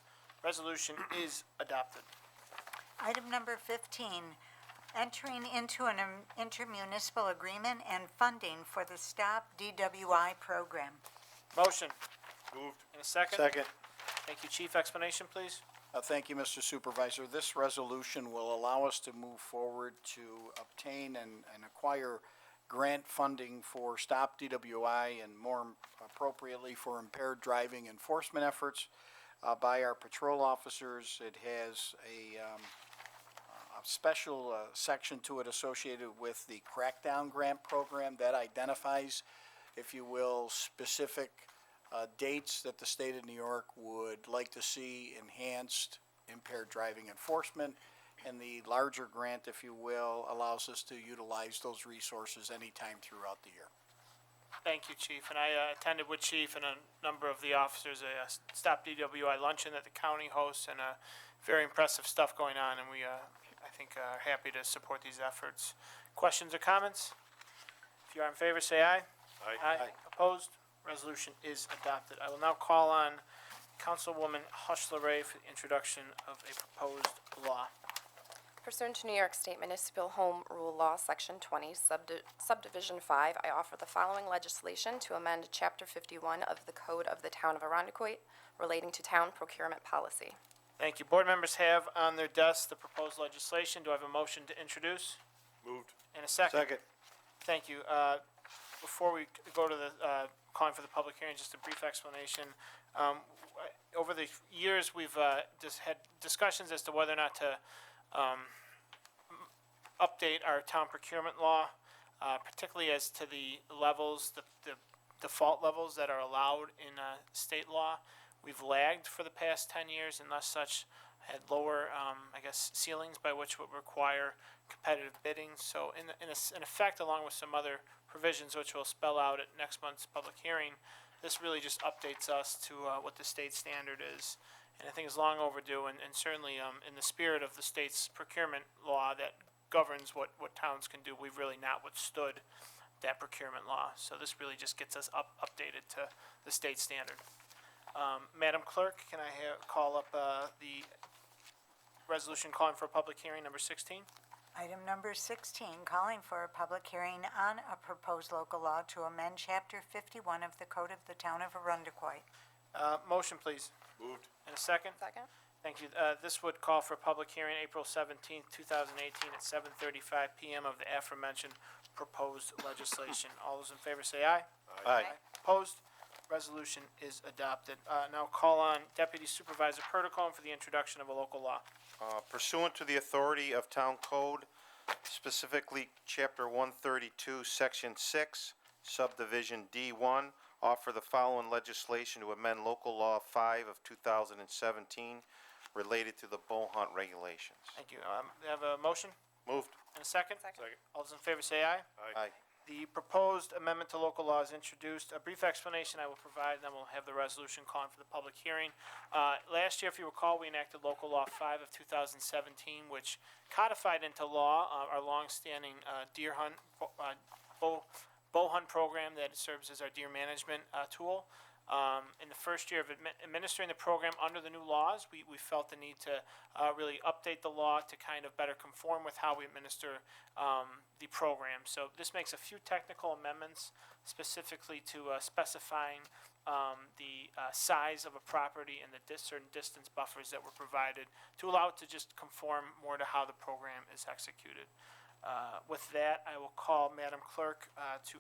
[SPEAKER 1] Resolution is adopted.
[SPEAKER 10] Item number 15, entering into an intermunicipal agreement and funding for the Stop DWI program.
[SPEAKER 1] Motion.
[SPEAKER 13] Moved.
[SPEAKER 1] In a second?
[SPEAKER 3] Second.
[SPEAKER 1] Thank you, Chief. Explanation, please.
[SPEAKER 3] Thank you, Mr. Supervisor. This resolution will allow us to move forward to obtain and acquire grant funding for Stop DWI and more appropriately for impaired driving enforcement efforts by our patrol officers. It has a special section to it associated with the Crackdown Grant Program that identifies, if you will, specific dates that the state of New York would like to see enhanced impaired driving enforcement. And the larger grant, if you will, allows us to utilize those resources anytime throughout the year.
[SPEAKER 1] Thank you, Chief. And I attended with Chief and a number of the officers a Stop DWI luncheon that the county hosts, and very impressive stuff going on. And we, I think, are happy to support these efforts. Questions or comments? If you are in favor, say aye.
[SPEAKER 13] Aye.
[SPEAKER 1] Opposed? Resolution is adopted. I will now call on Councilwoman Hush-LaRae for the introduction of a proposed law.
[SPEAKER 8] Pursuant to New York State Municipal Home Rule Law, Section 20, Subdivision 5, I offer the following legislation to amend Chapter 51 of the Code of the Town of Arundecoit relating to town procurement policy.
[SPEAKER 1] Thank you. Board members have on their desks the proposed legislation. Do I have a motion to introduce?
[SPEAKER 13] Moved.
[SPEAKER 1] And a second?
[SPEAKER 3] Second.
[SPEAKER 1] Thank you. Before we go to the calling for the public hearing, just a brief explanation. Over the years, we've just had discussions as to whether or not to update our town procurement law, particularly as to the levels, the default levels that are allowed in state law. We've lagged for the past 10 years and thus such had lower, ceilings by which would require competitive bidding. So in effect, along with some other provisions which we'll spell out at next month's public hearing, this really just updates us to what the state standard is. And I think it's long overdue, and certainly in the spirit of the state's procurement law that governs what towns can do, we've really not withstood that procurement law. So this really just gets us updated to the state standard. Madam Clerk, can I call up the resolution calling for a public hearing, number 16?
[SPEAKER 10] Item number 16, calling for a public hearing on a proposed local law to amend Chapter 51 of the Code of the Town of Arundecoit.
[SPEAKER 1] Motion, please.
[SPEAKER 13] Moved.
[SPEAKER 1] And a second?
[SPEAKER 8] Second.
[SPEAKER 1] Thank you. This would call for a public hearing April 17th, 2018 at 7:35 PM of the aforementioned proposed legislation. All those in favor say aye.
[SPEAKER 3] Aye.
[SPEAKER 1] Opposed? Resolution is adopted. Now call on Deputy Supervisor Perticone for the introduction of a local law.
[SPEAKER 15] Pursuant to the authority of Town Code, specifically Chapter 132, Section 6, Subdivision D1, offer the following legislation to amend Local Law 5 of 2017 related to the bow hunt regulations.
[SPEAKER 1] Thank you. Have a motion
[SPEAKER 15] Moved.
[SPEAKER 1] and a second?
[SPEAKER 13] Second.
[SPEAKER 1] All those in favor say aye.
[SPEAKER 15] Aye.
[SPEAKER 1] The proposed amendment to local law is introduced. A brief explanation I will provide, and then we'll have the resolution calling for the public hearing. Last year, if you recall, we enacted local law 5 of 2017, which codified into law our longstanding deer hunt, bow hunt program that serves as our deer management tool. In the first year of administering the program under the new laws, we felt the need to really update the law to kind of better conform with how we administer the program. So this makes a few technical amendments, specifically to specifying the size of a property and the certain distance buffers that were provided to allow it to just conform more to how the program is executed. With that, I will call Madam Clerk to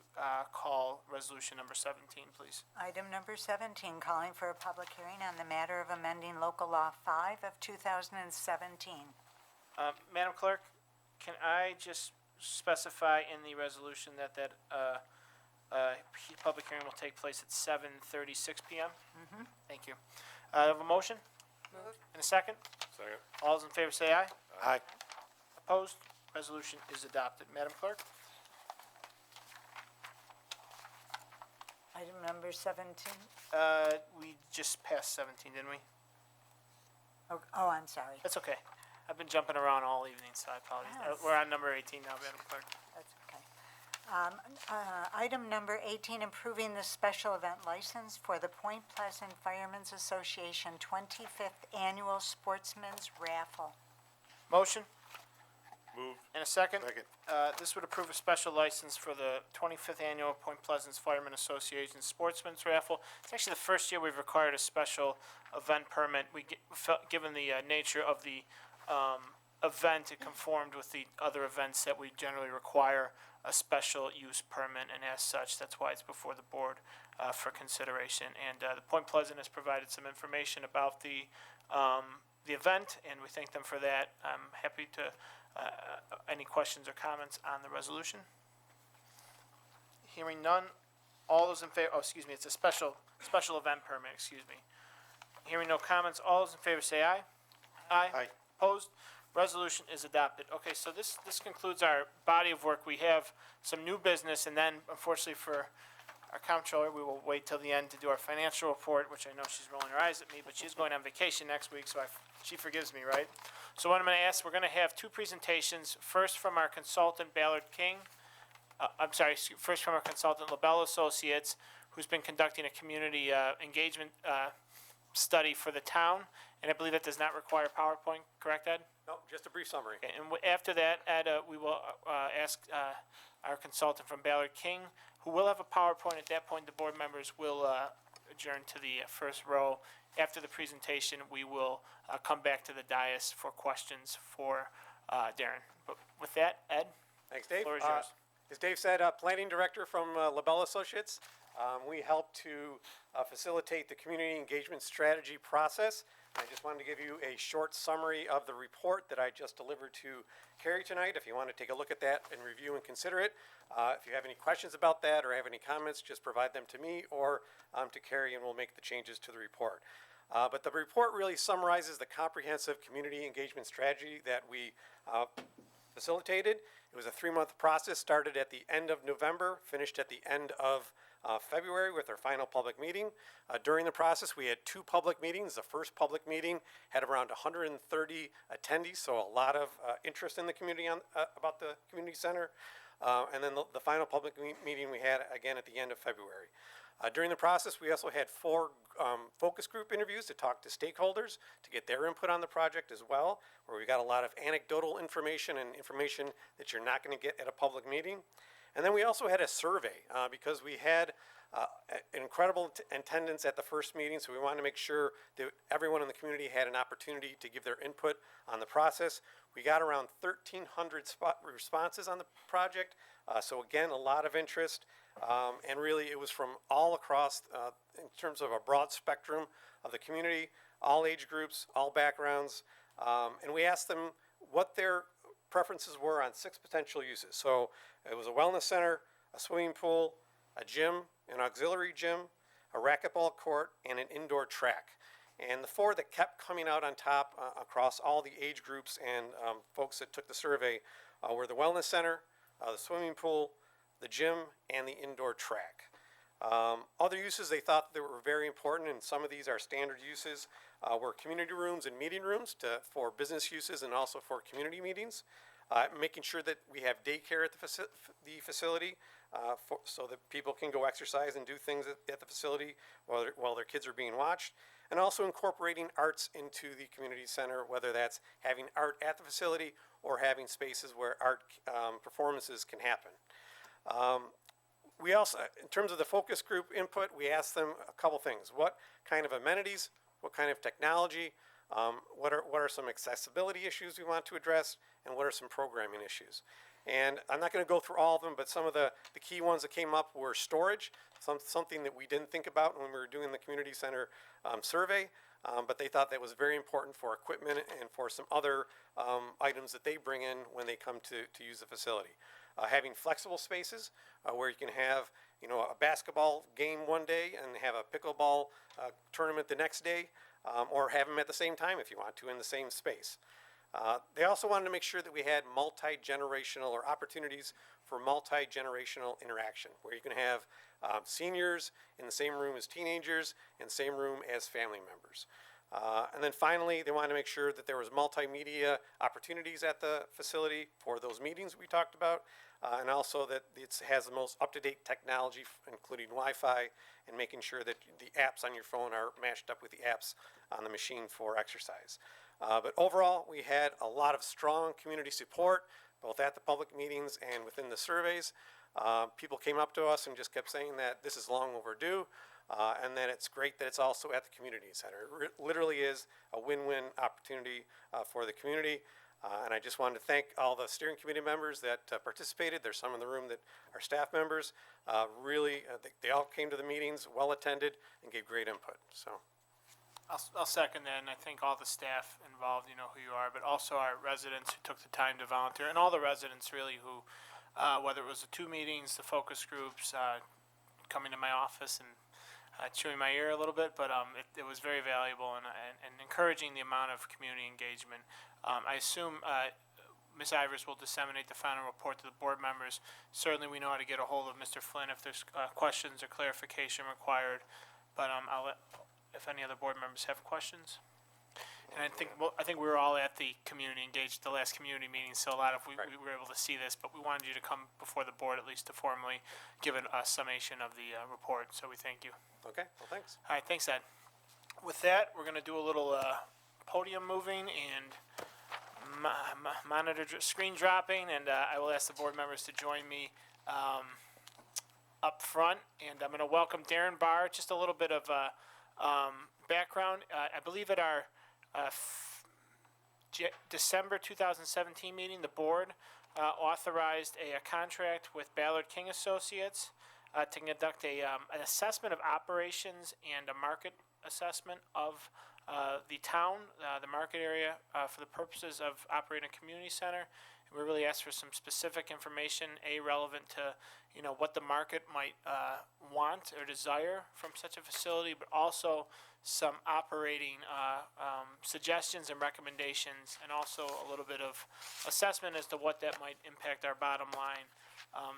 [SPEAKER 1] call resolution number 17, please.
[SPEAKER 10] Item number 17, calling for a public hearing on the matter of amending local law 5 of 2017.
[SPEAKER 1] Madam Clerk, can I just specify in the resolution that public hearing will take place at 7:36 PM?
[SPEAKER 10] Mm-hmm.
[SPEAKER 1] Thank you. I have a motion?
[SPEAKER 8] Moved.
[SPEAKER 1] And a second?
[SPEAKER 13] Second.
[SPEAKER 1] All those in favor say aye.
[SPEAKER 15] Aye.
[SPEAKER 1] Opposed? Resolution is adopted. Madam Clerk?
[SPEAKER 10] Item number 17.
[SPEAKER 1] We just passed 17, didn't we?
[SPEAKER 10] Oh, I'm sorry.
[SPEAKER 1] That's okay. I've been jumping around all evening, so I apologize.
[SPEAKER 10] Yes.
[SPEAKER 1] We're on number 18 now, Madam Clerk.
[SPEAKER 10] That's okay. Item number 18, approving the special event license for the Point Pleasant Firemen's Association 25th Annual Sportsman's Raffle.
[SPEAKER 1] Motion?
[SPEAKER 13] Move.
[SPEAKER 1] And a second?
[SPEAKER 13] Second.
[SPEAKER 1] This would approve a special license for the 25th Annual Point Pleasant Firemen Association Sportsman's Raffle. It's actually the first year we've required a special event permit. Given the nature of the event, it conformed with the other events that we generally require a special use permit, and as such, that's why it's before the board for consideration. And the Point Pleasant has provided some information about the event, and we thank them for that. I'm happy to, any questions or comments on the resolution? Hearing none, all those in favor, it's a special event permit, excuse me. Hearing no comments, all those in favor say aye. Aye. Opposed? Resolution is adopted. Okay, so this concludes our body of work. We have some new business, and then unfortunately for our comptroller, we will wait till the end to do our financial report, which I know she's rolling her eyes at me, but she's going on vacation next week, so she forgives me, right? So what I'm gonna ask, we're gonna have two presentations, first from our consultant Ballard King, first from our consultant LaBelle Associates, who's been conducting a community engagement study for the town, and I believe that does not require PowerPoint, correct, Ed?
[SPEAKER 7] No, just a brief summary.
[SPEAKER 1] Okay, and after that, Ed, we will ask our consultant from Ballard King, who will have a PowerPoint. At that point, the board members will adjourn to the first row. After the presentation, we will come back to the dais for questions for Darren. But with that, Ed?
[SPEAKER 7] Thanks, Dave.
[SPEAKER 1] The floor is yours.
[SPEAKER 7] As Dave said, Planning Director from LaBelle Associates. We help to facilitate the community engagement strategy process. I just wanted to give you a short summary of the report that I just delivered to Carrie tonight. If you want to take a look at that and review and consider it. If you have any questions about that or have any comments, just provide them to me or to Carrie, and we'll make the changes to the report. But the report really summarizes the comprehensive community engagement strategy that we facilitated. It was a 3-month process, started at the end of November, finished at the end of February with our final public meeting. During the process, we had 2 public meetings. The first public meeting had around 130 attendees, so a lot of interest in the community about the community center. And then the final public meeting we had again at the end of February. During the process, we also had 4 focus group interviews to talk to stakeholders, to get their input on the project as well, where we got a lot of anecdotal information and information that you're not going to get at a public meeting. And then we also had a survey because we had an incredible attendance at the first meeting, so we wanted to make sure that everyone in the community had an opportunity to give their input on the process. We got around 1,300 responses on the project, so again, a lot of interest, and really it was from all across, in terms of a broad spectrum of the community, all age groups, all backgrounds, and we asked them what their preferences were on 6 potential uses. So it was a wellness center, a swimming pool, a gym, an auxiliary gym, a racquetball court, and an indoor track. And the 4 that kept coming out on top across all the age groups and folks that took the survey were the wellness center, the swimming pool, the gym, and the indoor track. Other uses they thought that were very important, and some of these are standard uses, were community rooms and meeting rooms for business uses and also for community meetings. Making sure that we have daycare at the facility so that people can go exercise and do things at the facility while their kids are being watched. And also incorporating arts into the community center, whether that's having art at the facility or having spaces where art performances can happen. We also, in terms of the focus group input, we asked them a couple things. What kind of amenities, what kind of technology, what are some accessibility issues we want to address, and what are some programming issues. And I'm not going to go through all of them, but some of the key ones that came up were storage, something that we didn't think about when we were doing the community center survey, but they thought that was very important for equipment and for some other items that they bring in when they come to use the facility. Having flexible spaces where you can have a basketball game one day and have a pickleball tournament the next day, or have them at the same time if you want to in the same space. They also wanted to make sure that we had multi-generational or opportunities for multi-generational interaction, where you can have seniors in the same room as teenagers and same room as family members. And then finally, they wanted to make sure that there was multimedia opportunities at the facility for those meetings we talked about, and also that it has the most up-to-date technology, including Wi-Fi, and making sure that the apps on your phone are matched up with the apps on the machine for exercise. But overall, we had a lot of strong community support, both at the public meetings and within the surveys. People came up to us and just kept saying that this is long overdue, and that it's great that it's also at the community center. It literally is a win-win opportunity for the community. And I just wanted to thank all the steering committee members that participated. There's some in the room that are staff members. They all came to the meetings, well attended, and gave great input. So.
[SPEAKER 1] I'll second that, and I thank all the staff involved, you know who you are, but also our residents who took the time to volunteer, and all the residents really who, whether it was the 2 meetings, the focus groups, coming to my office and chewing my ear a little bit, but it was very valuable and encouraging the amount of community engagement. I assume Ms. Ivers will disseminate the final report to the board members. Certainly we know how to get a hold of Mr. Flynn if there's questions or clarification required, but I'll let, if any other board members have questions. And I think we were all at the community engaged, the last community meeting, so we were able to see this, but we wanted you to come before the board at least to formally give a summation of the report, so we thank you.
[SPEAKER 7] Okay, well, thanks.
[SPEAKER 1] All right, thanks, Ed. With that, we're going to do a little podium moving and monitor screen dropping, and I will ask the board members to join me up front, and I'm going to welcome Darren Barr. Just a little bit of background. I believe at our December 2017 meeting, the board authorized a contract with Ballard King Associates to conduct an assessment of operations and a market assessment of the town, the market area, for the purposes of operating a community center. And we really asked for some specific information, relevant to what the market might want or desire from such a facility, but also some operating suggestions and recommendations, and also a little bit of assessment as to what that might impact our bottom line.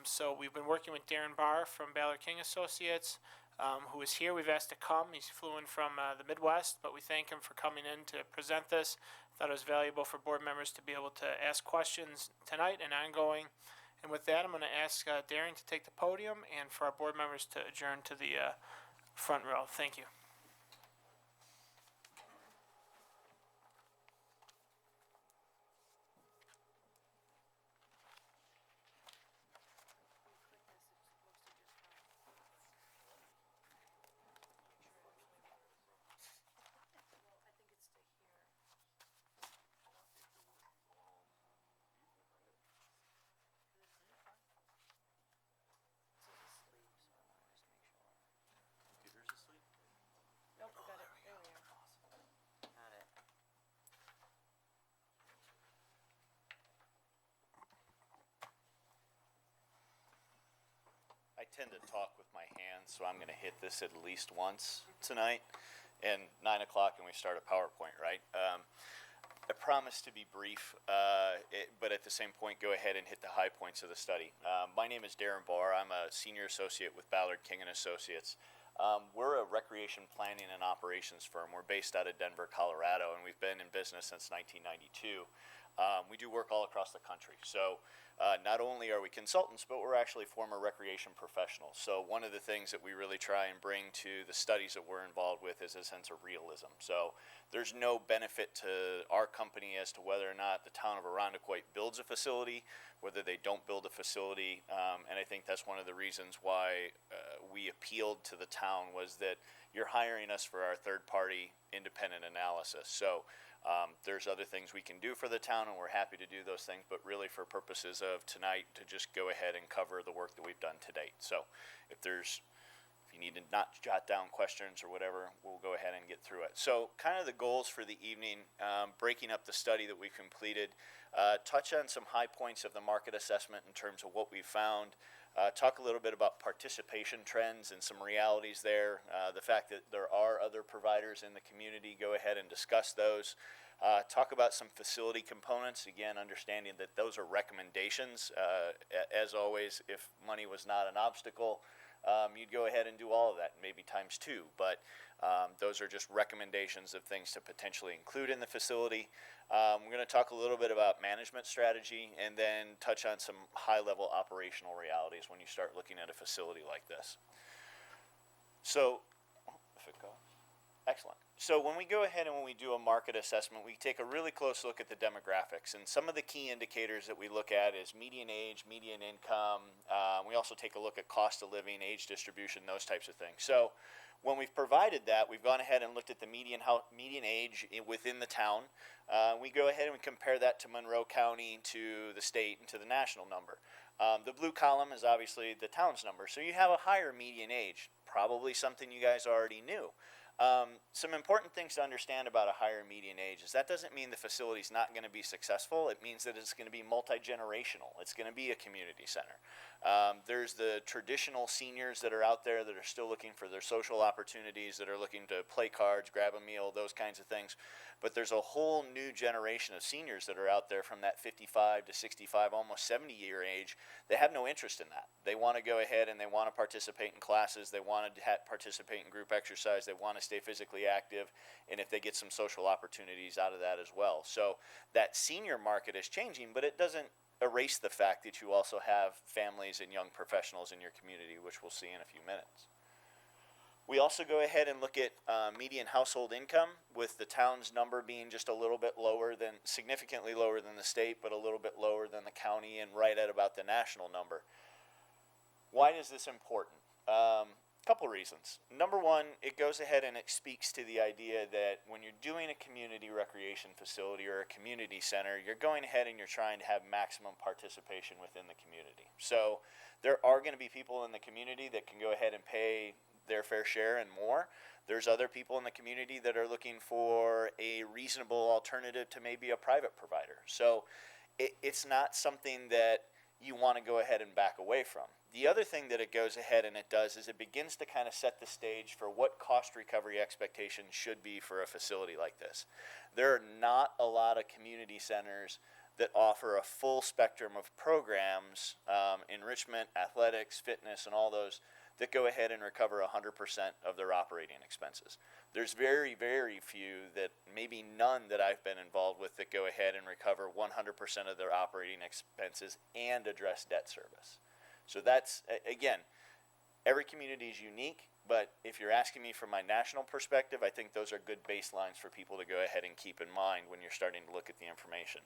[SPEAKER 1] So we've been working with Darren Barr from Ballard King Associates, who is here. We've asked to come. He's flew in from the Midwest, but we thank him for coming in to present this. Thought it was valuable for board members to be able to ask questions tonight and ongoing. And with that, I'm going to ask Darren to take the podium and for our board members to adjourn to the front row. Thank you.
[SPEAKER 9] I tend to talk with my hands, so I'm going to hit this at least once tonight. And 9 o'clock, and we start a PowerPoint, right? I promise to be brief, but at the same point, go ahead and hit the high points of the study. My name is Darren Barr. I'm a senior associate with Ballard King & Associates. We're a recreation planning and operations firm. We're based out of Denver, Colorado, and we've been in business since 1992. We do work all across the country. So not only are we consultants, but we're actually former recreation professionals. So one of the things that we really try and bring to the studies that we're involved with is a sense of realism. So there's no benefit to our company as to whether or not the town of Irondequoit builds a facility, whether they don't build a facility. And I think that's one of the reasons why we appealed to the town, was that you're hiring us for our third-party independent analysis. So there's other things we can do for the town, and we're happy to do those things, but really for purposes of tonight, to just go ahead and cover the work that we've done to date. So if you need to not jot down questions or whatever, we'll go ahead and get through it. So kind of the goals for the evening, breaking up the study that we've completed, touch on some high points of the market assessment in terms of what we found, talk a little bit about participation trends and some realities there, the fact that there are other providers in the community, go ahead and discuss those. Talk about some facility components, again, understanding that those are recommendations. As always, if money was not an obstacle, you'd go ahead and do all of that, maybe times 2. But those are just recommendations of things to potentially include in the facility. We're going to talk a little bit about management strategy and then touch on some high-level operational realities when you start looking at a facility like this. So, if it goes. Excellent. So when we go ahead and when we do a market assessment, we take a really close look at the demographics. And some of the key indicators that we look at is median age, median income. We also take a look at cost of living, age distribution, those types of things. So when we've provided that, we've gone ahead and looked at the median age within the town. We go ahead and we compare that to Monroe County, to the state, and to the national number. The blue column is obviously the town's number. So you have a higher median age, probably something you guys already knew. Some important things to understand about a higher median age is that doesn't mean the facility's not going to be successful. It means that it's going to be multi-generational. It's going to be a community center. There's the traditional seniors that are out there that are still looking for their social opportunities, that are looking to play cards, grab a meal, those kinds of things. But there's a whole new generation of seniors that are out there from that 55 to 65, almost 70-year age. They have no interest in that. They want to go ahead and they want to participate in classes. They want to participate in group exercise. They want to stay physically active, and if they get some social opportunities out of that as well. So that senior market is changing, but it doesn't erase the fact that you also have families and young professionals in your community, which we'll see in a few minutes. We also go ahead and look at median household income, with the town's number being just a little bit lower than, significantly lower than the state, but a little bit lower than the county, and right at about the national number. Why is this important? Couple reasons. Number one, it goes ahead and it speaks to the idea that when you're doing a community recreation facility or a community center, you're going ahead and you're trying to have maximum participation within the community. So there are going to be people in the community that can go ahead and pay their fair share and more. There's other people in the community that are looking for a reasonable alternative to maybe a private provider. So it's not something that you want to go ahead and back away from. The other thing that it goes ahead and it does is it begins to kind of set the stage for what cost recovery expectations should be for a facility like this. There are not a lot of community centers that offer a full spectrum of programs, enrichment, athletics, fitness, and all those, that go ahead and recover 100% of their operating expenses. There's very, very few, that maybe none that I've been involved with, that go ahead and recover 100% of their operating expenses and address debt service. So that's, again, every community is unique, but if you're asking me from my national perspective, I think those are good baselines for people to go ahead and keep in mind when you're starting to look at the information.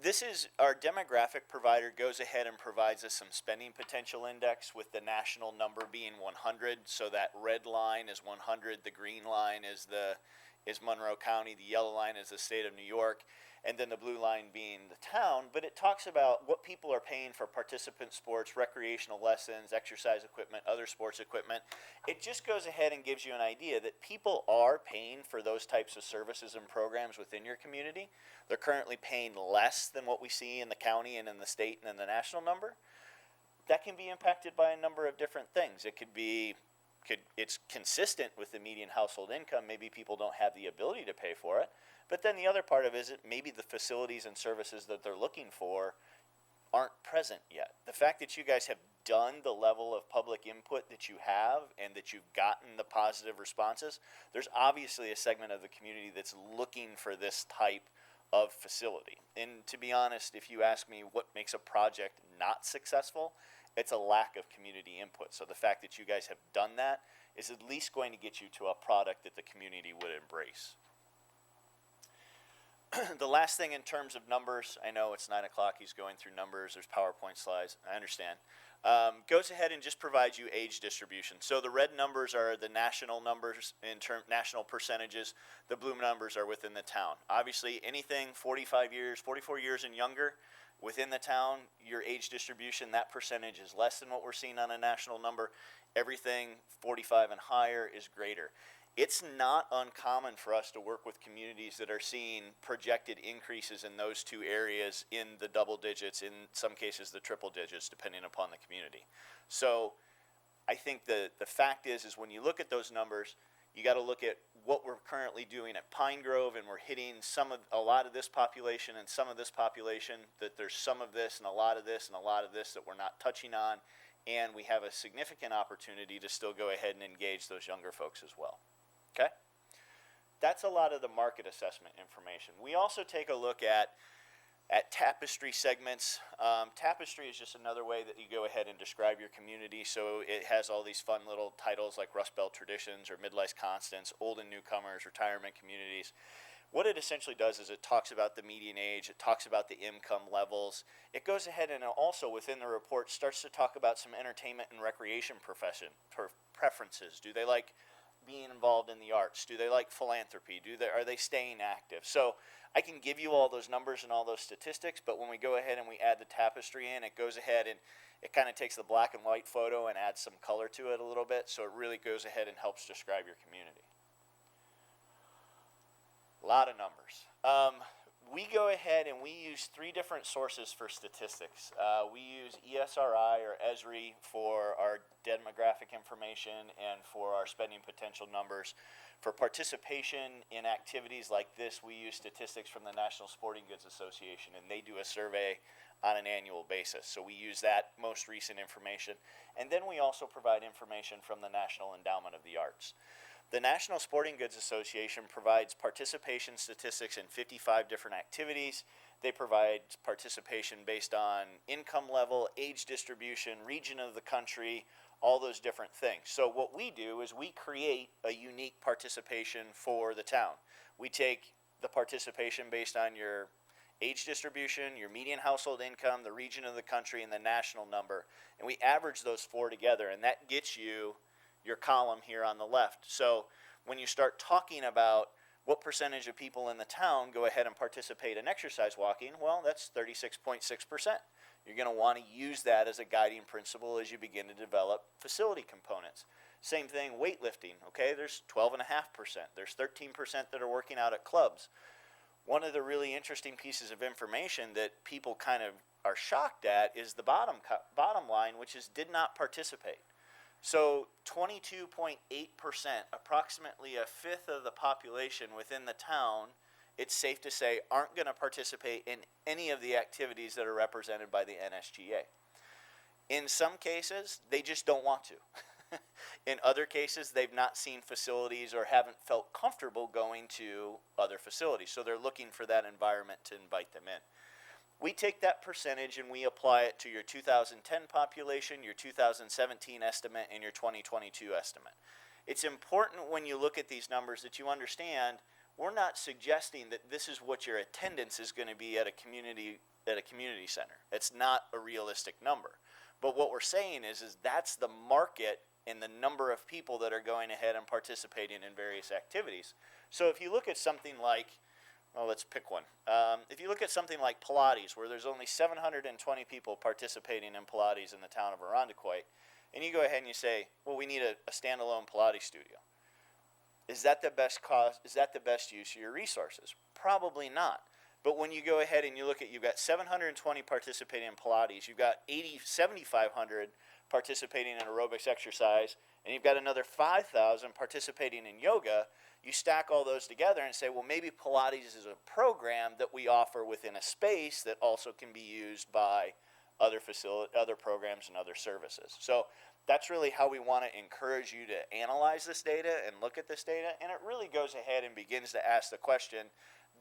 [SPEAKER 9] This is our demographic provider goes ahead and provides us some spending potential index, with the national number being 100. So that red line is 100, the green line is Monroe County, the yellow line is the state of New York, and then the blue line being the town. But it talks about what people are paying for participant sports, recreational lessons, exercise equipment, other sports equipment. It just goes ahead and gives you an idea that people are paying for those types of services and programs within your community. They're currently paying less than what we see in the county and in the state and in the national number. That can be impacted by a number of different things. It could be, it's consistent with the median household income. Maybe people don't have the ability to pay for it. But then the other part of it is that maybe the facilities and services that they're looking for aren't present yet. The fact that you guys have done the level of public input that you have, and that you've gotten the positive responses, there's obviously a segment of the community that's looking for this type of facility. And to be honest, if you ask me what makes a project not successful, it's a lack of community input. So the fact that you guys have done that is at least going to get you to a product that the community would embrace. The last thing in terms of numbers, I know it's 9 o'clock, he's going through numbers, there's PowerPoint slides, I understand. Goes ahead and just provides you age distribution. So the red numbers are the national numbers, national percentages. The blue numbers are within the town. Obviously, anything 44 years and younger within the town, your age distribution, that percentage is less than what we're seeing on a national number. Everything 45 and higher is greater. It's not uncommon for us to work with communities that are seeing projected increases in those two areas in the double digits, in some cases the triple digits, depending upon the community. So I think the fact is when you look at those numbers, you got to look at what we're currently doing at Pine Grove, and we're hitting a lot of this population and some of this population, that there's some of this and a lot of this and a lot of this that we're not touching on and we have a significant opportunity to still go ahead and engage those younger folks as well. Okay? That's a lot of the market assessment information. We also take a look at tapestry segments. Tapestry is just another way that you go ahead and describe your community. So it has all these fun little titles like Rust Belt Traditions or Midlife Constants, Old and Newcomers, Retirement Communities. What it essentially does is it talks about the median age, it talks about the income levels. It goes ahead and also within the report starts to talk about some entertainment and recreation preferences. Do they like being involved in the arts? Do they like philanthropy? Are they staying active? So I can give you all those numbers and all those statistics, but when we go ahead and we add the tapestry in, it goes ahead and it kind of takes the black and white photo and adds some color to it a little bit, so it really goes ahead and helps describe your community. A lot of numbers. We go ahead and we use 3 different sources for statistics. We use ESRI or ESRI for our demographic information and for our spending potential numbers. For participation in activities like this, we use statistics from the National Sporting Goods Association, and they do a survey on an annual basis. So we use that most recent information. And then we also provide information from the National Endowment of the Arts. The National Sporting Goods Association provides participation statistics in 55 different activities. They provide participation based on income level, age distribution, region of the country, all those different things. So what we do is we create a unique participation for the town. We take the participation based on your age distribution, your median household income, the region of the country, and the national number, and we average those 4 together, and that gets you your column here on the left. So when you start talking about what percentage of people in the town go ahead and participate in exercise walking, well, that's 36.6%. You're going to want to use that as a guiding principle as you begin to develop facility components. Same thing, weightlifting, okay? There's 12.5%. There's 13% that are working out at clubs. One of the really interesting pieces of information that people kind of are shocked at is the bottom line, which is did not participate. So 22.8%, approximately a fifth of the population within the town, it's safe to say, aren't going to participate in any of the activities that are represented by the NSGA. In some cases, they just don't want to. In other cases, they've not seen facilities or haven't felt comfortable going to other facilities. So they're looking for that environment to invite them in. We take that percentage and we apply it to your 2010 population, your 2017 estimate, and your 2022 estimate. It's important when you look at these numbers that you understand we're not suggesting that this is what your attendance is going to be at a community center. It's not a realistic number. But what we're saying is that's the market and the number of people that are going ahead and participating in various activities. So if you look at something like, well, let's pick one. If you look at something like Pilates, where there's only 720 people participating in Pilates in the town of Irondequoit, and you go ahead and you say, well, we need a standalone Pilates studio. Is that the best cost? Is that the best use of your resources? Probably not. But when you go ahead and you look at, you've got 720 participating in Pilates, you've got 7,500 participating in aerobics exercise, and you've got another 5,000 participating in yoga, you stack all those together and say, well, maybe Pilates is a program that we offer within a space that also can be used by other programs and other services. So that's really how we want to encourage you to analyze this data and look at this data. And it really goes ahead and begins to ask the question,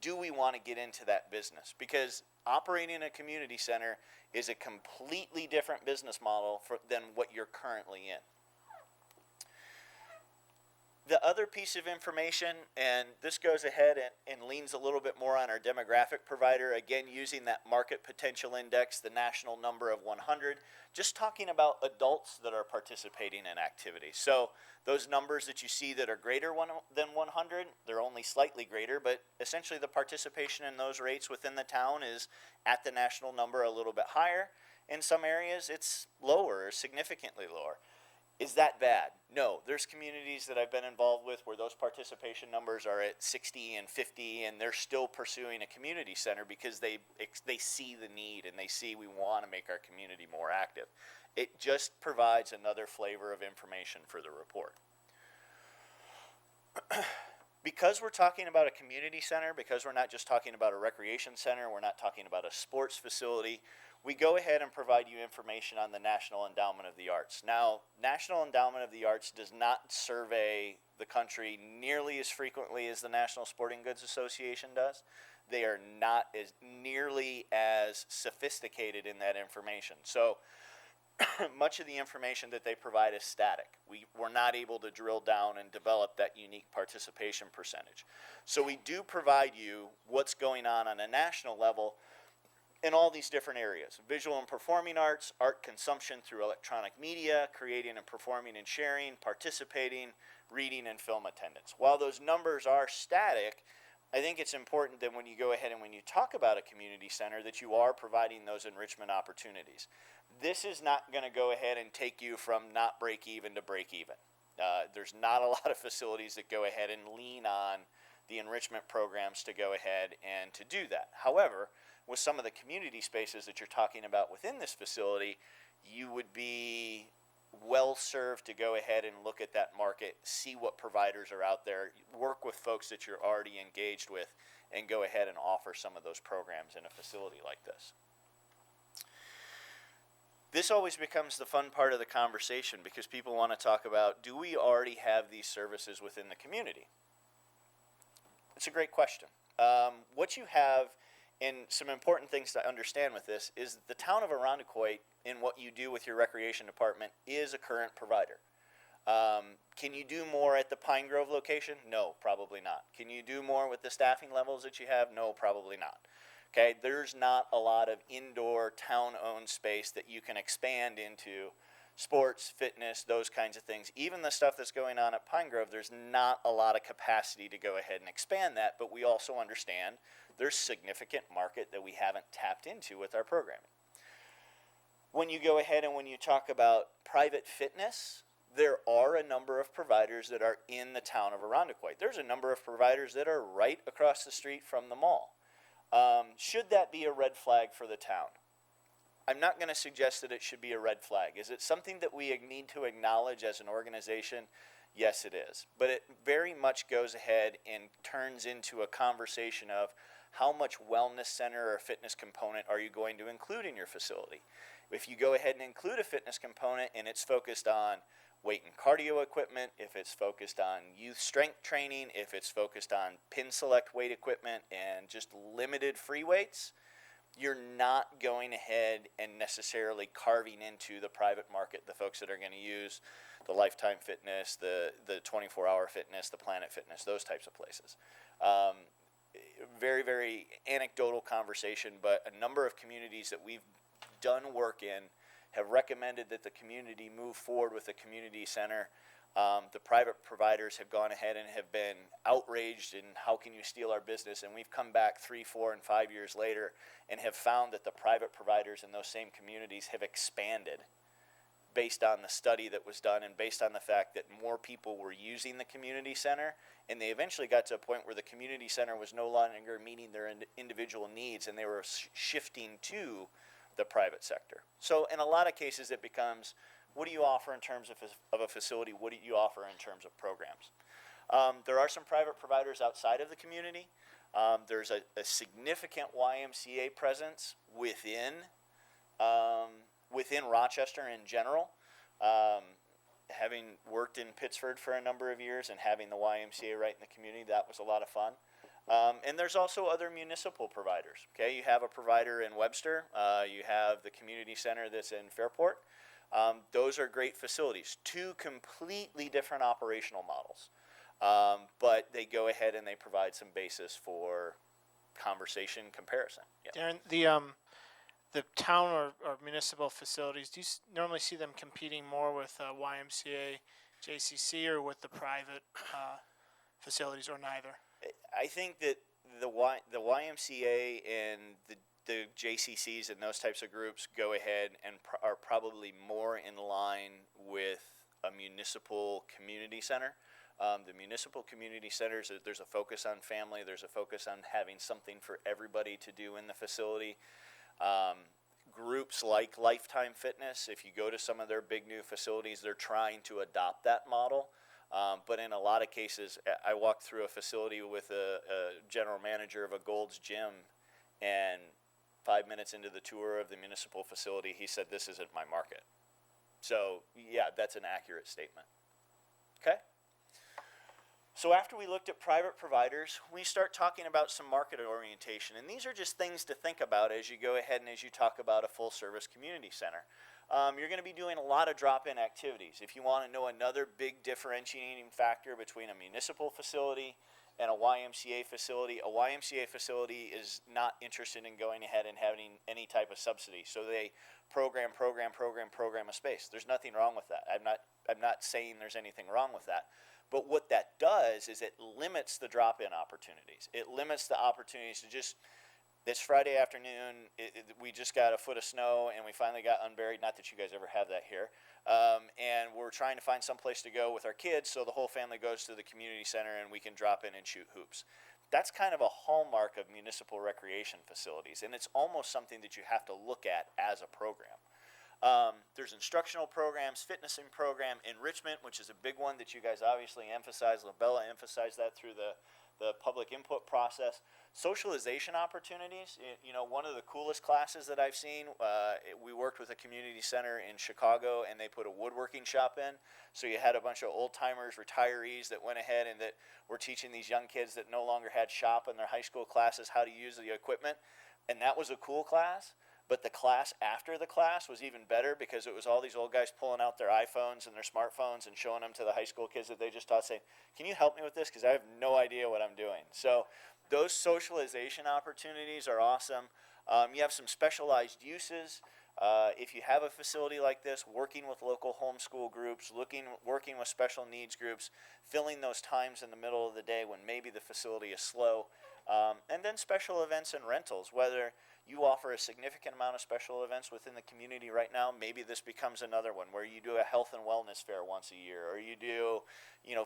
[SPEAKER 9] do we want to get into that business? Because operating a community center is a completely different business model than what you're currently in. The other piece of information, and this goes ahead and leans a little bit more on our demographic provider, again using that market potential index, the national number of 100, just talking about adults that are participating in activities. So those numbers that you see that are greater than 100, they're only slightly greater, but essentially the participation in those rates within the town is at the national number a little bit higher. In some areas it's lower or significantly lower. Is that bad? No. There's communities that I've been involved with where those participation numbers are at 60 and 50, and they're still pursuing a community center because they see the need and they see we want to make our community more active. It just provides another flavor of information for the report. Because we're talking about a community center, because we're not just talking about a recreation center, we're not talking about a sports facility, we go ahead and provide you information on the National Endowment of the Arts. Now, National Endowment of the Arts does not survey the country nearly as frequently as the National Sporting Goods Association does. They are not as nearly as sophisticated in that information. So much of the information that they provide is static. We're not able to drill down and develop that unique participation percentage. So we do provide you what's going on a national level in all these different areas: visual and performing arts, art consumption through electronic media, creating and performing and sharing, participating, reading, and film attendance. While those numbers are static, I think it's important that when you go ahead and when you talk about a community center that you are providing those enrichment opportunities. This is not going to go ahead and take you from not break even to break even. There's not a lot of facilities that go ahead and lean on the enrichment programs to go ahead and to do that. However, with some of the community spaces that you're talking about within this facility, you would be well served to go ahead and look at that market, see what providers are out there, work with folks that you're already engaged with, and go ahead and offer some of those programs in a facility like this. This always becomes the fun part of the conversation because people want to talk about, do we already have these services within the community? It's a great question. What you have, and some important things to understand with this, is that the town of Irondequoit, in what you do with your recreation department, is a current provider. Can you do more at the Pine Grove location? No, probably not. Can you do more with the staffing levels that you have? No, probably not. Okay, there's not a lot of indoor town-owned space that you can expand into sports, fitness, those kinds of things. Even the stuff that's going on at Pine Grove, there's not a lot of capacity to go ahead and expand that, but we also understand there's significant market that we haven't tapped into with our programming. When you go ahead and when you talk about private fitness, there are a number of providers that are in the town of Irondequoit. There's a number of providers that are right across the street from the mall. Should that be a red flag for the town? I'm not going to suggest that it should be a red flag. Is it something that we need to acknowledge as an organization? Yes, it is. But it very much goes ahead and turns into a conversation of how much wellness center or fitness component are you going to include in your facility? If you go ahead and include a fitness component and it's focused on weight and cardio equipment, if it's focused on youth strength training, if it's focused on pin select weight equipment and just limited free weights, you're not going ahead and necessarily carving into the private market, the folks that are going to use the Lifetime Fitness, the 24-hour fitness, the Planet Fitness, those types of places. Very, very anecdotal conversation, but a number of communities that we've done work in have recommended that the community move forward with a community center. The private providers have gone ahead and have been outraged in how can you steal our business, and we've come back 3, 4, and 5 years later and have found that the private providers in those same communities have expanded based on the study that was done and based on the fact that more people were using the community center, and they eventually got to a point where the community center was no longer meeting their individual needs and they were shifting to the private sector. So in a lot of cases it becomes, what do you offer in terms of a facility? What do you offer in terms of programs? There are some private providers outside of the community. There's a significant YMCA presence within Rochester in general. Having worked in Pittsford for a number of years and having the YMCA right in the community, that was a lot of fun. And there's also other municipal providers. Okay, you have a provider in Webster. You have the community center that's in Fairport. Those are great facilities. Two completely different operational models, but they go ahead and they provide some basis for conversation comparison. Yeah.
[SPEAKER 1] Darren, the town or municipal facilities, do you normally see them competing more with YMCA, JCC, or with the private facilities, or neither?
[SPEAKER 9] I think that the YMCA and the JCCs and those types of groups go ahead and are probably more in line with a municipal community center. The municipal community centers, there's a focus on family, there's a focus on having something for everybody to do in the facility. Groups like Lifetime Fitness, if you go to some of their big new facilities, they're trying to adopt that model. But in a lot of cases, I walked through a facility with a general manager of a Gold's Gym, and 5 minutes into the tour of the municipal facility, he said, "This isn't my market." So, yeah, that's an accurate statement. Okay? So after we looked at private providers, we start talking about some market orientation. And these are just things to think about as you go ahead and as you talk about a full-service community center. You're going to be doing a lot of drop-in activities. If you want to know another big differentiating factor between a municipal facility and a YMCA facility is not interested in going ahead and having any type of subsidy. So they program a space. There's nothing wrong with that. I'm not saying there's anything wrong with that. But what that does is it limits the drop-in opportunities. It limits the opportunities to just, this Friday afternoon, we just got a foot of snow and we finally got unburied. Not that you guys ever have that here. And we're trying to find some place to go with our kids, so the whole family goes to the community center and we can drop in and shoot hoops. That's kind of a hallmark of municipal recreation facilities, and it's almost something that you have to look at as a program. There's instructional programs, fitnessing program, enrichment, which is a big one that you guys obviously emphasize. Labella emphasized that through the public input process. Socialization opportunities. You know, one of the coolest classes that I've seen, we worked with a community center in Chicago, and they put a woodworking shop in. So you had a bunch of old-timers, retirees that went ahead and that were teaching these young kids that no longer had shop in their high school classes how to use the equipment. And that was a cool class. But the class after the class was even better because it was all these old guys pulling out their iPhones and their smartphones and showing them to the high school kids that they just taught, saying, "Can you help me with this? Because I have no idea what I'm doing." So those socialization opportunities are awesome. You have some specialized uses. If you have a facility like this, working with local homeschool groups, working with special needs groups, filling those times in the middle of the day when maybe the facility is slow. And then special events and rentals, whether you offer a significant amount of special events within the community right now, maybe this becomes another one where you do a health and wellness fair once a year, or you do,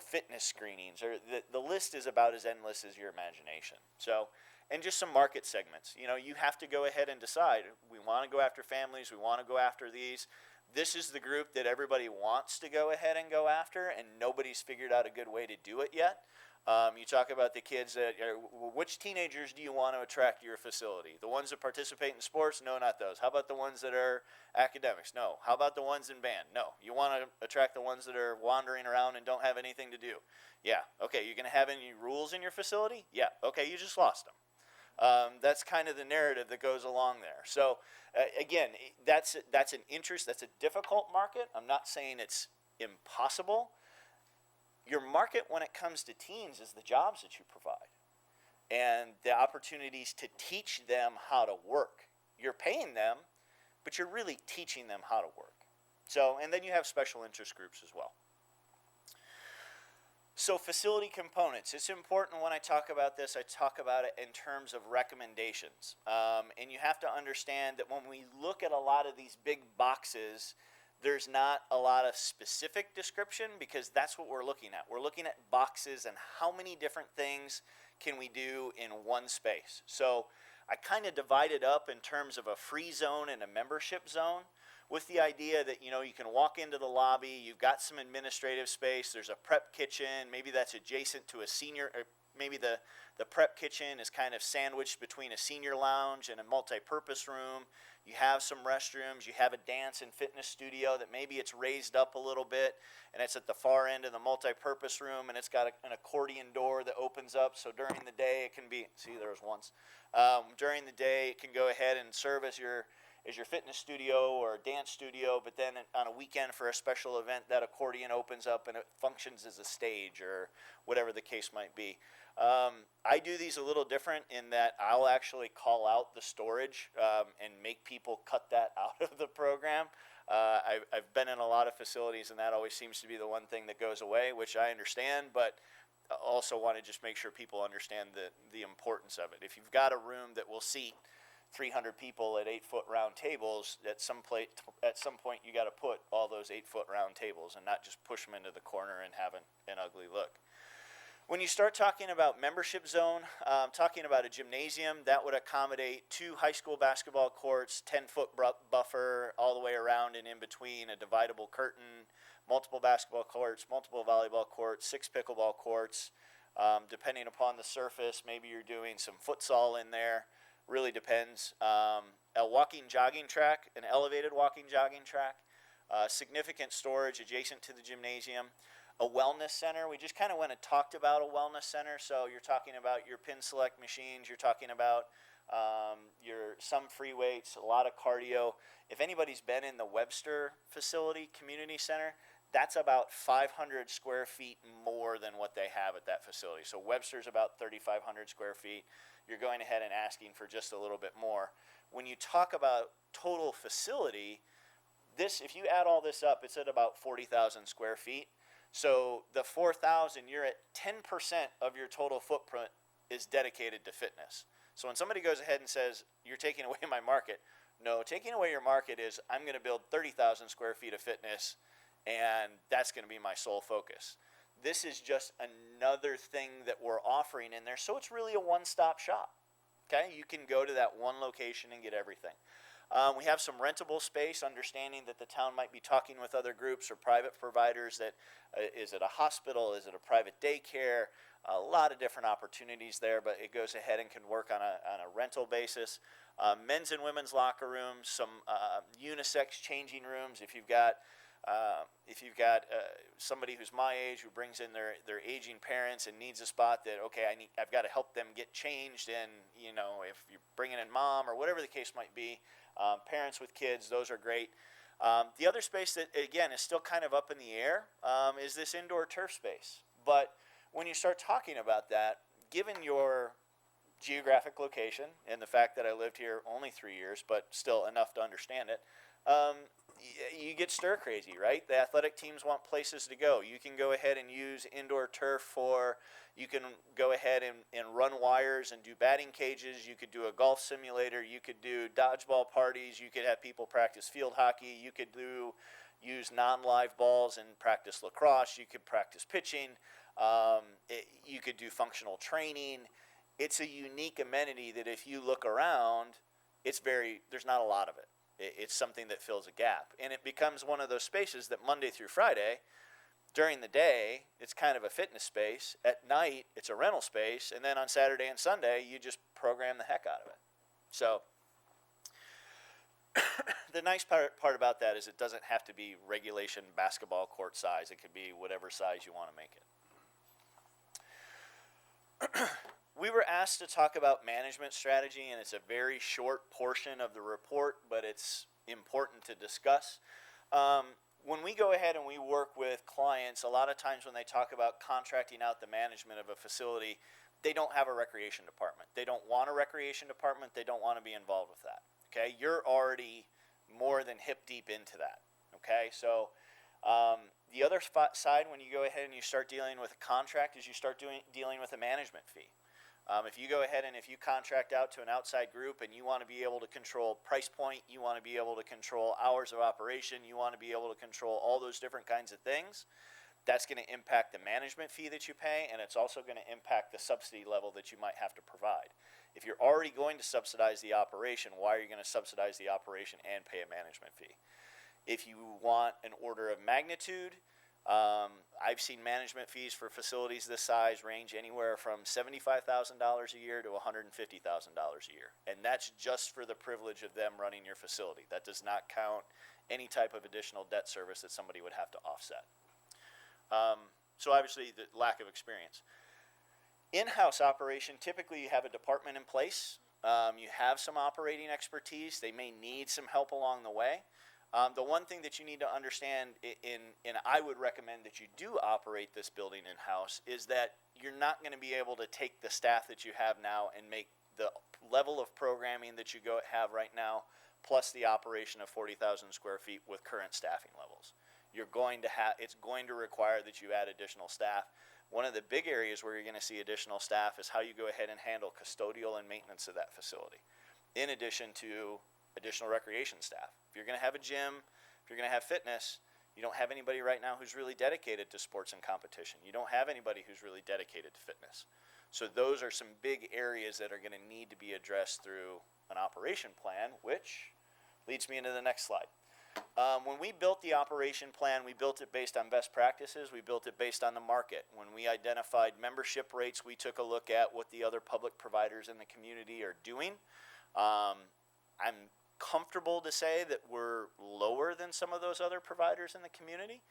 [SPEAKER 9] fitness screenings, or the list is about as endless as your imagination. So, and just some market segments. You have to go ahead and decide, we want to go after families, we want to go after these. This is the group that everybody wants to go ahead and go after, and nobody's figured out a good way to do it yet. You talk about the kids that, which teenagers do you want to attract to your facility? The ones that participate in sports? No, not those. How about the ones that are academics? No. How about the ones in band? No. You want to attract the ones that are wandering around and don't have anything to do? Yeah. Okay, you're going to have any rules in your facility? Yeah. Okay, you just lost them. That's kind of the narrative that goes along there. So, again, that's an interest, that's a difficult market. I'm not saying it's impossible. Your market when it comes to teens is the jobs that you provide and the opportunities to teach them how to work. You're paying them, but you're really teaching them how to work. So, and then you have special interest groups as well. So facility components, it's important when I talk about this, I talk about it in terms of recommendations. And you have to understand that when we look at a lot of these big boxes, there's not a lot of specific description because that's what we're looking at. We're looking at boxes and how many different things can we do in one space. So I kind of divide it up in terms of a free zone and a membership zone with the idea that, you can walk into the lobby, you've got some administrative space, there's a prep kitchen, maybe that's adjacent to a senior, or maybe the prep kitchen is kind of sandwiched between a senior lounge and a multi-purpose room. You have some restrooms, you have a dance and fitness studio that maybe it's raised up a little bit and it's at the far end of the multi-purpose room and it's got an accordion door that opens up, so during the day it can be, there was once, during the day it can go ahead and serve as your fitness studio or dance studio, but then on a weekend for a special event, that accordion opens up and it functions as a stage or whatever the case might be. I do these a little different in that I'll actually call out the storage and make people cut that out of the program. I've been in a lot of facilities and that always seems to be the one thing that goes away, which I understand, but also want to just make sure people understand the importance of it. If you've got a room that will seat 300 people at 8-foot round tables, at some point you got to put all those 8-foot round tables and not just push them into the corner and have an ugly look. When you start talking about membership zone, talking about a gymnasium, that would accommodate 2 high school basketball courts, 10-foot buffer all the way around and in between, a dividable curtain, multiple basketball courts, multiple volleyball courts, 6 pickleball courts. Depending upon the surface, maybe you're doing some futsal in there. really depends. A walking jogging track, an elevated walking jogging track, significant storage adjacent to the gymnasium, a wellness center. We just kind of went and talked about a wellness center. So you're talking about your pin select machines, you're talking about some free weights, a lot of cardio. If anybody's been in the Webster facility, community center, that's about 500 square feet more than what they have at that facility. So Webster's about 3,500 square feet. You're going ahead and asking for just a little bit more. When you talk about total facility, this, if you add all this up, it's at about 40,000 square feet. So the 4,000, you're at 10% of your total footprint is dedicated to fitness. So when somebody goes ahead and says, you're taking away my market, no, taking away your market is I'm going to build 30,000 square feet of fitness, and that's going to be my sole focus. This is just another thing that we're offering in there, so it's really a one-stop shop. Okay, you can go to that one location and get everything. We have some rentable space, understanding that the town might be talking with other groups or private providers. That is it a hospital? Is it a private daycare? A lot of different opportunities there, but it goes ahead and can work on a rental basis. Men's and women's locker rooms, some unisex changing rooms. If you've got somebody who's my age who brings in their aging parents and needs a spot that, okay, I've got to help them get changed, and if you're bringing in mom or whatever the case might be, parents with kids, those are great. The other space that, again, is still kind of up in the air is this indoor turf space. But when you start talking about that, given your geographic location and the fact that I lived here only 3 years, but still enough to understand it, you get stir crazy, right? The athletic teams want places to go. You can go ahead and use indoor turf you can go ahead and run wires and do batting cages. You could do a golf simulator. You could do dodgeball parties. You could have people practice field hockey. You could use non-live balls and practice lacrosse. You could practice pitching. You could do functional training. It's a unique amenity that if you look around, there's not a lot of it. It's something that fills a gap. And it becomes one of those spaces that Monday through Friday, during the day, it's kind of a fitness space. At night, it's a rental space. And then on Saturday and Sunday, you just program the heck out of it. So the nice part about that is it doesn't have to be regulation basketball court size. It could be whatever size you want to make it. We were asked to talk about management strategy, and it's a very short portion of the report, but it's important to discuss. When we go ahead and we work with clients, a lot of times when they talk about contracting out the management of a facility, they don't have a recreation department. They don't want a recreation department. They don't want to be involved with that. Okay, you're already more than hip deep into that. Okay, so the other side when you go ahead and you start dealing with a contract is you start dealing with a management fee. If you go ahead and if you contract out to an outside group and you want to be able to control price point, you want to be able to control hours of operation, you want to be able to control all those different kinds of things, that's going to impact the management fee that you pay, and it's also going to impact the subsidy level that you might have to provide. If you're already going to subsidize the operation, why are you going to subsidize the operation and pay a management fee? If you want an order of magnitude, I've seen management fees for facilities this size range anywhere from $75,000 a year to $150,000 a year. And that's just for the privilege of them running your facility. That does not count any type of additional debt service that somebody would have to offset. So obviously the lack of experience. In-house operation, typically you have a department in place. You have some operating expertise. They may need some help along the way. The one thing that you need to understand, and I would recommend that you do operate this building in-house, is that you're not going to be able to take the staff that you have now and make the level of programming that you have right now, plus the operation of 40,000 square feet with current staffing levels. It's going to require that you add additional staff. One of the big areas where you're going to see additional staff is how you go ahead and handle custodial and maintenance of that facility, in addition to additional recreation staff. If you're going to have a gym, if you're going to have fitness, you don't have anybody right now who's really dedicated to sports and competition. You don't have anybody who's really dedicated to fitness. So those are some big areas that are going to need to be addressed through an operation plan, which leads me into the next slide. When we built the operation plan, we built it based on best practices. We built it based on the market. When we identified membership rates, we took a look at what the other public providers in the community are doing. I'm comfortable to say that we're lower than some of those other providers in the community.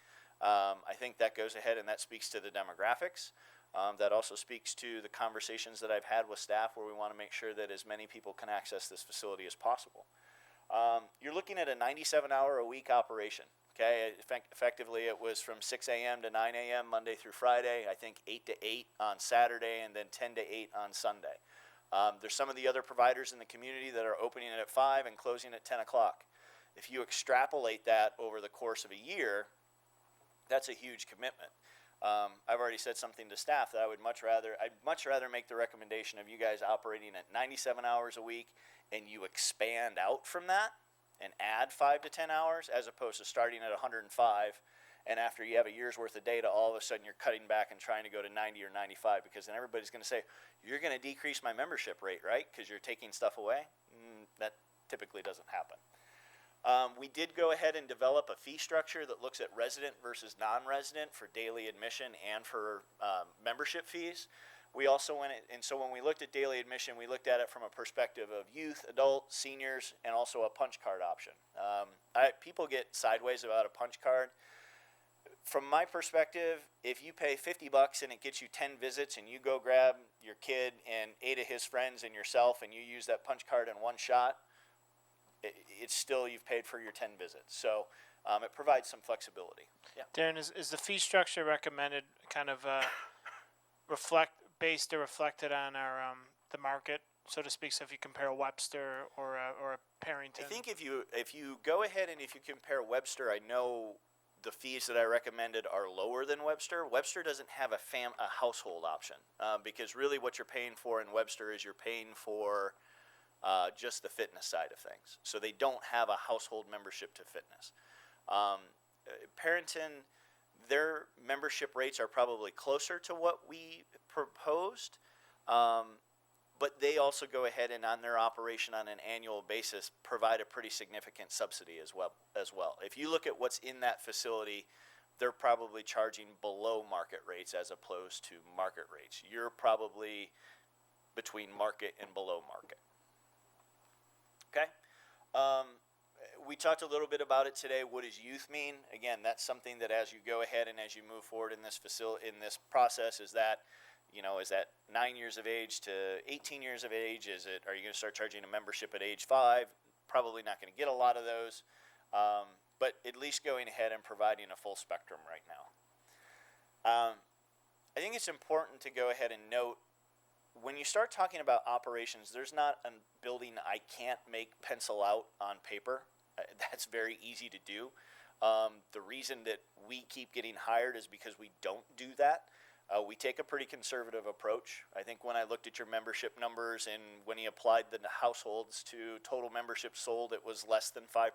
[SPEAKER 9] I think that goes ahead and that speaks to the demographics. That also speaks to the conversations that I've had with staff where we want to make sure that as many people can access this facility as possible. You're looking at a 97-hour-a-week operation. Okay, effectively it was from 6 a.m. to 9 a.m. Monday through Friday. I think 8 to 8 on Saturday, and then 10 to 8 on Sunday. There's some of the other providers in the community that are opening it at 5 and closing at 10 o'clock. If you extrapolate that over the course of a year, that's a huge commitment. I've already said something to staff that I'd much rather make the recommendation of you guys operating at 97 hours a week and you expand out from that and add 5 to 10 hours as opposed to starting at 105 and after you have a year's worth of data, all of a sudden you're cutting back and trying to go to 90 or 95 because then everybody's going to say, you're going to decrease my membership rate, right? Because you're taking stuff away. That typically doesn't happen. We did go ahead and develop a fee structure that looks at resident versus non-resident for daily admission and for membership fees. We also went, and so when we looked at daily admission, we looked at it from a perspective of youth, adult, seniors, and also a punch card option. People get sideways about a punch card. From my perspective, if you pay $50 and it gets you 10 visits and you go grab your kid and 8 of his friends and yourself and you use that punch card in one shot, it's still, you've paid for your 10 visits. So it provides some flexibility. Yeah.
[SPEAKER 1] Darren, is the fee structure recommended kind of reflected on our the market, so to speak? So if you compare Webster or a Parrington,
[SPEAKER 9] I think if you go ahead and if you compare Webster, I know the fees that I recommended are lower than Webster. Webster doesn't have a household option because really what you're paying for in Webster is you're paying for just the fitness side of things. So they don't have a household membership to fitness. Parrington, their membership rates are probably closer to what we proposed, but they also go ahead and on their operation on an annual basis provide a pretty significant subsidy as well. If you look at what's in that facility, they're probably charging below market rates as opposed to market rates. You're probably between market and below market. Okay. We talked a little bit about it today. What does youth mean? Again, that's something that as you go ahead and as you move forward in this process, is that 9 years of age to 18 years of age? Are you going to start charging a membership at age 5? Probably not going to get a lot of those, but at least going ahead and providing a full spectrum right now. I think it's important to go ahead and note, when you start talking about operations, there's not a building I can't make pencil out on paper. That's very easy to do. The reason that we keep getting hired is because we don't do that. We take a pretty conservative approach. I think when I looked at your membership numbers and when he applied the households to total membership sold, it was less than 5%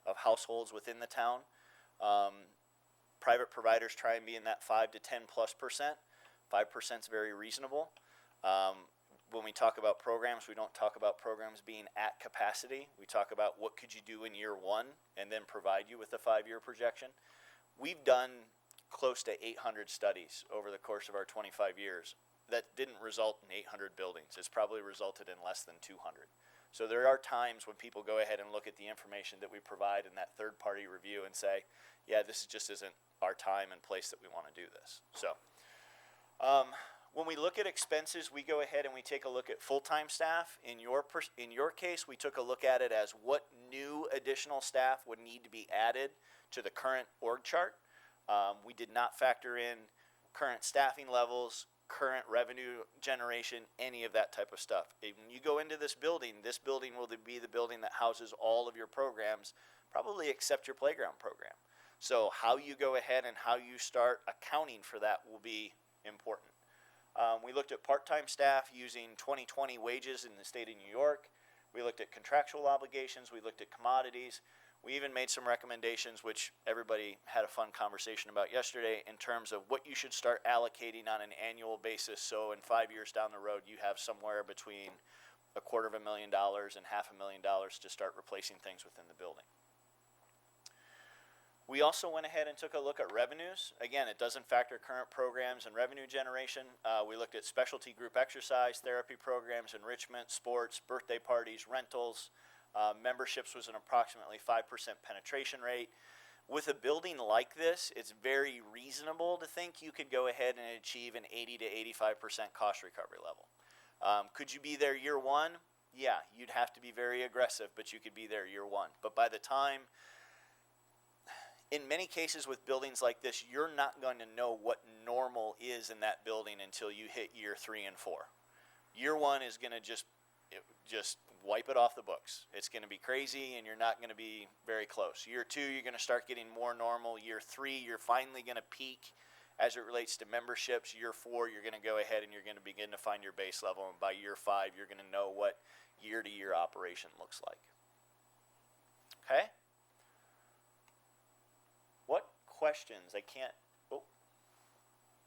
[SPEAKER 9] of households within the town. Private providers try and be in that 5 to 10+%. 5% is very reasonable. When we talk about programs, we don't talk about programs being at capacity. We talk about what could you do in year 1 and then provide you with a 5-year projection. We've done close to 800 studies over the course of our 25 years. That didn't result in 800 buildings. It's probably resulted in less than 200. So there are times when people go ahead and look at the information that we provide in that third-party review and say, yeah, this just isn't our time and place that we want to do this. So when we look at expenses, we go ahead and we take a look at full-time staff. In your case, we took a look at it as what new additional staff would need to be added to the current org chart. We did not factor in current staffing levels, current revenue generation, any of that type of stuff. When you go into this building will be the building that houses all of your programs, probably except your playground program. So how you go ahead and how you start accounting for that will be important. We looked at part-time staff using 2020 wages in the state of New York. We looked at contractual obligations. We looked at commodities. We even made some recommendations, which everybody had a fun conversation about yesterday, in terms of what you should start allocating on an annual basis. So in 5 years down the road, you have somewhere between $250,000 and $500,000 to start replacing things within the building. We also went ahead and took a look at revenues. Again, it doesn't factor current programs and revenue generation. We looked at specialty group exercise, therapy programs, enrichment, sports, birthday parties, rentals. Memberships was an approximately 5% penetration rate. With a building like this, it's very reasonable to think you could go ahead and achieve an 80 to 85% cost recovery level. Could you be there year one? Yeah, you'd have to be very aggressive, but you could be there year one. But by the time, in many cases with buildings like this, you're not going to know what normal is in that building until you hit year 3 and 4. Year one is going to just wipe it off the books. It's going to be crazy, and you're not going to be very close. Year 2, you're going to start getting more normal. Year 3, you're finally going to peak as it relates to memberships. Year 4, you're going to go ahead and you're going to begin to find your base level, and by year 5, you're going to know what year-to-year operation looks like. Okay? What questions?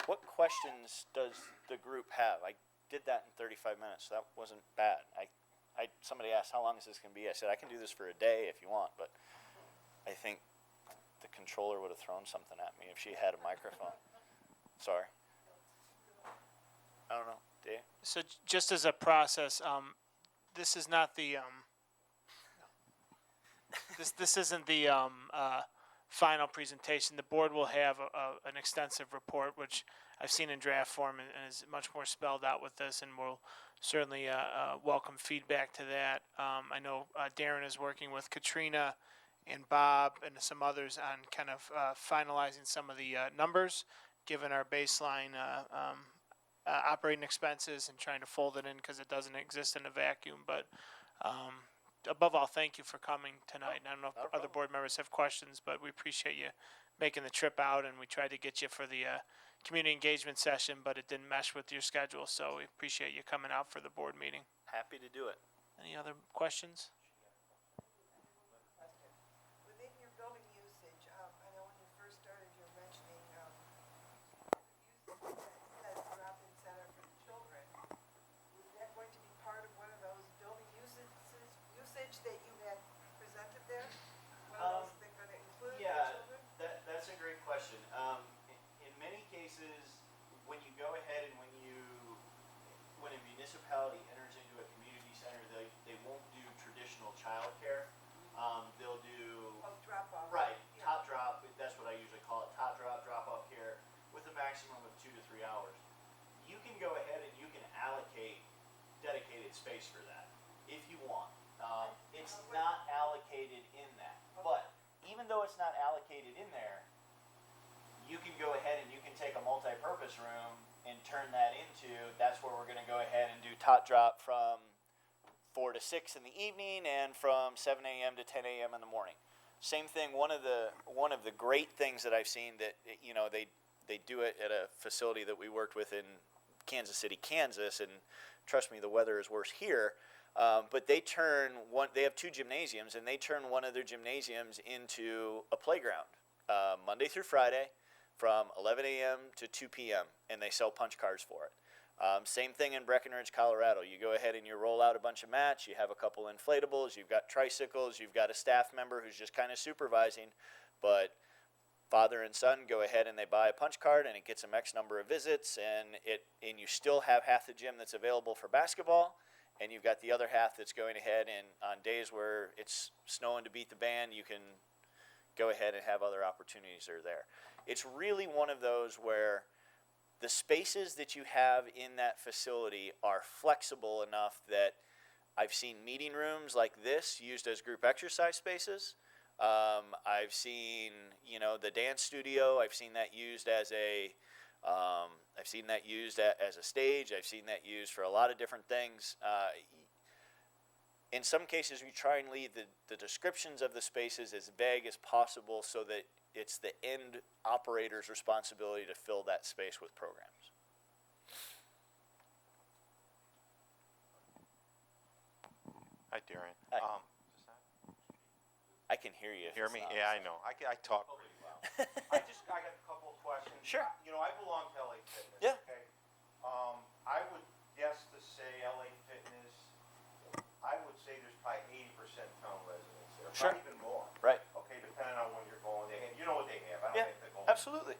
[SPEAKER 9] What questions does the group have? I did that in 35 minutes. That wasn't bad. Somebody asked, how long is this going to be? I said, I can do this for a day if you want, but I think the controller would have thrown something at me if she had a microphone. Sorry. I don't know. Dave?
[SPEAKER 1] So just as a process, this is not the this isn't the final presentation. The board will have an extensive report, which I've seen in draft form and is much more spelled out with this, and we'll certainly welcome feedback to that. I know Darren is working with Katrina and Bob and some others on kind of finalizing some of the numbers, given our baseline operating expenses and trying to fold it in because it doesn't exist in a vacuum. But above all, thank you for coming tonight. And I don't know if other board members have questions, but we appreciate you making the trip out, and we tried to get you for the community engagement session, but it didn't mesh with your schedule, so we appreciate you coming out for the board meeting.
[SPEAKER 9] Happy to do it.
[SPEAKER 1] Any other questions?
[SPEAKER 16] Within your building usage, I know when you first started, you were mentioning that drop-in center for the children. Is that going to be part of one of those building usage that you had presented there? One of those that going to include the children?
[SPEAKER 9] That's a great question. In many cases, when you go ahead and when a municipality enters into a community center, they won't do traditional childcare. They'll do
[SPEAKER 16] drop-off.
[SPEAKER 9] Right, top drop. That's what I usually call it, top drop-off care with a maximum of 2 to 3 hours. You can go ahead and you can allocate dedicated space for that if you want. It's not allocated in that, but even though it's not allocated in there, you can go ahead and you can take a multi-purpose room and turn that into, that's where we're going to go ahead and do tot drop from 4 to 6 in the evening and from 7 a.m. to 10 a.m. in the morning. Same thing, one of the great things that I've seen that, you know, they do it at a facility that we worked with in Kansas City, Kansas, and trust me, the weather is worse here. But they have 2 gymnasiums, and they turn one of their gymnasiums into a playground Monday through Friday from 11 a.m. to 2 p.m., and they sell punch cards for it. Same thing in Breckenridge, Colorado. You go ahead and you roll out a bunch of mats, you have a couple inflatables, you've got tricycles, you've got a staff member who's just kind of supervising, but father and son go ahead and they buy a punch card, and it gets them X number of visits, and you still have half the gym that's available for basketball, and you've got the other half that's going ahead, and on days where it's snowing to beat the band, you can go ahead and have other opportunities that are there. It's really one of those where the spaces that you have in that facility are flexible enough that I've seen meeting rooms like this used as group exercise spaces. I've seen, the dance studio. I've seen that used as a stage. I've seen that used for a lot of different things. In some cases, we try and leave the descriptions of the spaces as vague as possible so that it's the end operator's responsibility to fill that space with programs.
[SPEAKER 15] Hi, Darren.
[SPEAKER 9] Hi. I can hear you.
[SPEAKER 15] Hear me? Yeah, I know. I talk pretty well. I got a couple of questions.
[SPEAKER 9] Sure.
[SPEAKER 15] I belong to LA Fitness.
[SPEAKER 9] Yeah.
[SPEAKER 15] Okay. I would guess to say LA Fitness, I would say there's probably 80% town residents there.
[SPEAKER 9] Sure.
[SPEAKER 15] Not even more.
[SPEAKER 9] Right.
[SPEAKER 15] Okay, depending on when you're going. You know
[SPEAKER 9] Absolutely.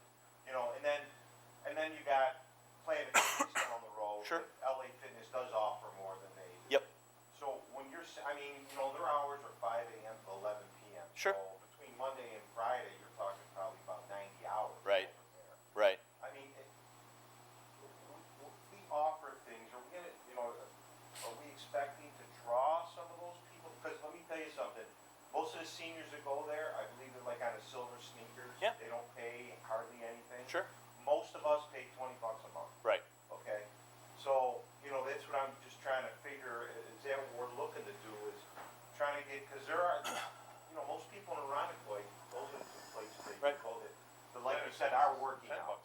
[SPEAKER 15] You know, and then you got Planet Fitness down the road.
[SPEAKER 9] Sure.
[SPEAKER 15] but LA Fitness does offer more than they do.
[SPEAKER 9] Yep.
[SPEAKER 15] So when I mean, you know, their hours are 5 a.m. to 11 p.m.
[SPEAKER 9] Sure.
[SPEAKER 15] So between Monday and Friday, you're talking probably about 90 hours.
[SPEAKER 9] Right.
[SPEAKER 15] over there.
[SPEAKER 9] Right.
[SPEAKER 15] I mean, we offer things, are we gonna, you know, are we expecting to draw some of those people? Because let me tell you something, most of the seniors that go there, I believe they're like on a silver sneakers.
[SPEAKER 9] Yeah.
[SPEAKER 15] They don't pay hardly anything.
[SPEAKER 9] Sure.
[SPEAKER 15] Most of us pay $20 a month.
[SPEAKER 9] Right.
[SPEAKER 15] Okay? So, you know, that's what I'm just trying to figure, is that what we're looking to do, is trying to get, because there are, you know, most people in Arundecoit, those are the two places they
[SPEAKER 9] Right.
[SPEAKER 15] go that, like you said, are working out.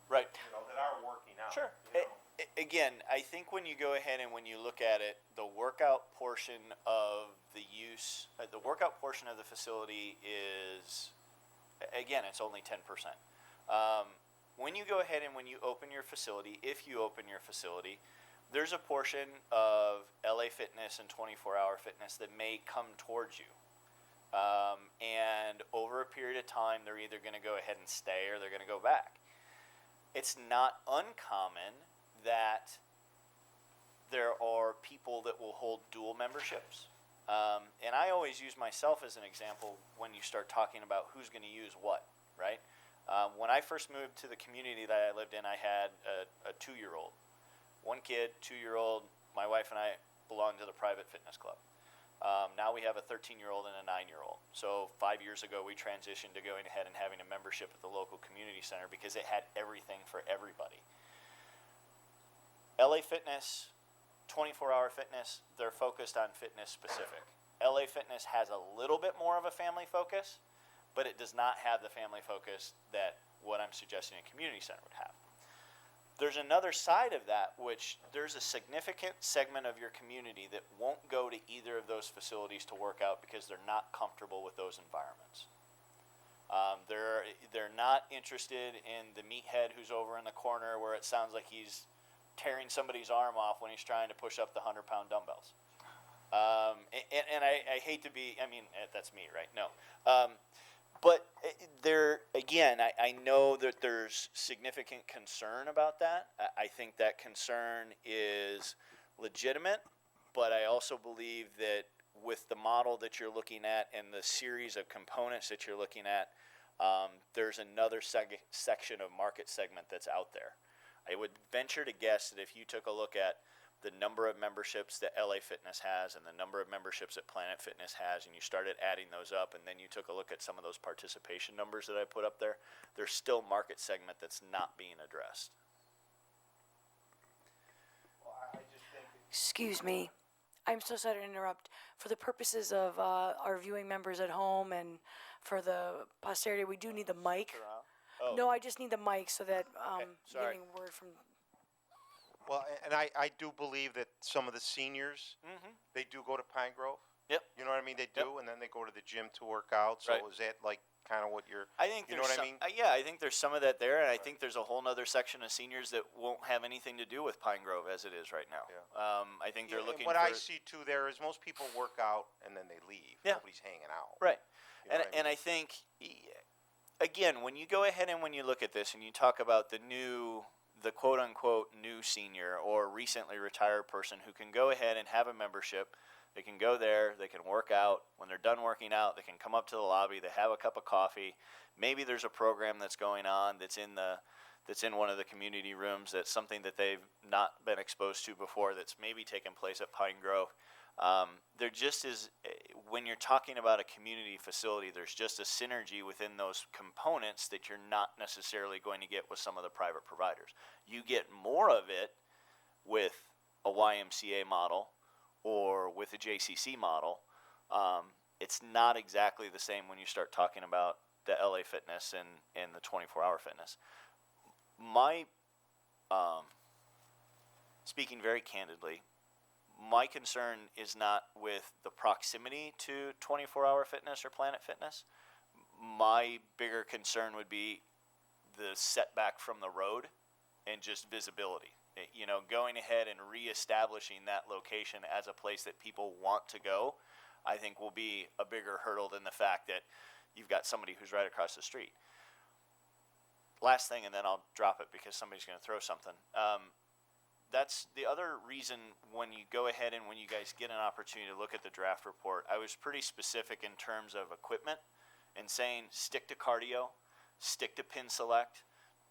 [SPEAKER 9] Right.
[SPEAKER 15] You know, that are working out.
[SPEAKER 9] Sure.
[SPEAKER 15] You know?
[SPEAKER 9] Again, I think when you go ahead and when you look at it, the workout portion of the facility is, again, it's only 10%. When you go ahead and when you open your facility, if you open your facility, there's a portion of LA Fitness and 24-Hour Fitness that may come towards you. And over a period of time, they're either going to go ahead and stay or they're going to go back. It's not uncommon that there are people that will hold dual memberships. And I always use myself as an example when you start talking about who's going to use what, right? When I first moved to the community that I lived in, I had a 2-year-old. One kid, 2-year-old, my wife and I belonged to the private fitness club. Now we have a 13-year-old and a 9-year-old. So 5 years ago, we transitioned to going ahead and having a membership at the local community center because it had everything for everybody. LA Fitness, 24-Hour Fitness, they're focused on fitness specific. LA Fitness has a little bit more of a family focus, but it does not have the family focus that what I'm suggesting a community center would have. There's another side of that, which there's a significant segment of your community that won't go to either of those facilities to work out because they're not comfortable with those environments. They're not interested in the meathead who's over in the corner where it sounds like he's tearing somebody's arm off when he's trying to push up the 100-pound dumbbells. And I hate to be, I mean, that's me, right? No. But there, again, I know that there's significant concern about that. I think that concern is legitimate, but I also believe that with the model that you're looking at and the series of components that you're looking at, there's another section of market segment that's out there. I would venture to guess that if you took a look at the number of memberships that LA Fitness has and the number of memberships that Planet Fitness has, and you started adding those up, and then you took a look at some of those participation numbers that I put up there, there's still market segment that's not being addressed.
[SPEAKER 4] Excuse me. I'm so sorry to interrupt. For the purposes of our viewing members at home and for the posterity, we do need the mic.
[SPEAKER 9] Oh.
[SPEAKER 4] No, I just need the mic so that
[SPEAKER 9] sorry.
[SPEAKER 4] getting word from.
[SPEAKER 15] Well, and I do believe that some of the seniors, they do go to Pine Grove.
[SPEAKER 9] Yep.
[SPEAKER 15] You know what I mean? They do, and then they go to the gym to work out. So
[SPEAKER 9] Right.
[SPEAKER 15] is that like kind of what you're?
[SPEAKER 9] I think
[SPEAKER 15] you know
[SPEAKER 9] there's
[SPEAKER 15] what I mean.
[SPEAKER 9] yeah, I think there's some of that there, and I think there's a whole other section of seniors that won't have anything to do with Pine Grove as it is right now.
[SPEAKER 15] Yeah.
[SPEAKER 9] I think they're
[SPEAKER 15] Yeah, and
[SPEAKER 9] looking.
[SPEAKER 15] what
[SPEAKER 9] for,
[SPEAKER 15] I see too there is most people work out and then they leave.
[SPEAKER 9] Yeah.
[SPEAKER 15] Nobody's hanging out.
[SPEAKER 9] Right.
[SPEAKER 15] You know what I
[SPEAKER 9] And I think, again, when you go ahead and when you look at this and you talk about the quote unquote new senior or recently retired person who can go ahead and have a membership, they can go there, they can work out. When they're done working out, they can come up to the lobby, they have a cup of coffee. Maybe there's a program that's going on that's in one of the community rooms, that's something that they've not been exposed to before, that's maybe taken place at Pine Grove. There just is, when you're talking about a community facility, there's just a synergy within those components that you're not necessarily going to get with some of the private providers. You get more of it with a YMCA model or with a JCC model. It's not exactly the same when you start talking about the LA Fitness and the 24-Hour Fitness. My, speaking very candidly, my concern is not with the proximity to 24-Hour Fitness or Planet Fitness. My bigger concern would be the setback from the road and just visibility. You know, going ahead and reestablishing that location as a place that people want to go, I think will be a bigger hurdle than the fact that you've got somebody who's right across the street. last thing, and then I'll drop it because somebody's going to throw something. That's the other reason when you go ahead and when you guys get an opportunity to look at the draft report, I was pretty specific in terms of equipment and saying stick to cardio, stick to pin select,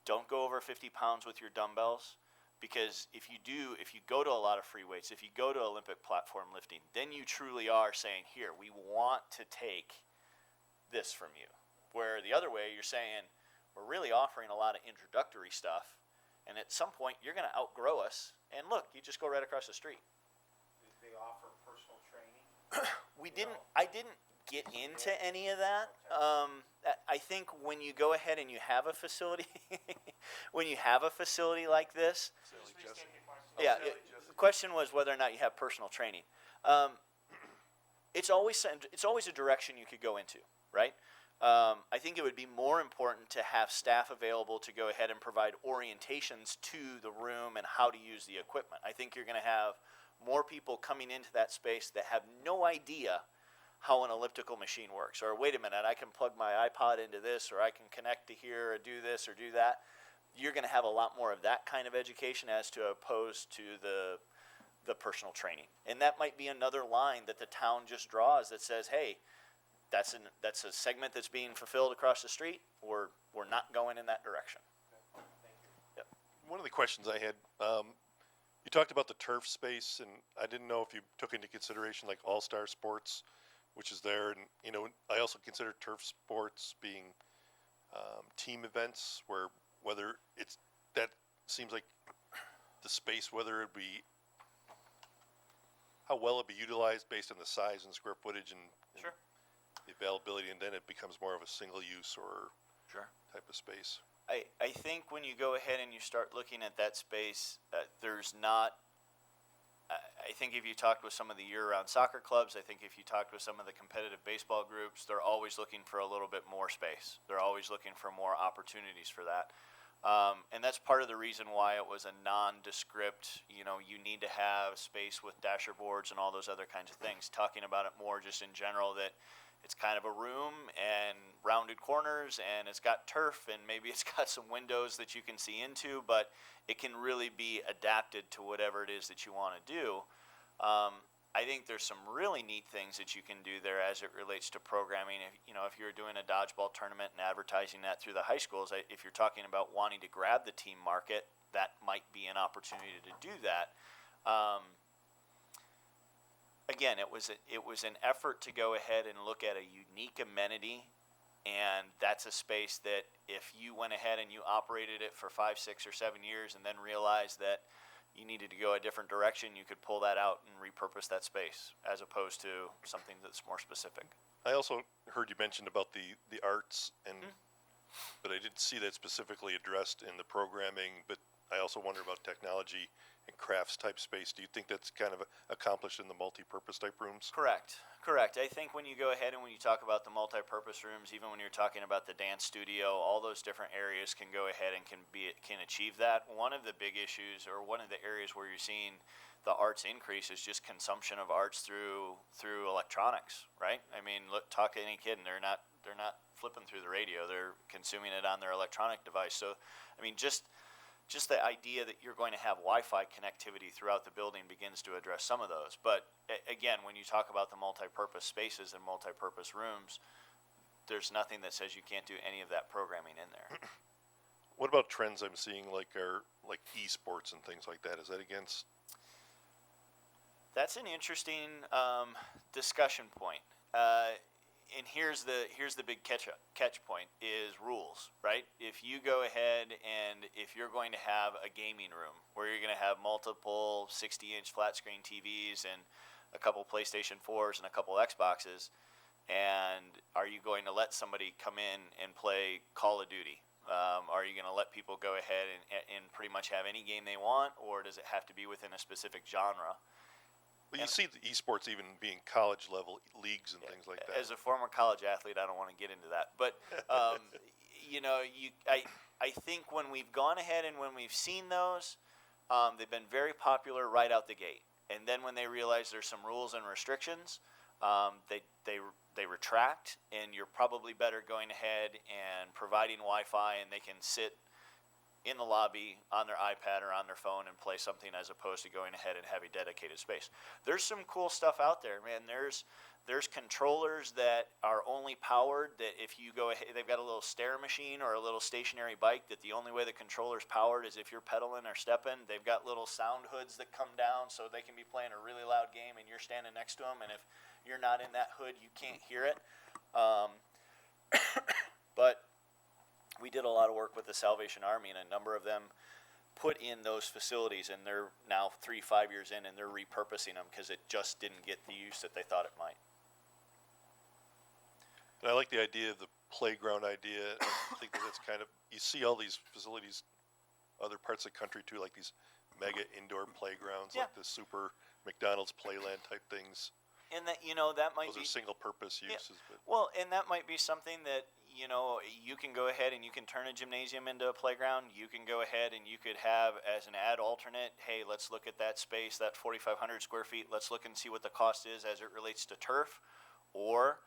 [SPEAKER 9] don't go over 50 pounds with your dumbbells, because if you go to a lot of free weights, if you go to Olympic platform lifting, then you truly are saying, here, we want to take this from you. Where the other way, you're saying, we're really offering a lot of introductory stuff, and at some point, you're going to outgrow us, and look, you just go right across the street.
[SPEAKER 15] They offer personal training?
[SPEAKER 9] I didn't get into any of that. I think when you go ahead and you have a facility, like this, yeah, the question was whether or not you have personal training. It's always a direction you could go into, right? I think it would be more important to have staff available to go ahead and provide orientations to the room and how to use the equipment. I think you're going to have more people coming into that space that have no idea how an elliptical machine works. Or wait a minute, I can plug my iPod into this, or I can connect to here, or do this, or do that. You're going to have a lot more of that kind of education as to opposed to the personal training. And that might be another line that the town just draws that says, hey, that's a segment that's being fulfilled across the street. We're not going in that direction. Yep.
[SPEAKER 13] One of the questions I had, you talked about the turf space, and I didn't know if you took into consideration like All-Star Sports, which is there, and I also consider turf sports being team events, whether it's that seems like the space, whether it be how well it be utilized based on the size and square footage and
[SPEAKER 9] Sure.
[SPEAKER 13] the availability, and then it becomes more of a single use or
[SPEAKER 9] Sure.
[SPEAKER 13] type of space.
[SPEAKER 9] I think when you go ahead and you start looking at that space, there's not. I think if you talked with some of the year-round soccer clubs, I think if you talked with some of the competitive baseball groups, they're always looking for a little bit more space. They're always looking for more opportunities for that. And that's part of the reason why it was a nondescript, you need to have space with dasher boards and all those other kinds of things. Talking about it more just in general, that it's kind of a room and rounded corners and it's got turf and maybe it's got some windows that you can see into, but it can really be adapted to whatever it is that you want to do. I think there's some really neat things that you can do there as it relates to programming. If you're doing a dodgeball tournament and advertising that through the high schools, if you're talking about wanting to grab the team market, that might be an opportunity to do that. Again, it was an effort to go ahead and look at a unique amenity, and that's a space that if you went ahead and you operated it for 5, 6, or 7 years and then realized that you needed to go a different direction, you could pull that out and repurpose that space as opposed to something that's more specific.
[SPEAKER 13] I also heard you mention about the arts, but I didn't see that specifically addressed in the programming, but I also wonder about technology and crafts type space. Do you think that's kind of accomplished in the multi-purpose type rooms?
[SPEAKER 9] Correct. I think when you go ahead and when you talk about the multi-purpose rooms, even when you're talking about the dance studio, all those different areas can go ahead and can achieve that. One of the big issues, or one of the areas where you're seeing the arts increase, is just consumption of arts through electronics, right? I mean, talk to any kid, and they're not flipping through the radio; they're consuming it on their electronic device. So, I mean, just the idea that you're going to have Wi-Fi connectivity throughout the building begins to address some of those. But again, when you talk about the multi-purpose spaces and multi-purpose rooms, there's nothing that says you can't do any of that programming in there.
[SPEAKER 13] What about trends I'm seeing like esports and things like that? Is that against?
[SPEAKER 9] That's an interesting discussion point. And here's the big catch point is rules, right? If you go ahead and if you're going to have a gaming room where you're going to have multiple 60-inch flat screen TVs and a couple PlayStation 4s and a couple Xboxes, and are you going to let somebody come in and play Call of Duty? Are you going to let people go ahead and pretty much have any game they want, or does it have to be within a specific genre?
[SPEAKER 13] Well, you see the esports even being college level leagues and things like that.
[SPEAKER 9] As a former college athlete, I don't want to get into that, but I think when we've gone ahead and when we've seen those, they've been very popular right out the gate. And then when they realize there's some rules and restrictions, they retract, and you're probably better going ahead and providing Wi-Fi, and they can sit in the lobby on their iPad or on their phone and play something, as opposed to going ahead and having dedicated space. There's some cool stuff out there, man. There's controllers that are only powered that if you go ahead, they've got a little stair machine or a little stationary bike that the only way the controller's powered is if you're pedaling or stepping. They've got little sound hoods that come down so they can be playing a really loud game and you're standing next to them, and if you're not in that hood, you can't hear it. But we did a lot of work with the Salvation Army, and a number of them put in those facilities, and they're now 3-5 years in, and they're repurposing them because it just didn't get the use that they thought it might.
[SPEAKER 13] And I like the idea of the playground idea. I think that it's kind of, you see all these facilities, other parts of the country too, like these mega indoor playgrounds,
[SPEAKER 9] Yeah.
[SPEAKER 13] like the super McDonald's Playland type things.
[SPEAKER 9] And that, that might
[SPEAKER 13] Those
[SPEAKER 9] be
[SPEAKER 13] are single purpose uses, but
[SPEAKER 9] well, and that might be something that, you can go ahead and you can turn a gymnasium into a playground. You can go ahead and you could have as an ad alternate, hey, let's look at that space, that 4,500 square feet. Let's look and see what the cost is as it relates to turf. Or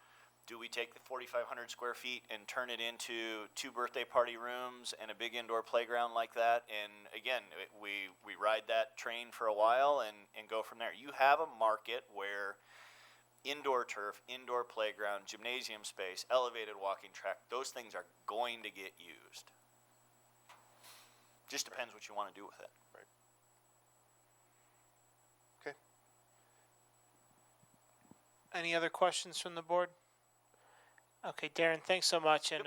[SPEAKER 9] do we take the 4,500 square feet and turn it into 2 birthday party rooms and a big indoor playground like that? And again, we ride that train for a while and go from there. You have a market where indoor turf, indoor playground, gymnasium space, elevated walking track, those things are going to get used. Just depends what you want to do with it.
[SPEAKER 13] Right. Okay.
[SPEAKER 1] Any other questions from the board? Okay, Darren, thanks so much. And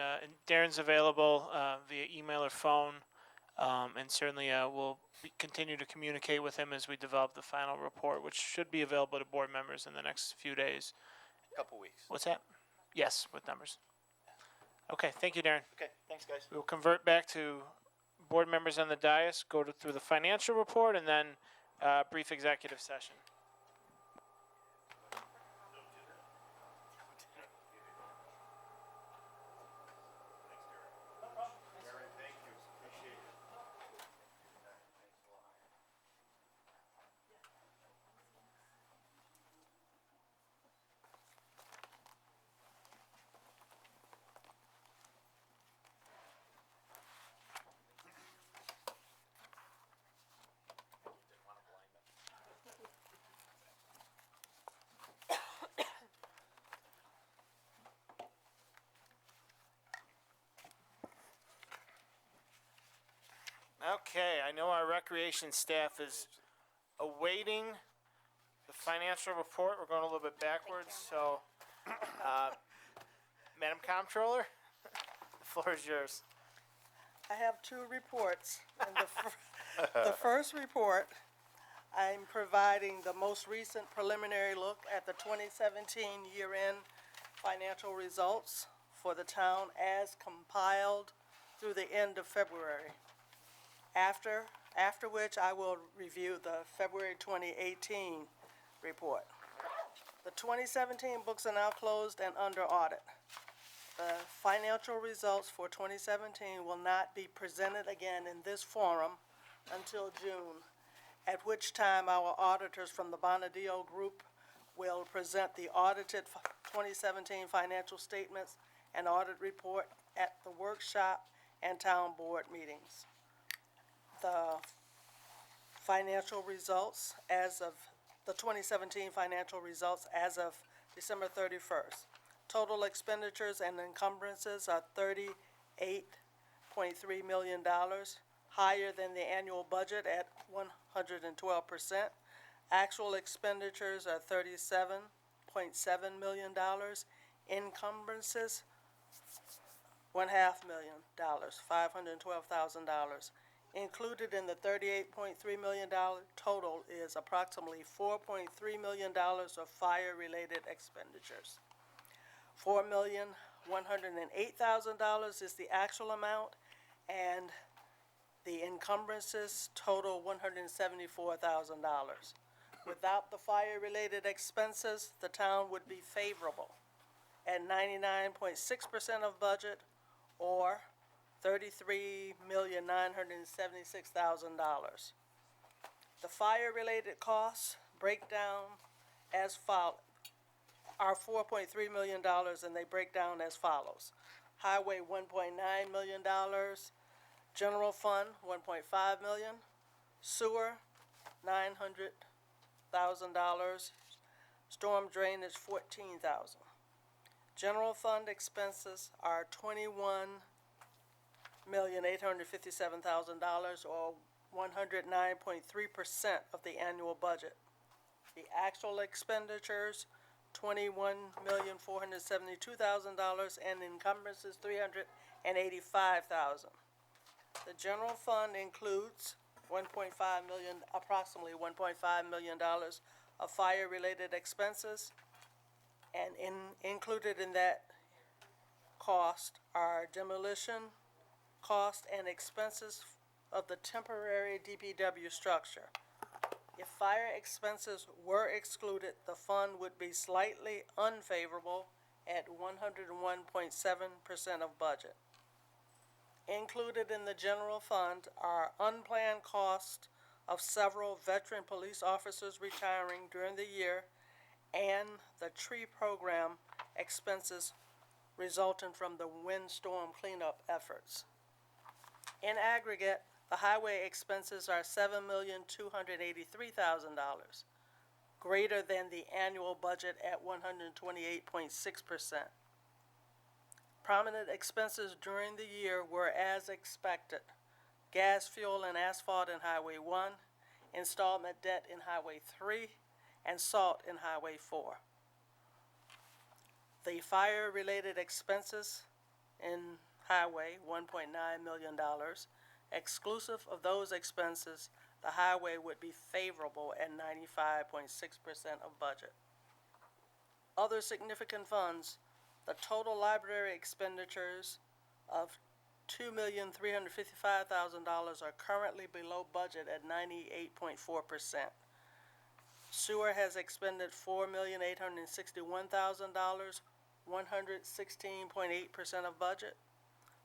[SPEAKER 1] Darren's available via email or phone. And certainly we'll continue to communicate with him as we develop the final report, which should be available to board members in the next few days.
[SPEAKER 9] Couple weeks.
[SPEAKER 1] What's that? Yes, with numbers. Okay, thank you, Darren.
[SPEAKER 9] Okay, thanks, guys.
[SPEAKER 1] We'll convert back to board members on the dais, go through the financial report, and then brief executive session. Okay, I know our recreation staff is awaiting the financial report. We're going a little bit backwards, so, Madam Comptroller, the floor is yours.
[SPEAKER 17] I have 2 reports. And the first report, I'm providing the most recent preliminary look at the 2017 year-end financial results for the town as compiled through the end of February. After which I will review the February 2018 report. The 2017 books are now closed and under audit. The financial results for 2017 will not be presented again in this forum until June, at which time our auditors from the Bonadillo Group will present the audited 2017 financial statements and audit report at the workshop and town board meetings. The financial results as of the 2017 financial results as of December 31st. Total expenditures and encumbrances are $38.3 million, higher than the annual budget at 112%. Actual expenditures are $37.7 million. Encumbrances, $1.5 million, $512,000. Included in the $38.3 million total is approximately $4.3 million of fire-related expenditures. $4,108,000 is the actual amount, and the encumbrances total $174,000. Without the fire-related expenses, the town would be favorable at 99.6% of budget, or $33,976,000. The fire-related costs break down as follows. are $4.3 million, and they break down as follows. Highway, $1.9 million. General Fund, $1.5 million. Sewer, $900,000. Storm drainage, $14,000. General Fund expenses are $21,857,000, or 109.3% of the annual budget. The actual expenditures, $21,472,000, and encumbrances, $385,000. The general fund includes approximately $1.5 million of fire-related expenses, and included in that cost are demolition cost and expenses of the temporary DPW structure. If fire expenses were excluded, the fund would be slightly unfavorable at 101.7% of budget. Included in the general fund are unplanned costs of several veteran police officers retiring during the year and the tree program expenses resulting from the windstorm cleanup efforts. In aggregate, the highway expenses are $7,283,000, greater than the annual budget at 128.6%. Prominent expenses during the year were as expected: gas, fuel, and asphalt in Highway 1, installment debt in Highway 3, and salt in Highway 4. The fire-related expenses in Highway, $1.9 million. Exclusive of those expenses, the highway would be favorable at 95.6% of budget. Other significant funds: the total library expenditures of $2,355,000 are currently below budget at 98.4%. Sewer has expended $4,861,000, 116.8% of budget.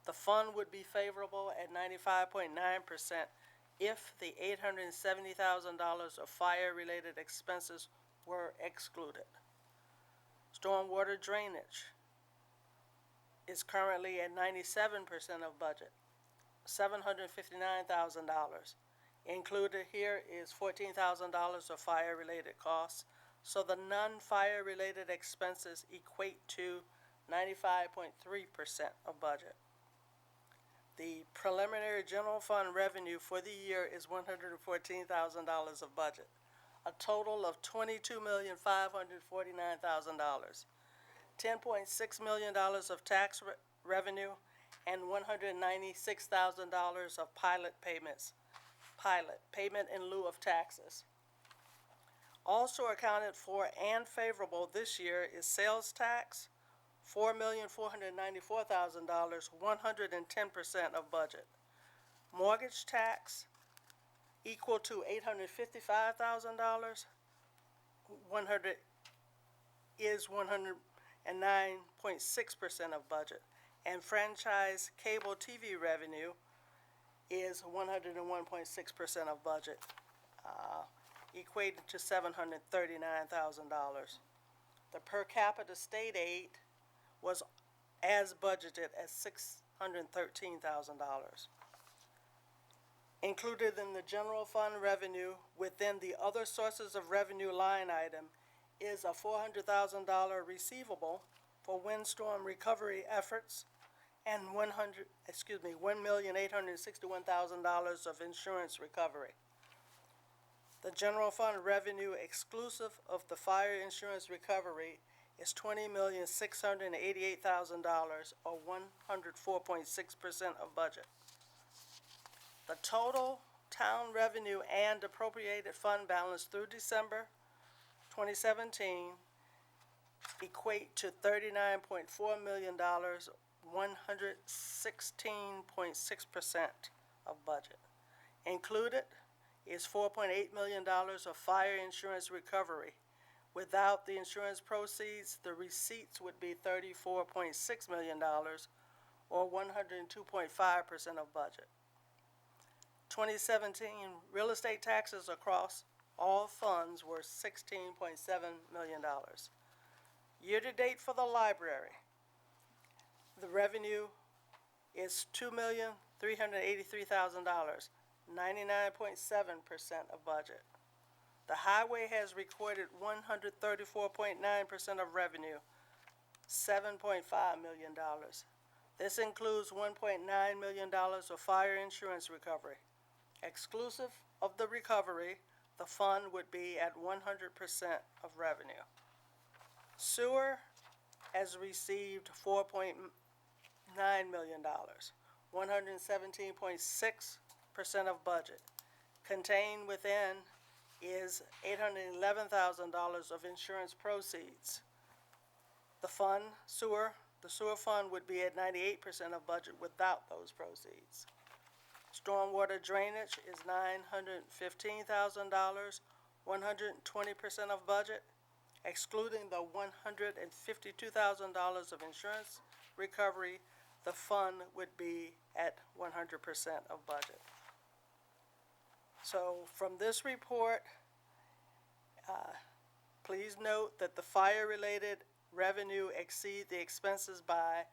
[SPEAKER 17] The fund would be favorable at 95.9% if the $870,000 of fire-related expenses were excluded. Stormwater drainage is currently at 97% of budget, $759,000. Included here is $14,000 of fire-related costs, so the non-fire-related expenses equate to 95.3% of budget. The preliminary general fund revenue for the year is $114,000 of budget, a total of $22,549,000. $10.6 million of tax revenue, and $196,000 of payment in lieu of taxes. Also accounted for and favorable this year is sales tax, $4,494,000, 110% of budget. Mortgage tax, equal to $855,000, 109.6% of budget. And franchise cable TV revenue is 101.6% of budget, equated to $739,000. The per capita state aid was as budgeted at $613,000. Included in the general fund revenue within the other sources of revenue line item is a $400,000 receivable for windstorm recovery efforts and $1,861,000 of insurance recovery. The general fund revenue exclusive of the fire insurance recovery is $20,688,000, or 104.6% of budget. The total town revenue and appropriated fund balance through December 2017 equate to $39.4 million, 116.6% of budget. Included is $4.8 million of fire insurance recovery. Without the insurance proceeds, the receipts would be $34.6 million, or 102.5% of budget. 2017 real estate taxes across all funds were $16.7 million. Year-to-date for the library, the revenue is $2,383,000, 99.7% of budget. The highway has recorded 134.9% of revenue, $7.5 million. This includes $1.9 million of fire insurance recovery. Exclusive of the recovery, the fund would be at 100% of revenue. Sewer has received $4.9 million, 117.6% of budget. Contained within is $811,000 of insurance proceeds. The sewer fund would be at 98% of budget without those proceeds. Stormwater drainage is $915,000, 120% of budget. Excluding the $152,000 of insurance recovery, the fund would be at 100% of budget. So from this report, please note that the fire-related revenue exceed the expenses by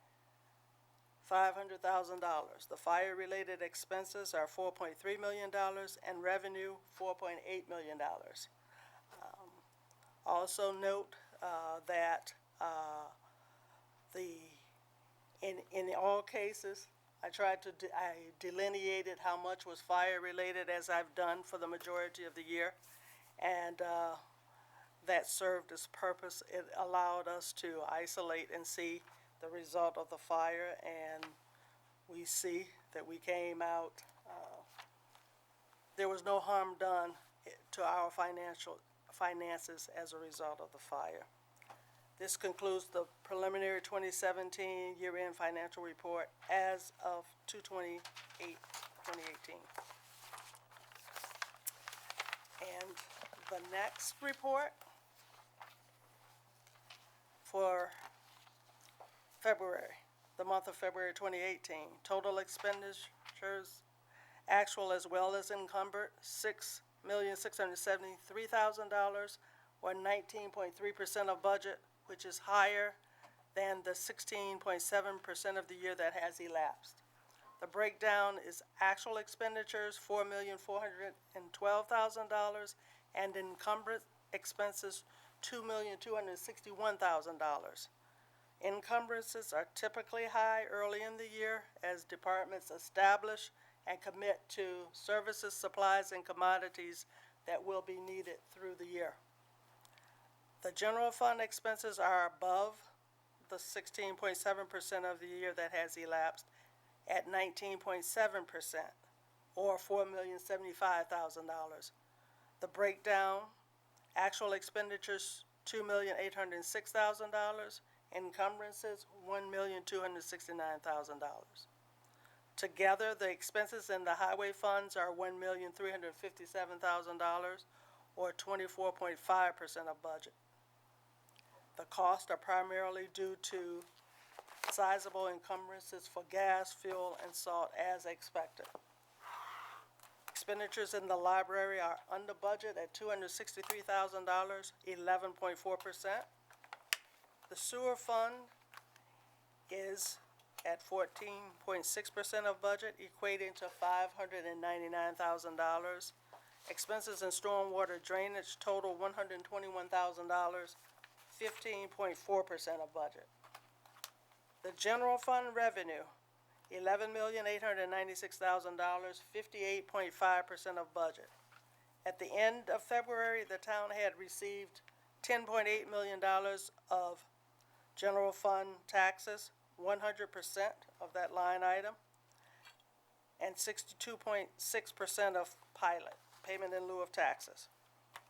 [SPEAKER 17] $500,000. The fire-related expenses are $4.3 million and revenue $4.8 million. Also note that in all cases, I delineated how much was fire-related, as I've done for the majority of the year, and that served its purpose. It allowed us to isolate and see the result of the fire, and we see that we came out, there was no harm done to our finances as a result of the fire. This concludes the preliminary 2017 year-end financial report as of 2/28/2018. And the next report for February, the month of February 2018, total expenditures, actual as well as encumbered, $6,673,000, or 19.3% of budget, which is higher than the 16.7% of the year that has elapsed. The breakdown is actual expenditures, $4,412,000, and encumbered expenses, $2,261,000. Encumbrances are typically high early in the year as departments establish and commit to services, supplies, and commodities that will be needed through the year. The general fund expenses are above the 16.7% of the year that has elapsed at 19.7%, or $4,075,000. The breakdown, actual expenditures, $2,806,000, encumbrances, $1,269,000. Together, the expenses in the highway funds are $1,357,000, or 24.5% of budget. The costs are primarily due to sizable encumbrances for gas, fuel, and salt as expected. Expenditures in the library are under budget at $263,000, 11.4%. The sewer fund is at 14.6% of budget, equating to $599,000. Expenses in stormwater drainage total $121,000, 15.4% of budget. The general fund revenue, $11,896,000, 58.5% of budget. At the end of February, the town had received $10.8 million of general fund taxes, 100% of that line item, and 62.6% of pilot, payment in lieu of taxes.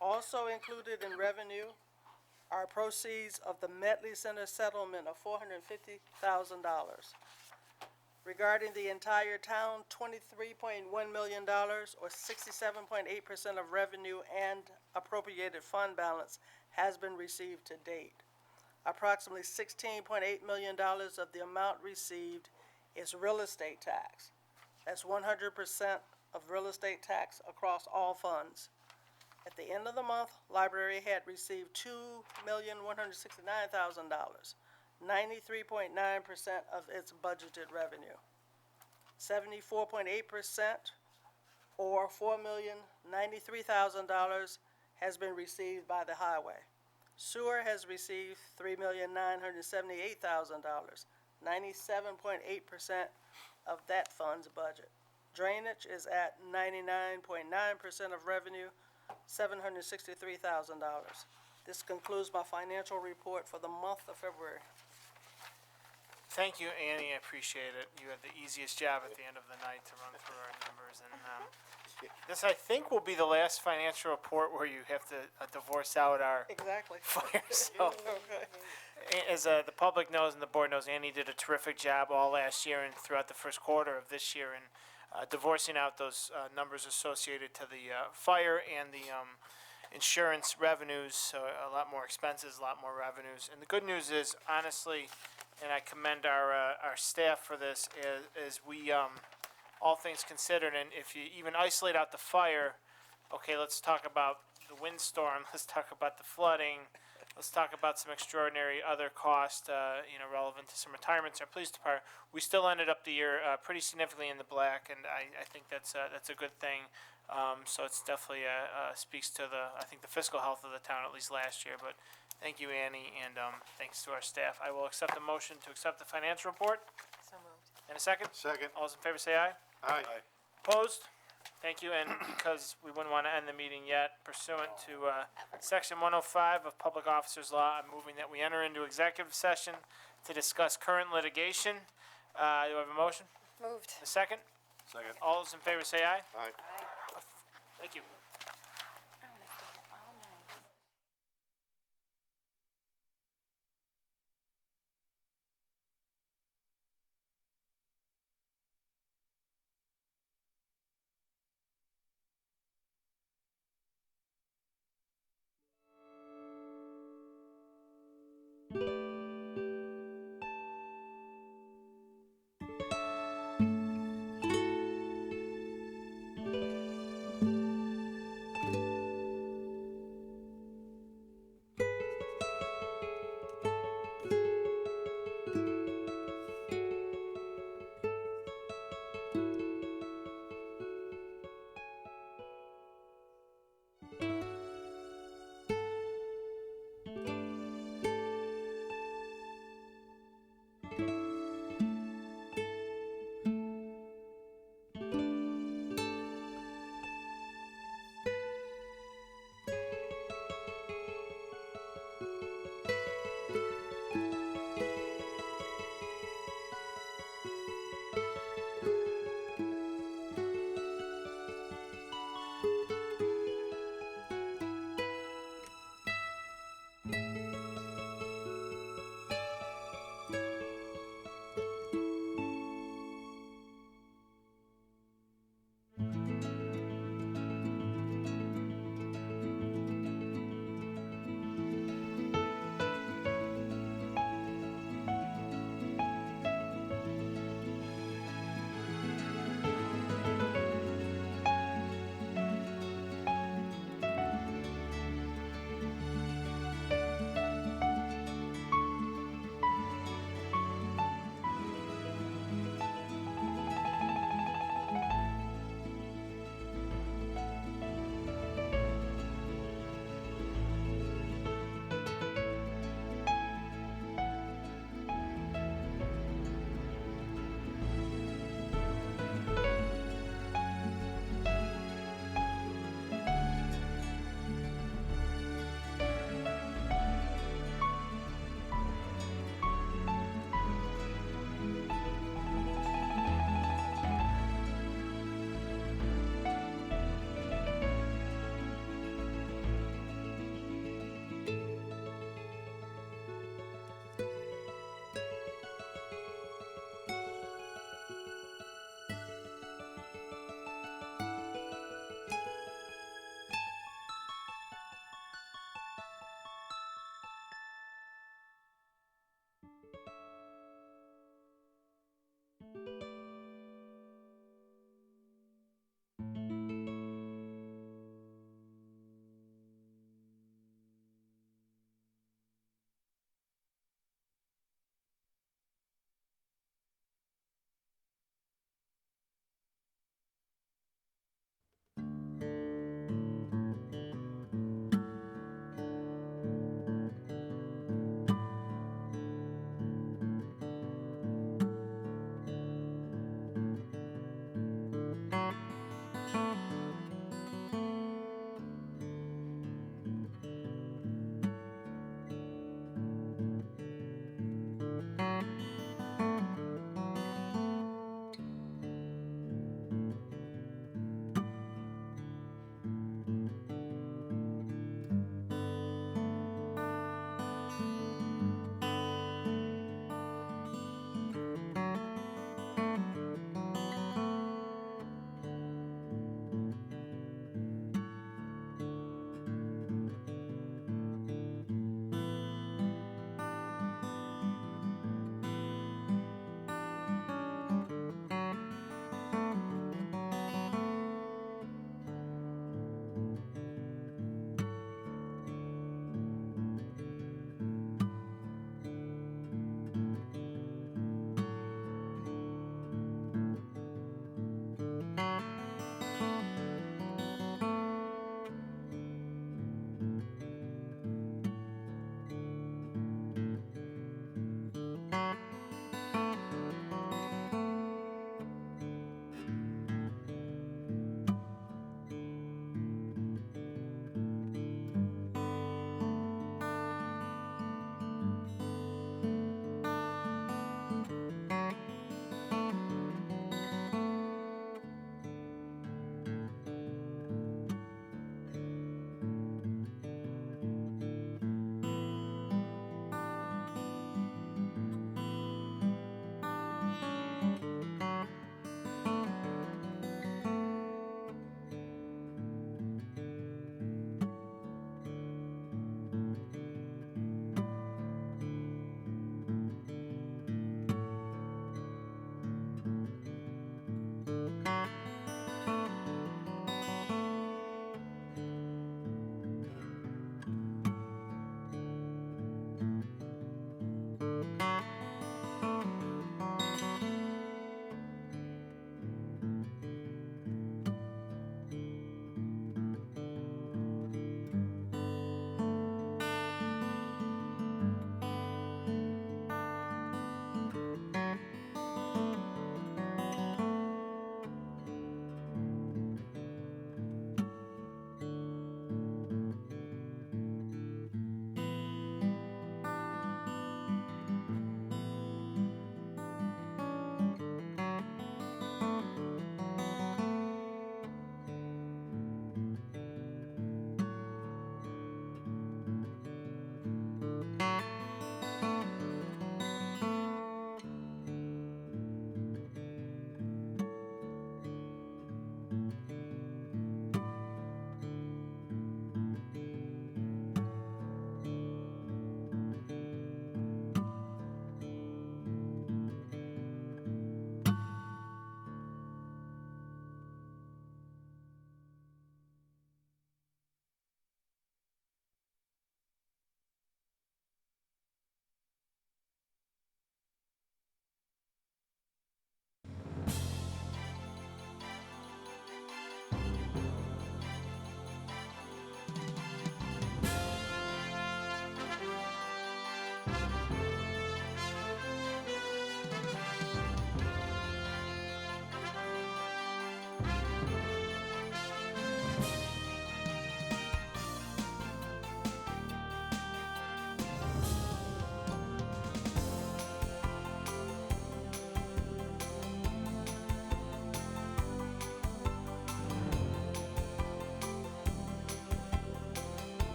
[SPEAKER 17] Also included in revenue are proceeds of the Medley Center settlement of $450,000. Regarding the entire town, $23.1 million, or 67.8% of revenue and appropriated fund balance has been received to date. Approximately $16.8 million of the amount received is real estate tax. That's 100% of real estate tax across all funds. At the end of the month, library had received $2,169,000, 93.9% of its budgeted revenue. 74.8%, or $4,093,000, has been received by the highway. Sewer has received $3,978,000, 97.8% of that fund's budget. Drainage is at 99.9% of revenue, $763,000. This concludes my financial report for the month of February.
[SPEAKER 1] Thank you, Annie, I appreciate it. You had the easiest job at the end of the night to run through our numbers, and this, I think, will be the last financial report where you have to divorce out our
[SPEAKER 17] Exactly.
[SPEAKER 1] fire, so.
[SPEAKER 17] Okay.
[SPEAKER 1] As the public knows and the board knows, Annie did a terrific job all last year and throughout the first quarter of this year in divorcing out those numbers associated to the fire and the insurance revenues, so a lot more expenses, a lot more revenues. And the good news is, honestly, and I commend our staff for this, is we, all things considered, and if you even isolate out the fire, okay, let's talk about the windstorm, let's talk about the flooding, let's talk about some extraordinary other costs, relevant to some retirements in our police department. We still ended up the year pretty significantly in the black, and I think that's a good thing. So it's definitely speaks to the fiscal health of the town, at least last year. But thank you, Annie, and thanks to our staff. I will accept the motion to accept the financial report.
[SPEAKER 14] So moved.
[SPEAKER 1] In a second?
[SPEAKER 13] Second.
[SPEAKER 1] All those in favor say aye.
[SPEAKER 13] Aye.
[SPEAKER 1] Opposed? Thank you, and because we wouldn't want to end the meeting yet, pursuant to Section 105 of Public Officers Law, I'm moving that we enter into executive session to discuss current litigation. Do I have a motion?
[SPEAKER 8] Moved.
[SPEAKER 1] A second?
[SPEAKER 13] Second.
[SPEAKER 1] All those in favor say aye.
[SPEAKER 13] Aye.
[SPEAKER 1] Thank you.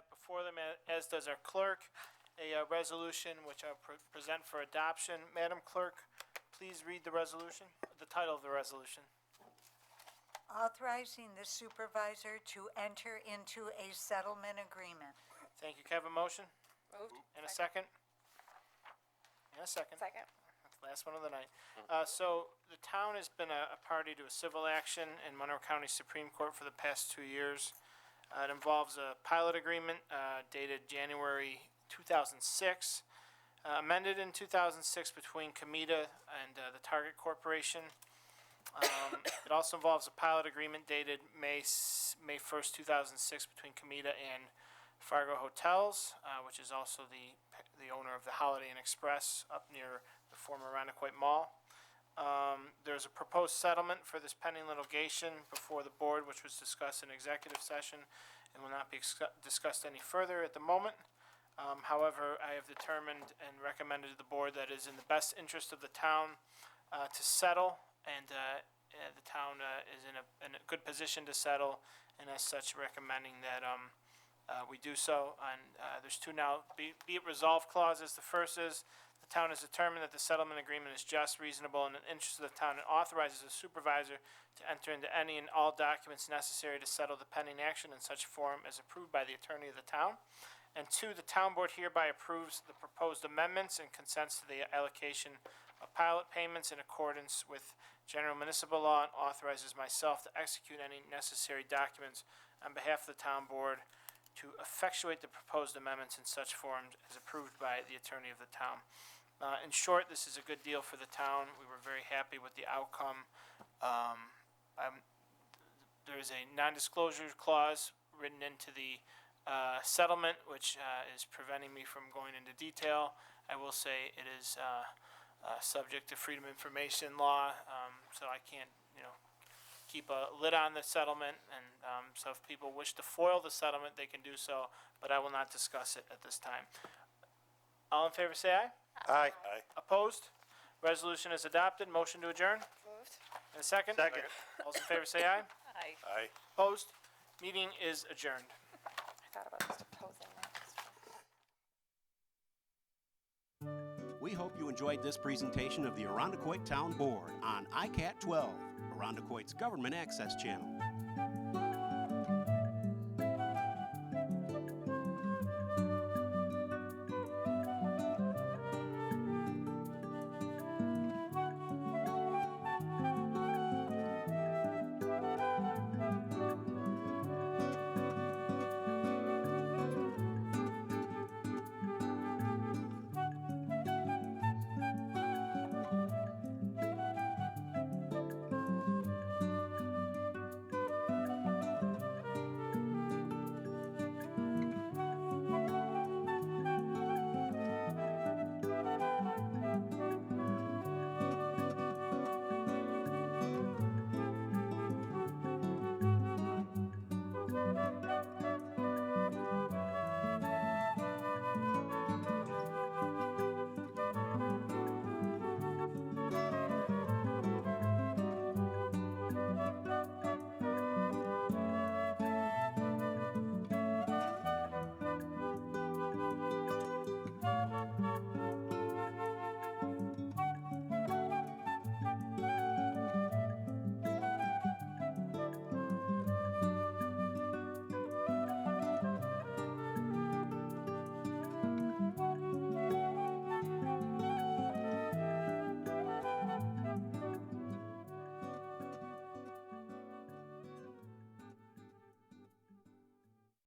[SPEAKER 1] have before them, as does our clerk, a resolution which I'll present for adoption. Madam Clerk, please read the resolution, the title of the resolution.
[SPEAKER 10] Authorizing the supervisor to enter into a settlement agreement.
[SPEAKER 1] Thank you. Can I have a motion?
[SPEAKER 8] Moved.
[SPEAKER 1] And a second? And a second.
[SPEAKER 8] Second.
[SPEAKER 1] That's the last one of the night. So the town has been a party to a civil action in Monroe County Supreme Court for the past 2 years. It involves a pilot agreement dated January 2006, amended in 2006 between Comida and the Target Corporation. It also involves a pilot agreement dated May 1st, 2006 between Comida and Fargo Hotels, which is also the owner of the Holiday Inn Express up near the former Irondequoit Mall. There's a proposed settlement for this pending litigation before the board, which was discussed in executive session and will not be discussed any further at the moment. However, I have determined and recommended to the board that it is in the best interest of the town to settle, and the town is in a good position to settle, and as such recommending that we do so. And there's two now be it resolved clauses. The first is the town has determined that the settlement agreement is just, reasonable, and in the interest of the town, and authorizes the supervisor to enter into any and all documents necessary to settle the pending action in such form as approved by the attorney of the town. And two, the town board hereby approves the proposed amendments and consents to the allocation of pilot payments in accordance with general municipal law, and authorizes myself to execute any necessary documents on behalf of the town board to effectuate the proposed amendments in such form as approved by the attorney of the town. In short, this is a good deal for the town. We were very happy with the outcome. There is a non-disclosure clause written into the settlement, which is preventing me from going into detail. I will say it is subject to Freedom of Information law, so I can't, keep a lid on the settlement. And so if people wish to foil the settlement, they can do so, but I will not discuss it at this time. All in favor, say aye.
[SPEAKER 15] Aye.
[SPEAKER 13] Aye.
[SPEAKER 1] Opposed? Resolution is adopted. Motion to adjourn?
[SPEAKER 8] Moved.
[SPEAKER 1] And a second?
[SPEAKER 13] Second.
[SPEAKER 1] All those in favor, say aye.
[SPEAKER 8] Aye.
[SPEAKER 13] Aye.
[SPEAKER 1] Opposed? Meeting is adjourned.
[SPEAKER 8] I thought about just opposing that.
[SPEAKER 18] We hope you enjoyed this presentation of the Irondequoit Town Board on ICAT 12, Irondequoit's government access channel.